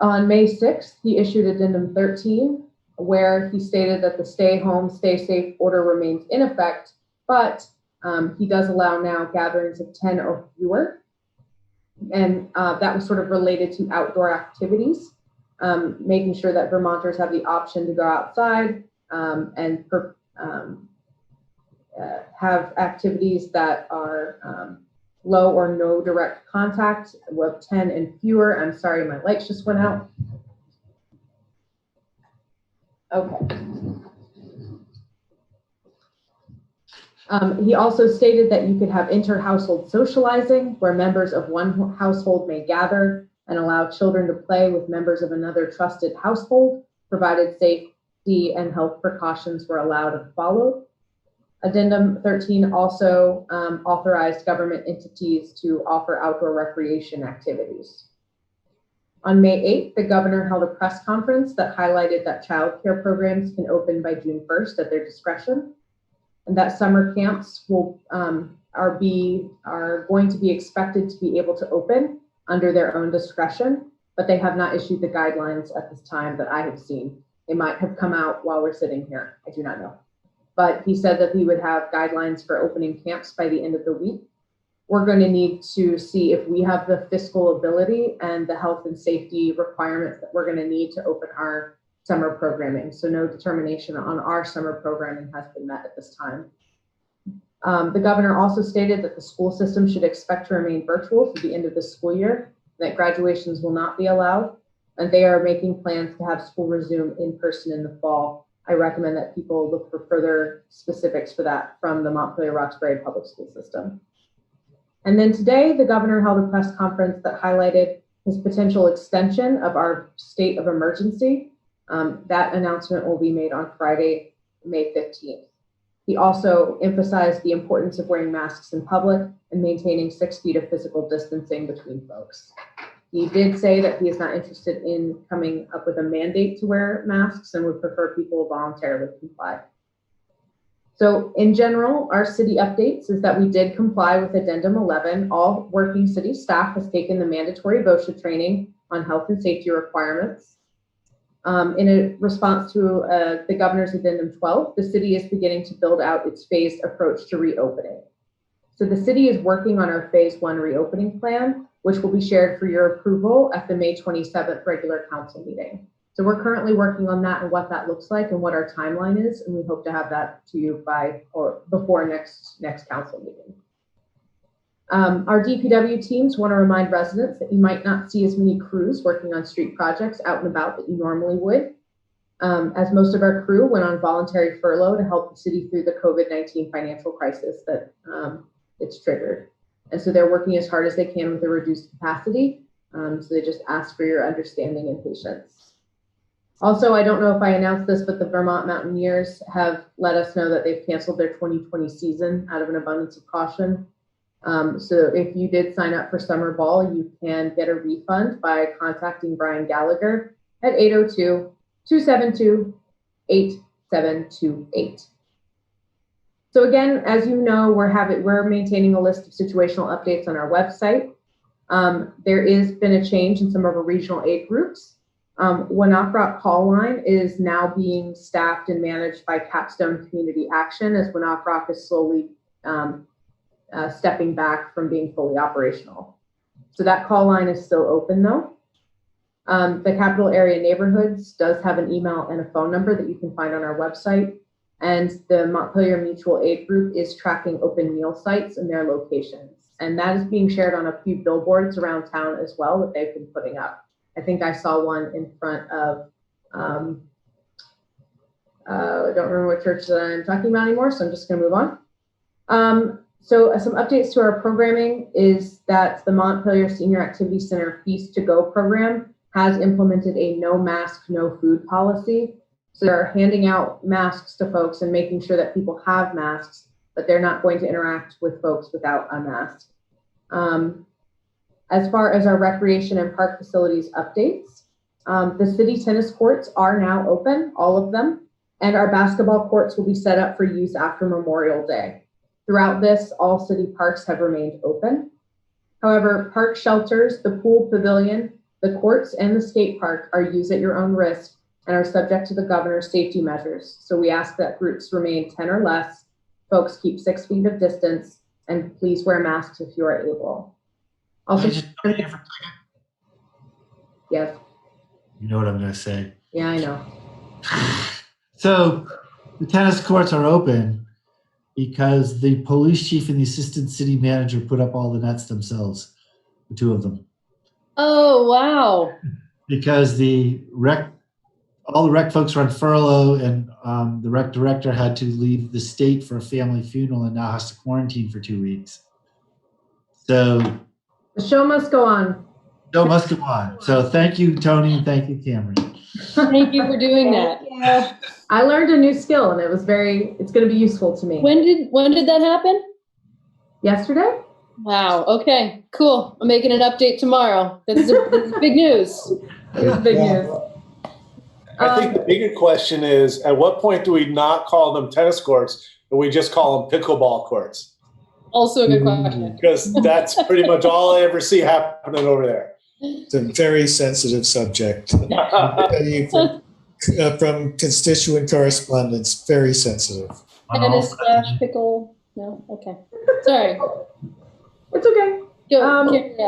On May 6th, he issued Addendum 13, where he stated that the stay home, stay safe order remains in effect, but he does allow now gatherings of 10 or fewer. And that was sort of related to outdoor activities, making sure that Vermonters have the option to go outside and have activities that are low or no direct contact with 10 and fewer. I'm sorry, my lights just went out. Okay. He also stated that you could have inter-household socializing where members of one household may gather and allow children to play with members of another trusted household, provided safety and health precautions were allowed and followed. Addendum 13 also authorized government entities to offer outdoor recreation activities. On May 8th, the governor held a press conference that highlighted that child care programs can open by June 1st at their discretion, and that summer camps are going to be expected to be able to open under their own discretion, but they have not issued the guidelines at this time that I have seen. They might have come out while we're sitting here. I do not know. But he said that he would have guidelines for opening camps by the end of the week. We're going to need to see if we have the fiscal ability and the health and safety requirements that we're going to need to open our summer programming. So no determination on our summer programming has been met at this time. The governor also stated that the school system should expect to remain virtual through the end of the school year, that graduations will not be allowed, and they are making plans to have school resume in person in the fall. I recommend that people look for further specifics for that from the Montpelier-Roxbury Public School System. And then today, the governor held a press conference that highlighted his potential extension of our state of emergency. That announcement will be made on Friday, May 15th. He also emphasized the importance of wearing masks in public and maintaining 6 feet of physical distancing between folks. He did say that he is not interested in coming up with a mandate to wear masks and would prefer people voluntarily comply. So in general, our city updates is that we did comply with Addendum 11. All working city staff has taken the mandatory VOSHA training on health and safety requirements. In a response to the governor's Addendum 12, the city is beginning to build out its phased approach to reopening. So the city is working on our phase 1 reopening plan, which will be shared for your approval at the May 27th regular council meeting. So we're currently working on that and what that looks like and what our timeline is, and we hope to have that to you by or before next council meeting. Our DPW teams want to remind residents that you might not see as many crews working on street projects out and about that you normally would, as most of our crew went on voluntary furlough to help the city through the COVID-19 financial crisis that it's triggered. And so they're working as hard as they can with a reduced capacity. So they just ask for your understanding and patience. Also, I don't know if I announced this, but the Vermont Mountaineers have let us know that they've canceled their 2020 season out of an abundance of caution. So if you did sign up for summer ball, you can get a refund by contacting Brian Gallagher at 802-272-8728. So again, as you know, we're maintaining a list of situational updates on our website. There has been a change in some of our regional aid groups. Winnock Call Line is now being staffed and managed by Capstone Community Action as Winnock is slowly stepping back from being fully operational. So that call line is still open though. The capital area neighborhoods does have an email and a phone number that you can find on our website. And the Montpelier Mutual Aid Group is tracking open meal sites and their locations. And that is being shared on a few billboards around town as well that they've been putting up. I think I saw one in front of, I don't remember what church that I'm talking about anymore, so I'm just gonna move on. So some updates to our programming is that the Montpelier Senior Activity Center Feast to Go program has implemented a no mask, no food policy. So they're handing out masks to folks and making sure that people have masks, but they're not going to interact with folks without a mask. As far as our recreation and park facilities updates, the city tennis courts are now open, all of them, and our basketball courts will be set up for use after Memorial Day. Throughout this, all city parks have remained open. However, park shelters, the pool pavilion, the courts, and the skate park are used at your own risk and are subject to the governor's safety measures. So we ask that groups remain 10 or less, folks keep 6 feet of distance, and please wear masks if you are able. Also, Can I just jump in here for a second? Yes. You know what I'm going to say. Yeah, I know. So the tennis courts are open because the police chief and the assistant city manager put up all the nets themselves, the two of them. Oh, wow. Because all the rec folks are on furlough, and the rec director had to leave the state for a family funeral and now has to quarantine for 2 weeks. So the show must go on. Show must go on. So thank you, Tony, and thank you, Cameron. Thank you for doing that. Yeah. I learned a new skill, and it's going to be useful to me. When did that happen? Yesterday. Wow. Okay. Cool. I'm making an update tomorrow. This is big news. It's big news. I think the bigger question is, at what point do we not call them tennis courts, and we just call them pickleball courts? Also a good question. Because that's pretty much all I ever see happening over there. It's a very sensitive subject. From constituent correspondence, very sensitive. Tennis / pickle. No? Okay. Sorry. It's okay. Go, carry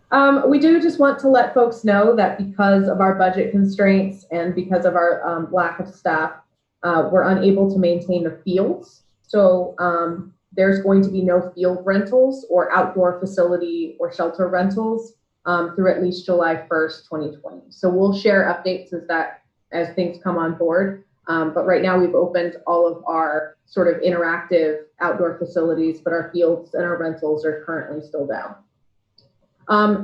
on. We do just want to let folks know that because of our budget constraints and because of our lack of staff, we're unable to maintain the fields. So there's going to be no field rentals or outdoor facility or shelter rentals through at least July 1st, 2020. So we'll share updates as things come on board. But right now we've opened all of our sort of interactive outdoor facilities, but our fields and our rentals are currently still down.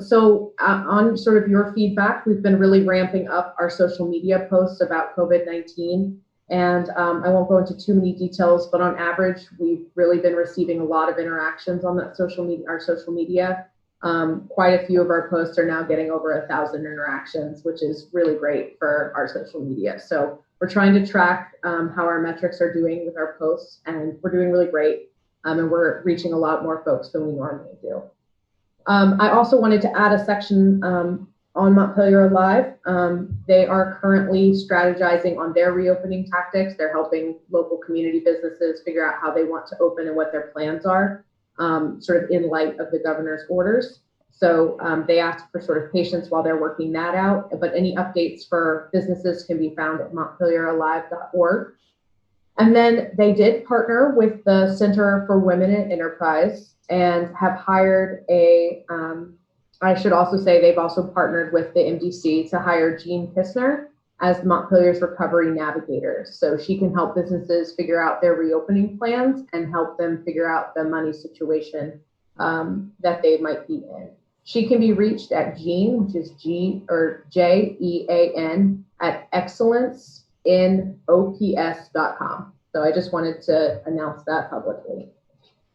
So on sort of your feedback, we've been really ramping up our social media posts about COVID-19. And I won't go into too many details, but on average, we've really been receiving a lot of interactions on that our social media. Quite a few of our posts are now getting over 1,000 interactions, which is really great for our social media. So we're trying to track how our metrics are doing with our posts, and we're doing really great. And we're reaching a lot more folks than we normally do. I also wanted to add a section on Montpelier Alive. They are currently strategizing on their reopening tactics. They're helping local community businesses figure out how they want to open and what their plans are, sort of in light of the governor's orders. So they asked for sort of patience while they're working that out, but any updates for businesses can be found at montpelieralive.org. And then they did partner with the Center for Women in Enterprise and have hired I should also say they've also partnered with the MDC to hire Jean Kistner as Montpelier's recovery navigator. So she can help businesses figure out their reopening plans and help them figure out the money situation that they might be in. She can be reached at Jean, which is JEAN at excellenceinOPS.com. So I just wanted to announce that publicly.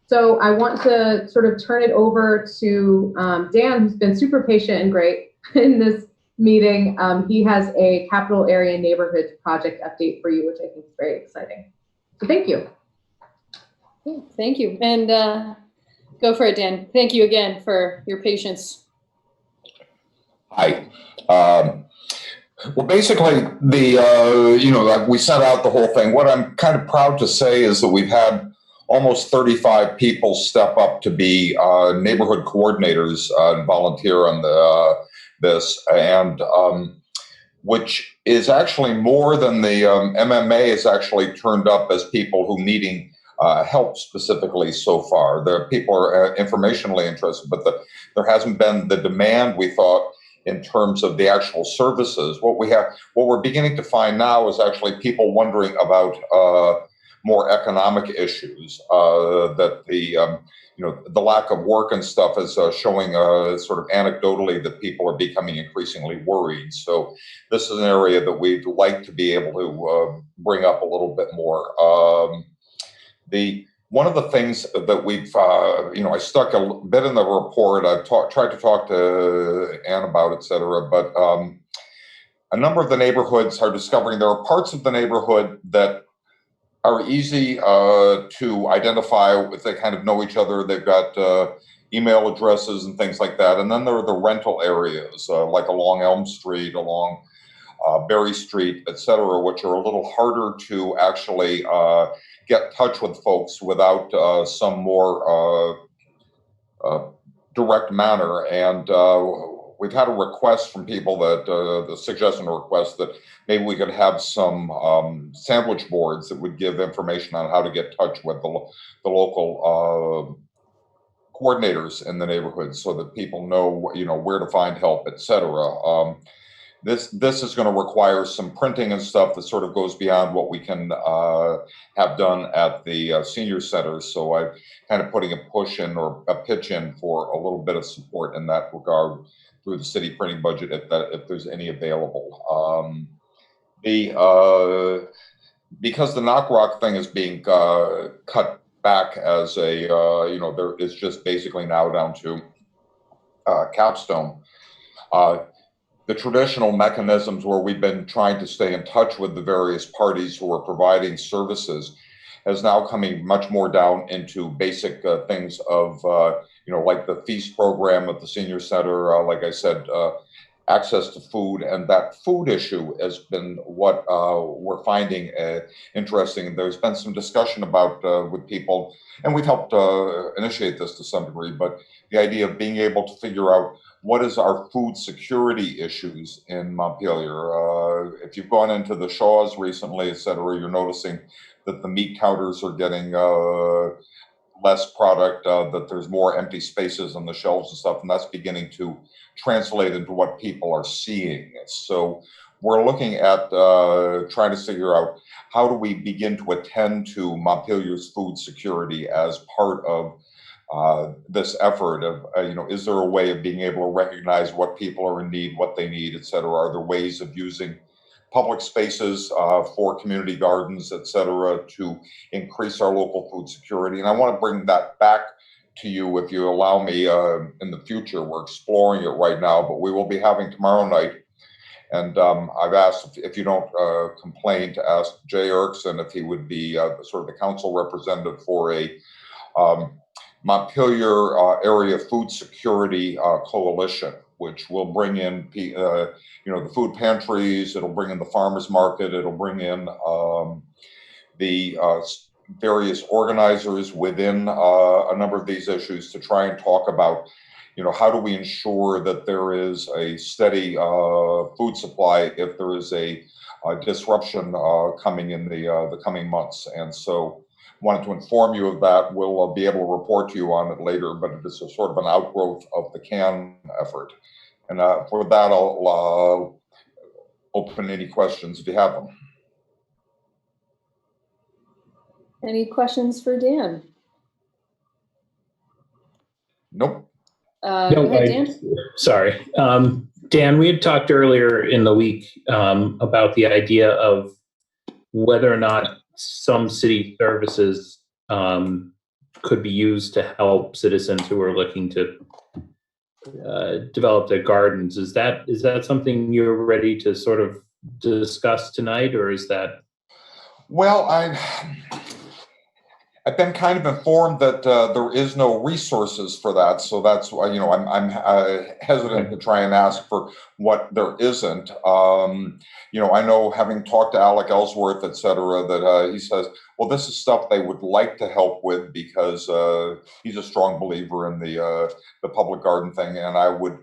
So I want to sort of turn it over to Dan, who's been super patient and great in this meeting. He has a capital area neighborhoods project update for you, which I think is very exciting. So thank you. Thank you. And go for it, Dan. Thank you again for your patience. Hi. Well, basically, we sent out the whole thing. What I'm kind of proud to say is that we've had almost 35 people step up to be neighborhood coordinators and volunteer on this, and which is actually more than the MMA has actually turned up as people who needing help specifically so far. The people are informationally interested, but there hasn't been the demand we thought in terms of the actual services. What we're beginning to find now is actually people wondering about more economic issues, that the lack of work and stuff is showing sort of anecdotally that people are becoming increasingly worried. So this is an area that we'd like to be able to bring up a little bit more. One of the things that we've, I stuck a bit in the report. I've tried to talk to Ann about, et cetera, but a number of the neighborhoods are discovering there are parts of the neighborhood that are easy to identify if they kind of know each other. They've got email addresses and things like that. And then there are the rental areas, like along Elm Street, along Berry Street, et cetera, which are a little harder to actually get in touch with folks without some more direct manner. And we've had a request from people that the suggestion request that maybe we could have some sandwich boards that would give information on how to get in touch with the local coordinators in the neighborhood, so that people know where to find help, et cetera. This is going to require some printing and stuff that sort of goes beyond what we can have done at the senior centers. So I'm kind of putting a push in or a pitch in for a little bit of support in that regard through the city printing budget, if there's any available. Because the Knock Rock thing is being cut back as a there is just basically now down to capstone. The traditional mechanisms where we've been trying to stay in touch with the various parties who are providing services is now coming much more down into basic things of, like the feast program at the senior center, like I said, access to food. And that food issue has been what we're finding interesting. There's been some discussion about with people, and we've helped initiate this to some degree, but the idea of being able to figure out what is our food security issues in Montpelier. If you've gone into the Shaws recently, et cetera, you're noticing that the meat counters are getting less product, that there's more empty spaces on the shelves and stuff, and that's beginning to translate into what people are seeing. So we're looking at trying to figure out how do we begin to attend to Montpelier's food security as part of this effort of, is there a way of being able to recognize what people are in need, what they need, et cetera? Are there ways of using public spaces for community gardens, et cetera, to increase our local food security? And I want to bring that back to you, if you allow me, in the future. We're exploring it right now, but we will be having tomorrow night. And I've asked, if you don't complain, to ask Jay Erickson if he would be sort of the council representative for a Montpelier area food security coalition. which will bring in, the food pantries, it'll bring in the farmers market, it'll bring in the various organizers within a number of these issues to try and talk about, how do we ensure that there is a steady food supply if there is a disruption coming in the coming months. And so wanted to inform you of that. We'll be able to report to you on it later, but it is a sort of an outgrowth of the CAN effort. And for that, I'll open any questions if you have them. Any questions for Dan? Nope. No, Go ahead, Dan. Sorry. Dan, we had talked earlier in the week about the idea of whether or not some city services could be used to help citizens who are looking to develop their gardens. Is that something you're ready to sort of discuss tonight, or is that? Well, I've been kind of informed that there is no resources for that, so that's why I'm hesitant to try and ask for what there isn't. I know, having talked to Alec Ellsworth, et cetera, that he says, well, this is stuff they would like to help with because he's a strong believer in the public garden thing, and I would,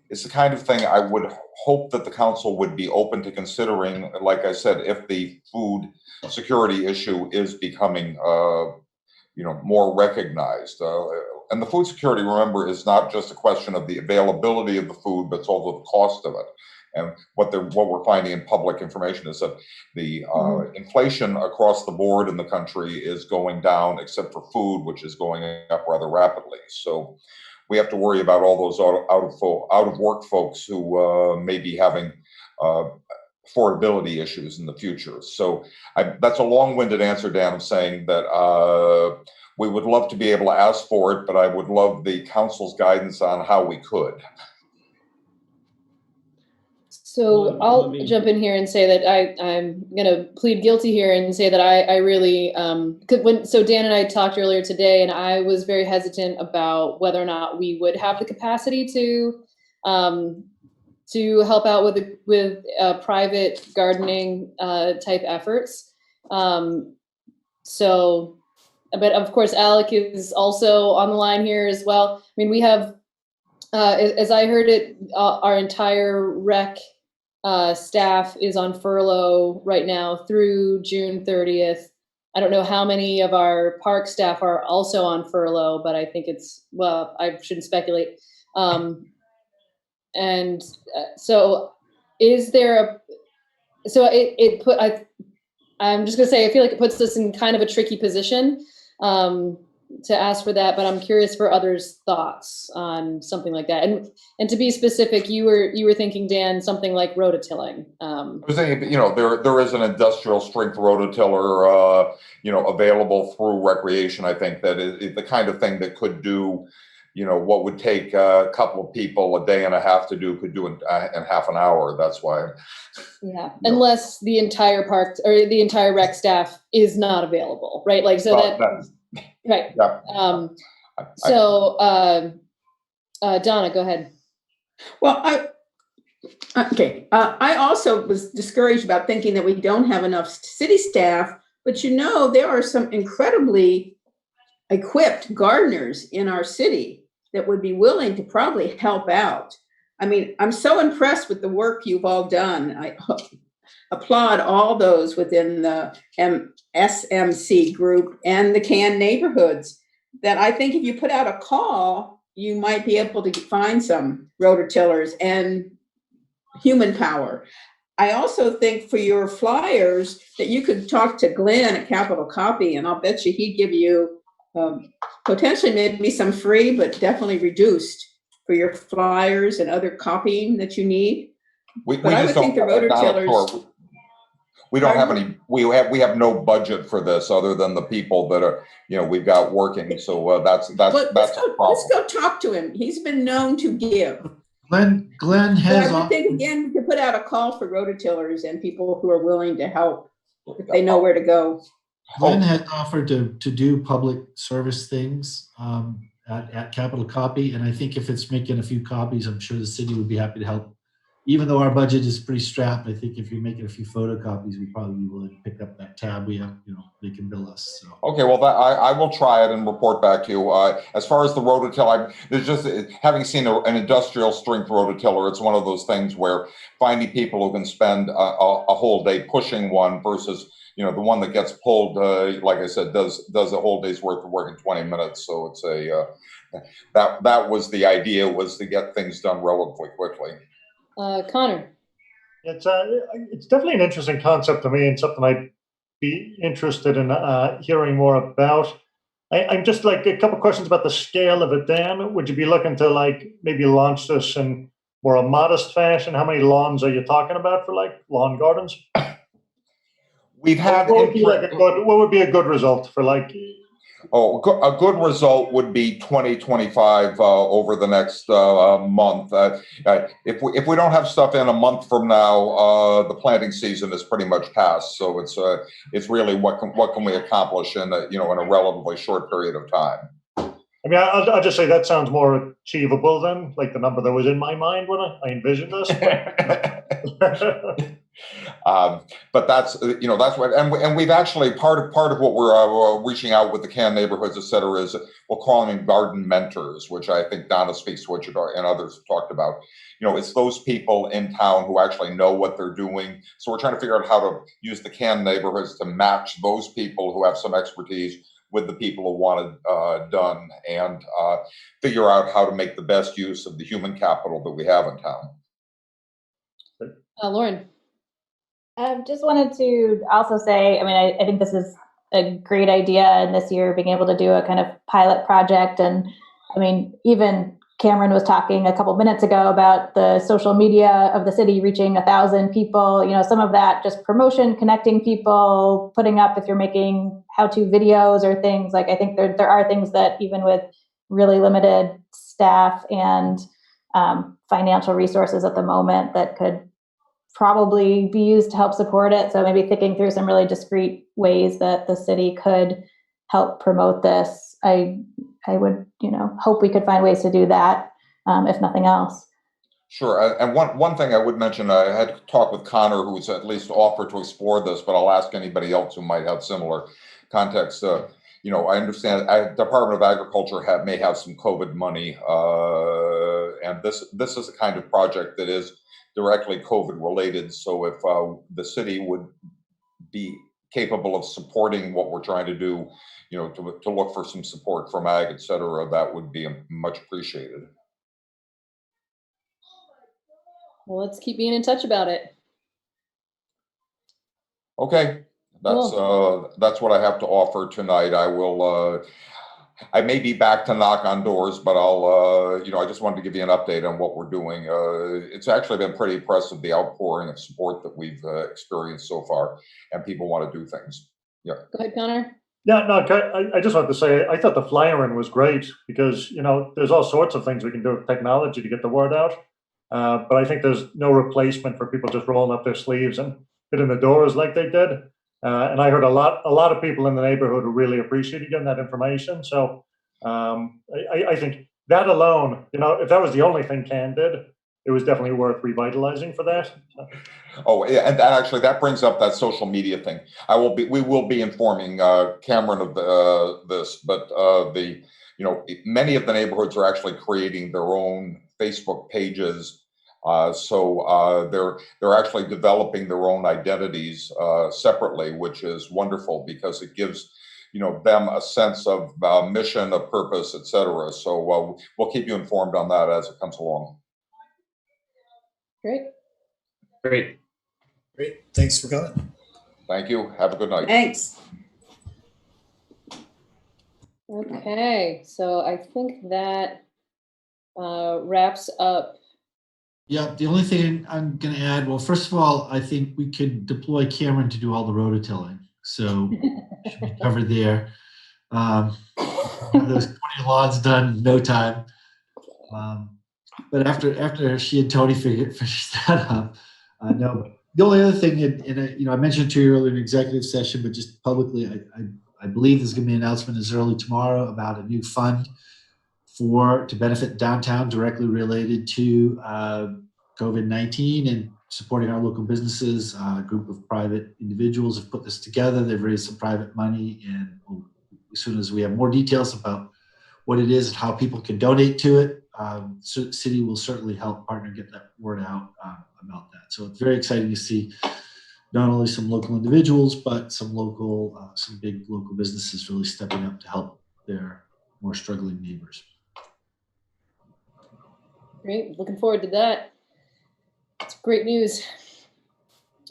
it's the kind of thing I would hope that the council would be open to considering. Like I said, if the food security issue is becoming, more recognized. And the food security, remember, is not just a question of the availability of the food, but it's also the cost of it. And what we're finding in public information is that the inflation across the board in the country is going down, except for food, which is going up rather rapidly. So we have to worry about all those out of work folks who may be having affordability issues in the future. So that's a long-winded answer, Dan, of saying that we would love to be able to ask for it, but I would love the council's guidance on how we could. So I'll jump in here and say that I'm going to plead guilty here and say that I really, so Dan and I talked earlier today, and I was very hesitant about whether or not we would have the capacity to help out with private gardening type efforts. So, but of course, Alec is also on the line here as well. I mean, we have, as I heard it, our entire rec staff is on furlough right now through June 30th. I don't know how many of our park staff are also on furlough, but I think I shouldn't speculate. And so is there I'm just gonna say, I feel like it puts us in kind of a tricky position to ask for that, but I'm curious for others' thoughts on something like that. And to be specific, you were thinking, Dan, something like rototilling. I was thinking, there is an industrial strength rototiller, available through recreation. I think that is the kind of thing that could do, what would take a couple of people a day and a half to do, could do in half an hour. That's why. Yeah, unless the entire park or the entire rec staff is not available, right? Like, so right. Yeah. Donna, go ahead. Well, I also was discouraged about thinking that we don't have enough city staff, but there are some incredibly equipped gardeners in our city that would be willing to probably help out. I mean, I'm so impressed with the work you've all done. I applaud all those within the SMC group and the CAN neighborhoods that I think if you put out a call, you might be able to find some rototillers and human power. I also think for your flyers that you could talk to Glenn at Capital Copy, and I'll bet you he'd give you potentially maybe some free, but definitely reduced for your flyers and other copying that you need. We just don't have rototillers. We don't have any. We have no budget for this other than the people that are we've got working. So that's a problem. Let's go talk to him. He's been known to give. Glenn has. I would think again to put out a call for rototillers and people who are willing to help if they know where to go. Glenn has offered to do public service things, at Capital Copy. And I think if it's making a few copies, I'm sure the city would be happy to help. Even though our budget is pretty strapped, I think if you're making a few photocopies, we'd probably be willing to pick up that tab we have, they can bill us. So. Okay, well, I will try it and report back to you. As far as the rototiller, there's just, having seen an industrial strength rototiller, it's one of those things where finding people who can spend a whole day pushing one versus, the one that gets pulled, like I said, does a whole day's worth of work in 20 minutes. So it's that was the idea, was to get things done relatively quickly. Connor. It's definitely an interesting concept to me and something I'd be interested in hearing more about. I'm just like a couple questions about the scale of it, Dan. Would you be looking to like maybe launch this in more a modest fashion? How many lawns are you talking about for like lawn gardens? We've had what would be a good result for like? Oh, a good result would be 2025 over the next month. If we don't have stuff in a month from now, the planting season is pretty much passed. So it's really what can we accomplish in a relatively short period of time. I mean, I'll just say that sounds more achievable than like the number that was in my mind when I envisioned this. But that's what, and we've actually part of what we're reaching out with the CAN neighborhoods, et cetera, is we'll call them garden mentors, which I think Donna speaks to what you and others have talked about. It's those people in town who actually know what they're doing. So we're trying to figure out how to use the CAN neighborhoods to match those people who have some expertise with the people who want it done, and figure out how to make the best use of the human capital that we have in town. Lauren. Just wanted to also say, I mean, I think this is a great idea, and this year being able to do a kind of pilot project. And I mean, even Cameron was talking a couple minutes ago about the social media of the city reaching 1,000 people, some of that just promotion, connecting people, putting up if you're making how-to videos or things. Like, I think there are things that even with really limited staff and financial resources at the moment that could probably be used to help support it. So maybe thinking through some really discrete ways that the city could help promote this. I would, hope we could find ways to do that, if nothing else. Sure. And one thing I would mention, I had talked with Connor, who's at least offered to explore this, but I'll ask anybody else who might have similar context. I understand Department of Agriculture may have some COVID money, and this is a kind of project that is directly COVID related. So if the city would be capable of supporting what we're trying to do, to look for some support from ag, et cetera, that would be much appreciated. Well, let's keep being in touch about it. Okay, that's what I have to offer tonight. I will. I may be back to knock on doors, but I'll, I just wanted to give you an update on what we're doing. It's actually been pretty impressive, the outpouring of support that we've experienced so far, and people want to do things. Yeah. Go ahead, Connor. Yeah, no, I just wanted to say, I thought the flyer-in was great because, there's all sorts of things we can do with technology to get the word out. But I think there's no replacement for people just rolling up their sleeves and hitting the doors like they did. And I heard a lot of people in the neighborhood who really appreciated getting that information. So I think that alone, if that was the only thing CAN did, it was definitely worth revitalizing for that. Oh, yeah, and that brings up that social media thing. We will be informing Cameron of this, but many of the neighborhoods are actually creating their own Facebook pages. So they're actually developing their own identities separately, which is wonderful because it gives them a sense of mission, of purpose, et cetera. So we'll keep you informed on that as it comes along. Great. Thanks for coming. Thank you. Have a good night. Thanks. Okay, so I think that wraps up. Yeah, the only thing I'm going to add, well, first of all, I think we could deploy Cameron to do all the rototilling. So should be covered there. Have those 20 lawns done in no time. But after she and Tony figured that up, no. The only other thing, and I mentioned to you earlier in executive session, but just publicly, I believe there's going to be an announcement as early tomorrow about a new fund to benefit downtown directly related to COVID-19 and supporting our local businesses. A group of private individuals have put this together. They've raised some private money, and as soon as we have more details about what it is and how people can donate to it, city will certainly help partner get that word out about that. So it's very exciting to see not only some local individuals, but some big local businesses really stepping up to help their more struggling neighbors. Great, looking forward to that. It's great news.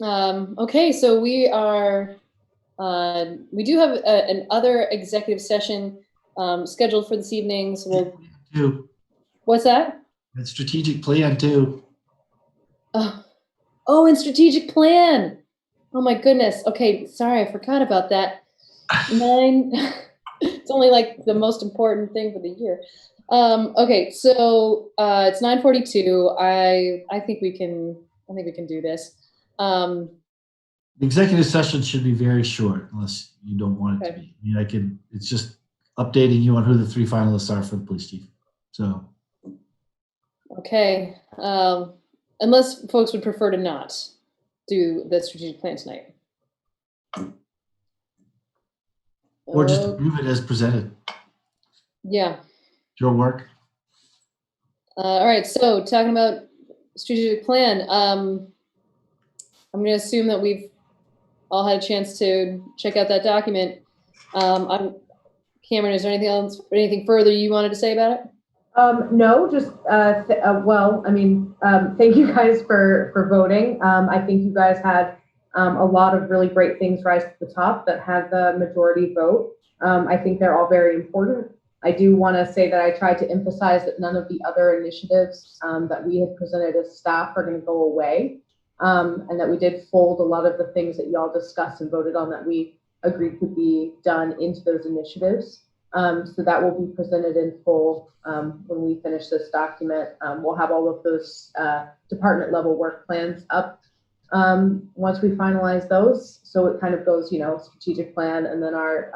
Okay, so we do have an other executive session scheduled for this evening. So what's that? And strategic plan too. Oh, and strategic plan. Oh my goodness. Okay, sorry, I forgot about that. 9. It's only like the most important thing for the year. Okay, so it's 9:42. I think we can do this. The executive session should be very short, unless you don't want it to be. I mean, it's just updating you on who the 3 finalists are for the police chief. So. Okay, unless folks would prefer to not do the strategic plan tonight. Or just approve it as presented. Yeah. Your work. All right, so talking about strategic plan, I'm going to assume that we've all had a chance to check out that document. Cameron, is there anything further you wanted to say about it? No, just, well, I mean, thank you guys for voting. I think you guys had a lot of really great things rise to the top that had the majority vote. I think they're all very important. I do want to say that I tried to emphasize that none of the other initiatives that we had presented as staff are going to go away, and that we did fold a lot of the things that y'all discussed and voted on that we agreed could be done into those initiatives. So that will be presented in full when we finish this document. We'll have all of those department level work plans up once we finalize those. So it kind of goes, strategic plan and then our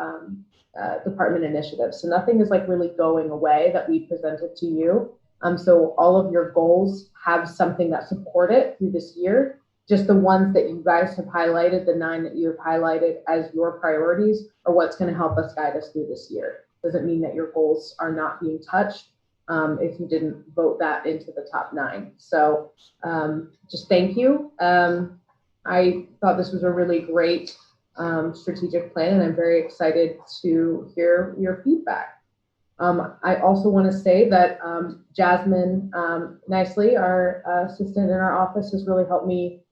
department initiatives. So nothing is like really going away that we presented to you. So all of your goals have something that support it through this year. Just the ones that you guys have highlighted, the 9 that you have highlighted as your priorities are what's going to help us guide us through this year. Doesn't mean that your goals are not being touched if you didn't vote that into the top 9. So just thank you. I thought this was a really great strategic plan, and I'm very excited to hear your feedback. I also want to say that Jasmine Nicely, our assistant in our office, has really helped me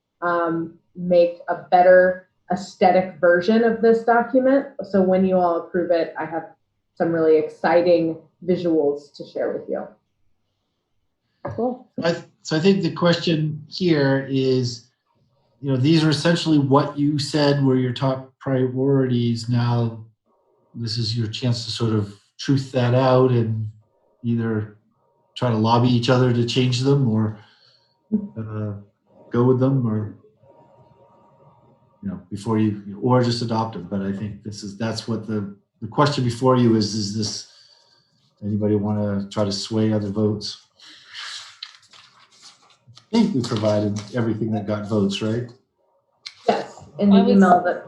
make a better aesthetic version of this document. So when you all approve it, I have some really exciting visuals to share with you. Cool. So I think the question here is, these are essentially what you said were your top priorities. Now, this is your chance to sort of truth that out and either try to lobby each other to change them or go with them, or before you, or just adopt them. But I think that's what the question before you is this, anybody want to try to sway other votes? I think we provided everything that got votes, right? Yes, in the email that.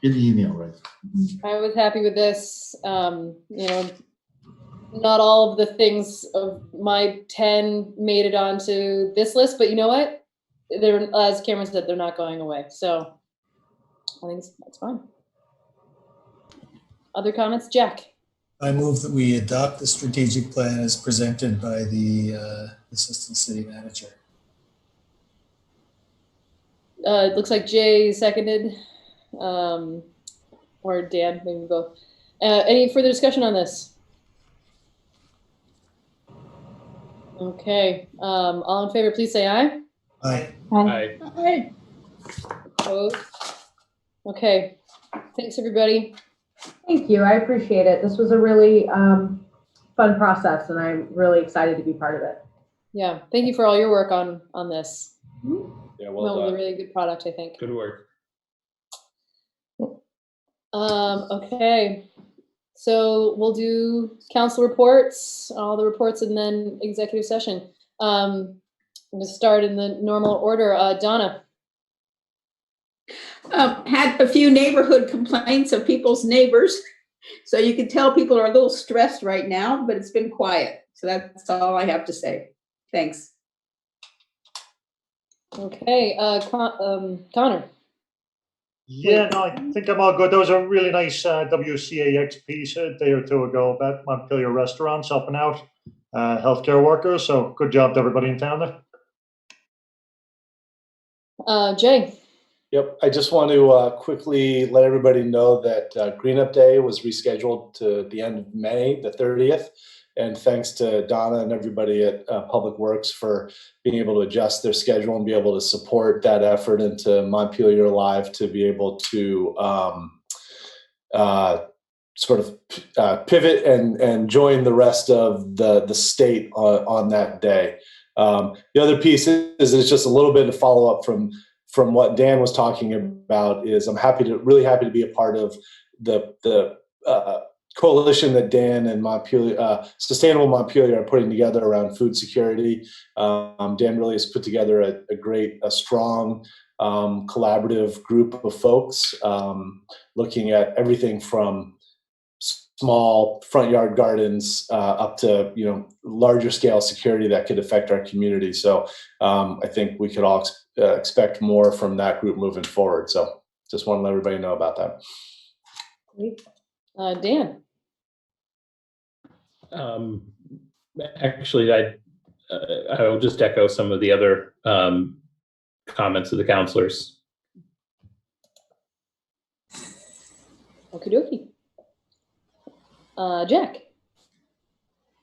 In the email, right? I was happy with this. Not all of the things of my 10 made it onto this list, but you know what? They're, as Cameron said, they're not going away. So I think that's fine. Other comments? Jack? I move that we adopt the strategic plan as presented by the assistant city manager. It looks like Jay seconded, or Dan, maybe both. Any further discussion on this? Okay, all in favor, please say aye. Aye. Aye. Aye. Opposed? Okay, thanks everybody. Thank you, I appreciate it. This was a really fun process, and I'm really excited to be part of it. Yeah, thank you for all your work on this. Yeah, well It was done. a really good product, I think. Good work. Okay, So we'll do council reports, all the reports, and then executive session. I'm going to start in the normal order. Donna. Had a few neighborhood complaints of people's neighbors. So you can tell people are a little stressed right now, but it's been quiet. So that's all I have to say. Thanks. Okay, Connor. Yeah, no, I think I'm all good. There was a really nice WCAX piece a day or two ago about Montpelier restaurants helping out healthcare workers. So good job to everybody in town there. Jay. Yep, I just want to quickly let everybody know that Green Up Day was rescheduled to the end of May, the 30th. And thanks to Donna and everybody at Public Works for being able to adjust their schedule and be able to support that effort, and to Montpelier Live to be able to sort of pivot and join the rest of the state on that day. The other piece is it's just a little bit of follow up from what Dan was talking about. Is I'm really happy to be a part of the coalition that Dan and Montpelier, Sustainable Montpelier, are putting together around food security. Dan really has put together a strong collaborative group of folks looking at everything from small front yard gardens up to larger scale security that could affect our community. So I think we could all expect more from that group moving forward. So just want to let everybody know about that. Great. Dan. Actually, I'll just echo some of the other comments of the councilors. Okie dokie. Jack.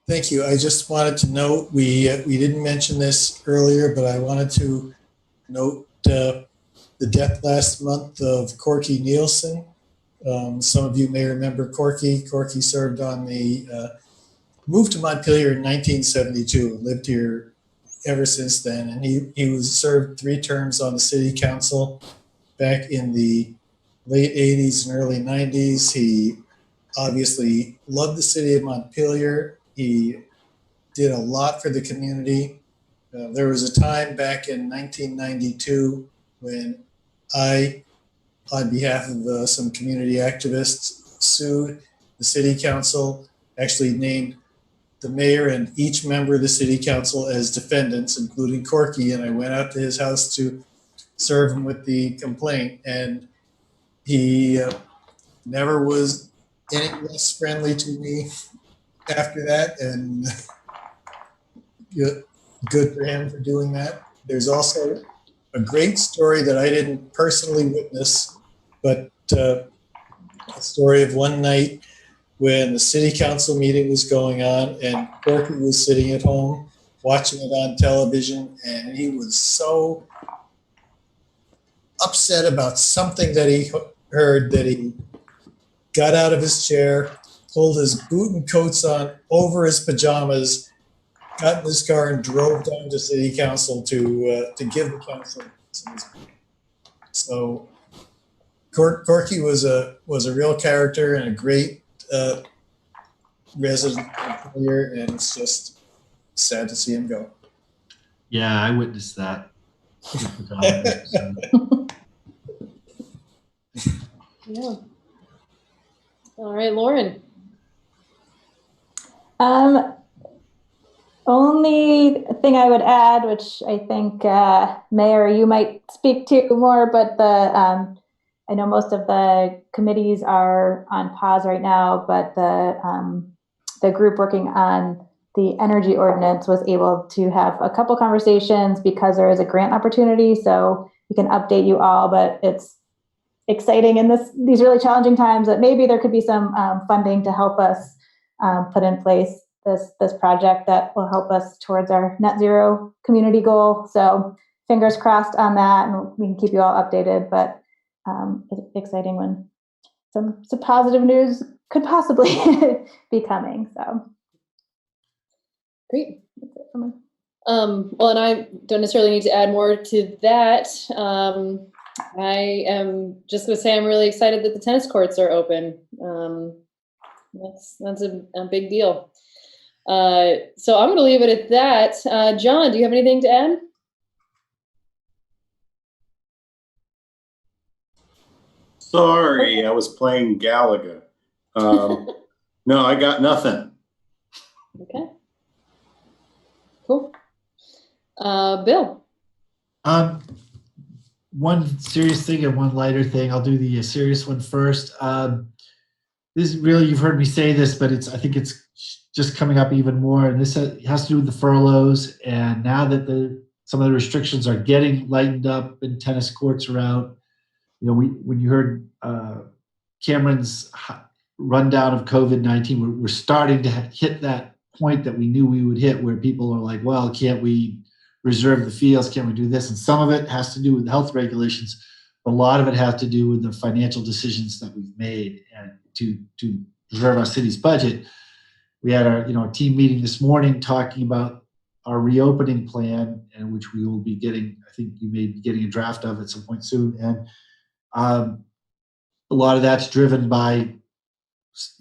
Thank you. I just wanted to note, we didn't mention this earlier, but I wanted to note the death last month of Corky Nielsen. Some of you may remember Corky. Corky served on moved to Montpelier in 1972, lived here ever since then. And he was served 3 terms on the city council back in the late 80s and early 90s. He obviously loved the city of Montpelier. He did a lot for the community. There was a time back in 1992 when I, on behalf of some community activists, sued the city council, actually named the mayor and each member of the city council as defendants, including Corky, and I went out to his house to serve him with the complaint, and he never was any less friendly to me after that, and good for him for doing that. There's also a great story that I didn't personally witness, but a story of one night when the city council meeting was going on and Corky was sitting at home watching it on television, and he was so upset about something that he heard that he got out of his chair, pulled his boot and coats on over his pajamas, got in his car and drove down to city council to give the council some. So Corky was a real character and a great resident here, and it's just sad to see him go. Yeah, I witnessed that. Yeah. All right, Lauren. Only thing I would add, which I think Mayor, you might speak to more, but I know most of the committees are on pause right now, but the group working on the energy ordinance was able to have a couple conversations because there is a grant opportunity. So we can update you all, but it's exciting in these really challenging times that maybe there could be some funding to help us put in place this project that will help us towards our net zero community goal. So fingers crossed on that, and we can keep you all updated, but it's exciting when some positive news could possibly be coming. So great. That's it for me. Well, and I don't necessarily need to add more to that. I am just going to say I'm really excited that the tennis courts are open. That's a big deal. So I'm going to leave it at that. John, do you have anything to add? Sorry, I was playing Galaga. No, I got nothing. Okay. Cool. Bill. One serious thing and one lighter thing. I'll do the serious one first. This is really, you've heard me say this, but I think it's just coming up even more. And this has to do with the furloughs. And now that some of the restrictions are getting lightened up and tennis courts are out, when you heard Cameron's rundown of COVID-19, we're starting to hit that point that we knew we would hit, where people are like, well, can't we reserve the fields? Can't we do this? And some of it has to do with health regulations, but a lot of it has to do with the financial decisions that we've made and to preserve our city's budget. We had our team meeting this morning talking about our reopening plan, and which we will be getting, I think you may be getting a draft of at some point soon. And a lot of that's driven by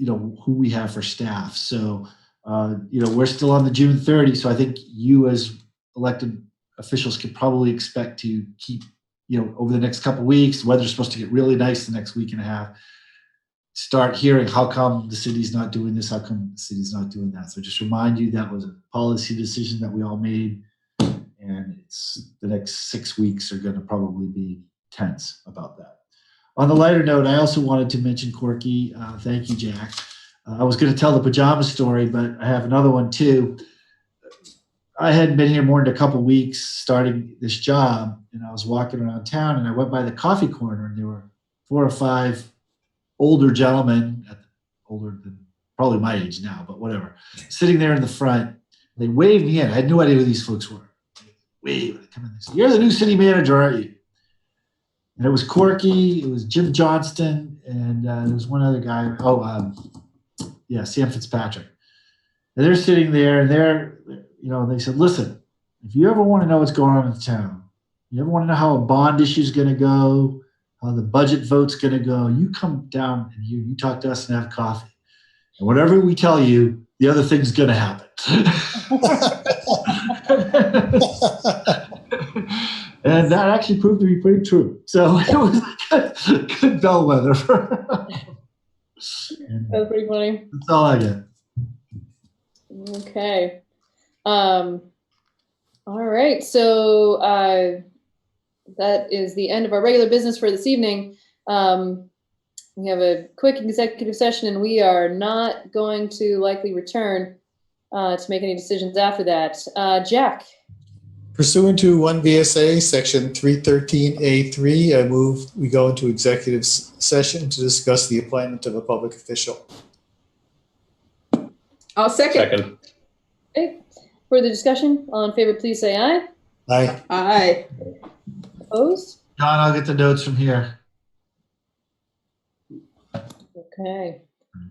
who we have for staff. So we're still on the June 30, so I think you as elected officials could probably expect to keep, over the next couple of weeks, the weather's supposed to get really nice the next week and a half, start hearing how come the city's not doing this, how come the city's not doing that. So just remind you that was a policy decision that we all made, and the next 6 weeks are going to probably be tense about that. On the lighter note, I also wanted to mention Corky. Thank you, Jack. I was going to tell the pajama story, but I have another one too. I hadn't been here more than a couple weeks starting this job, and I was walking around town, and I went by the coffee corner, and there were 4 or 5 older gentlemen, older than probably my age now, but whatever, sitting there in the front. They waved me in. I had no idea who these folks were. They come in. They said, "You're the new city manager, aren't you?" And it was Corky, it was Jim Johnston, and there was one other guy. Sam Fitzpatrick. And they're sitting there, and they said, "Listen, if you ever want to know what's going on in the town, you ever want to know how a bond issue is going to go, how the budget vote's going to go, you come down and you talk to us and have coffee. And whatever we tell you, the other thing's going to happen." And that actually proved to be pretty true. So it was a good bellwether. That's pretty funny. That's all I get. Okay. All right. So that is the end of our regular business for this evening. We have a quick executive session, and we are not going to likely return to make any decisions after that. Jack. Pursuant to 1 VSA section 313A3, I move we go into executive session to discuss the appointment of a public official. I'll second. Okay. Further discussion? All in favor, please say aye. Aye. Aye. Opposed? John, I'll get the notes from here. Okay.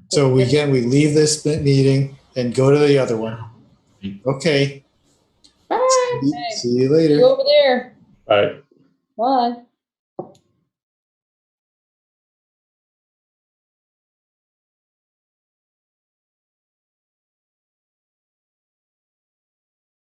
So we leave this meeting and go to the other one. Okay. Bye. See you later. See you over there. Bye. Bye.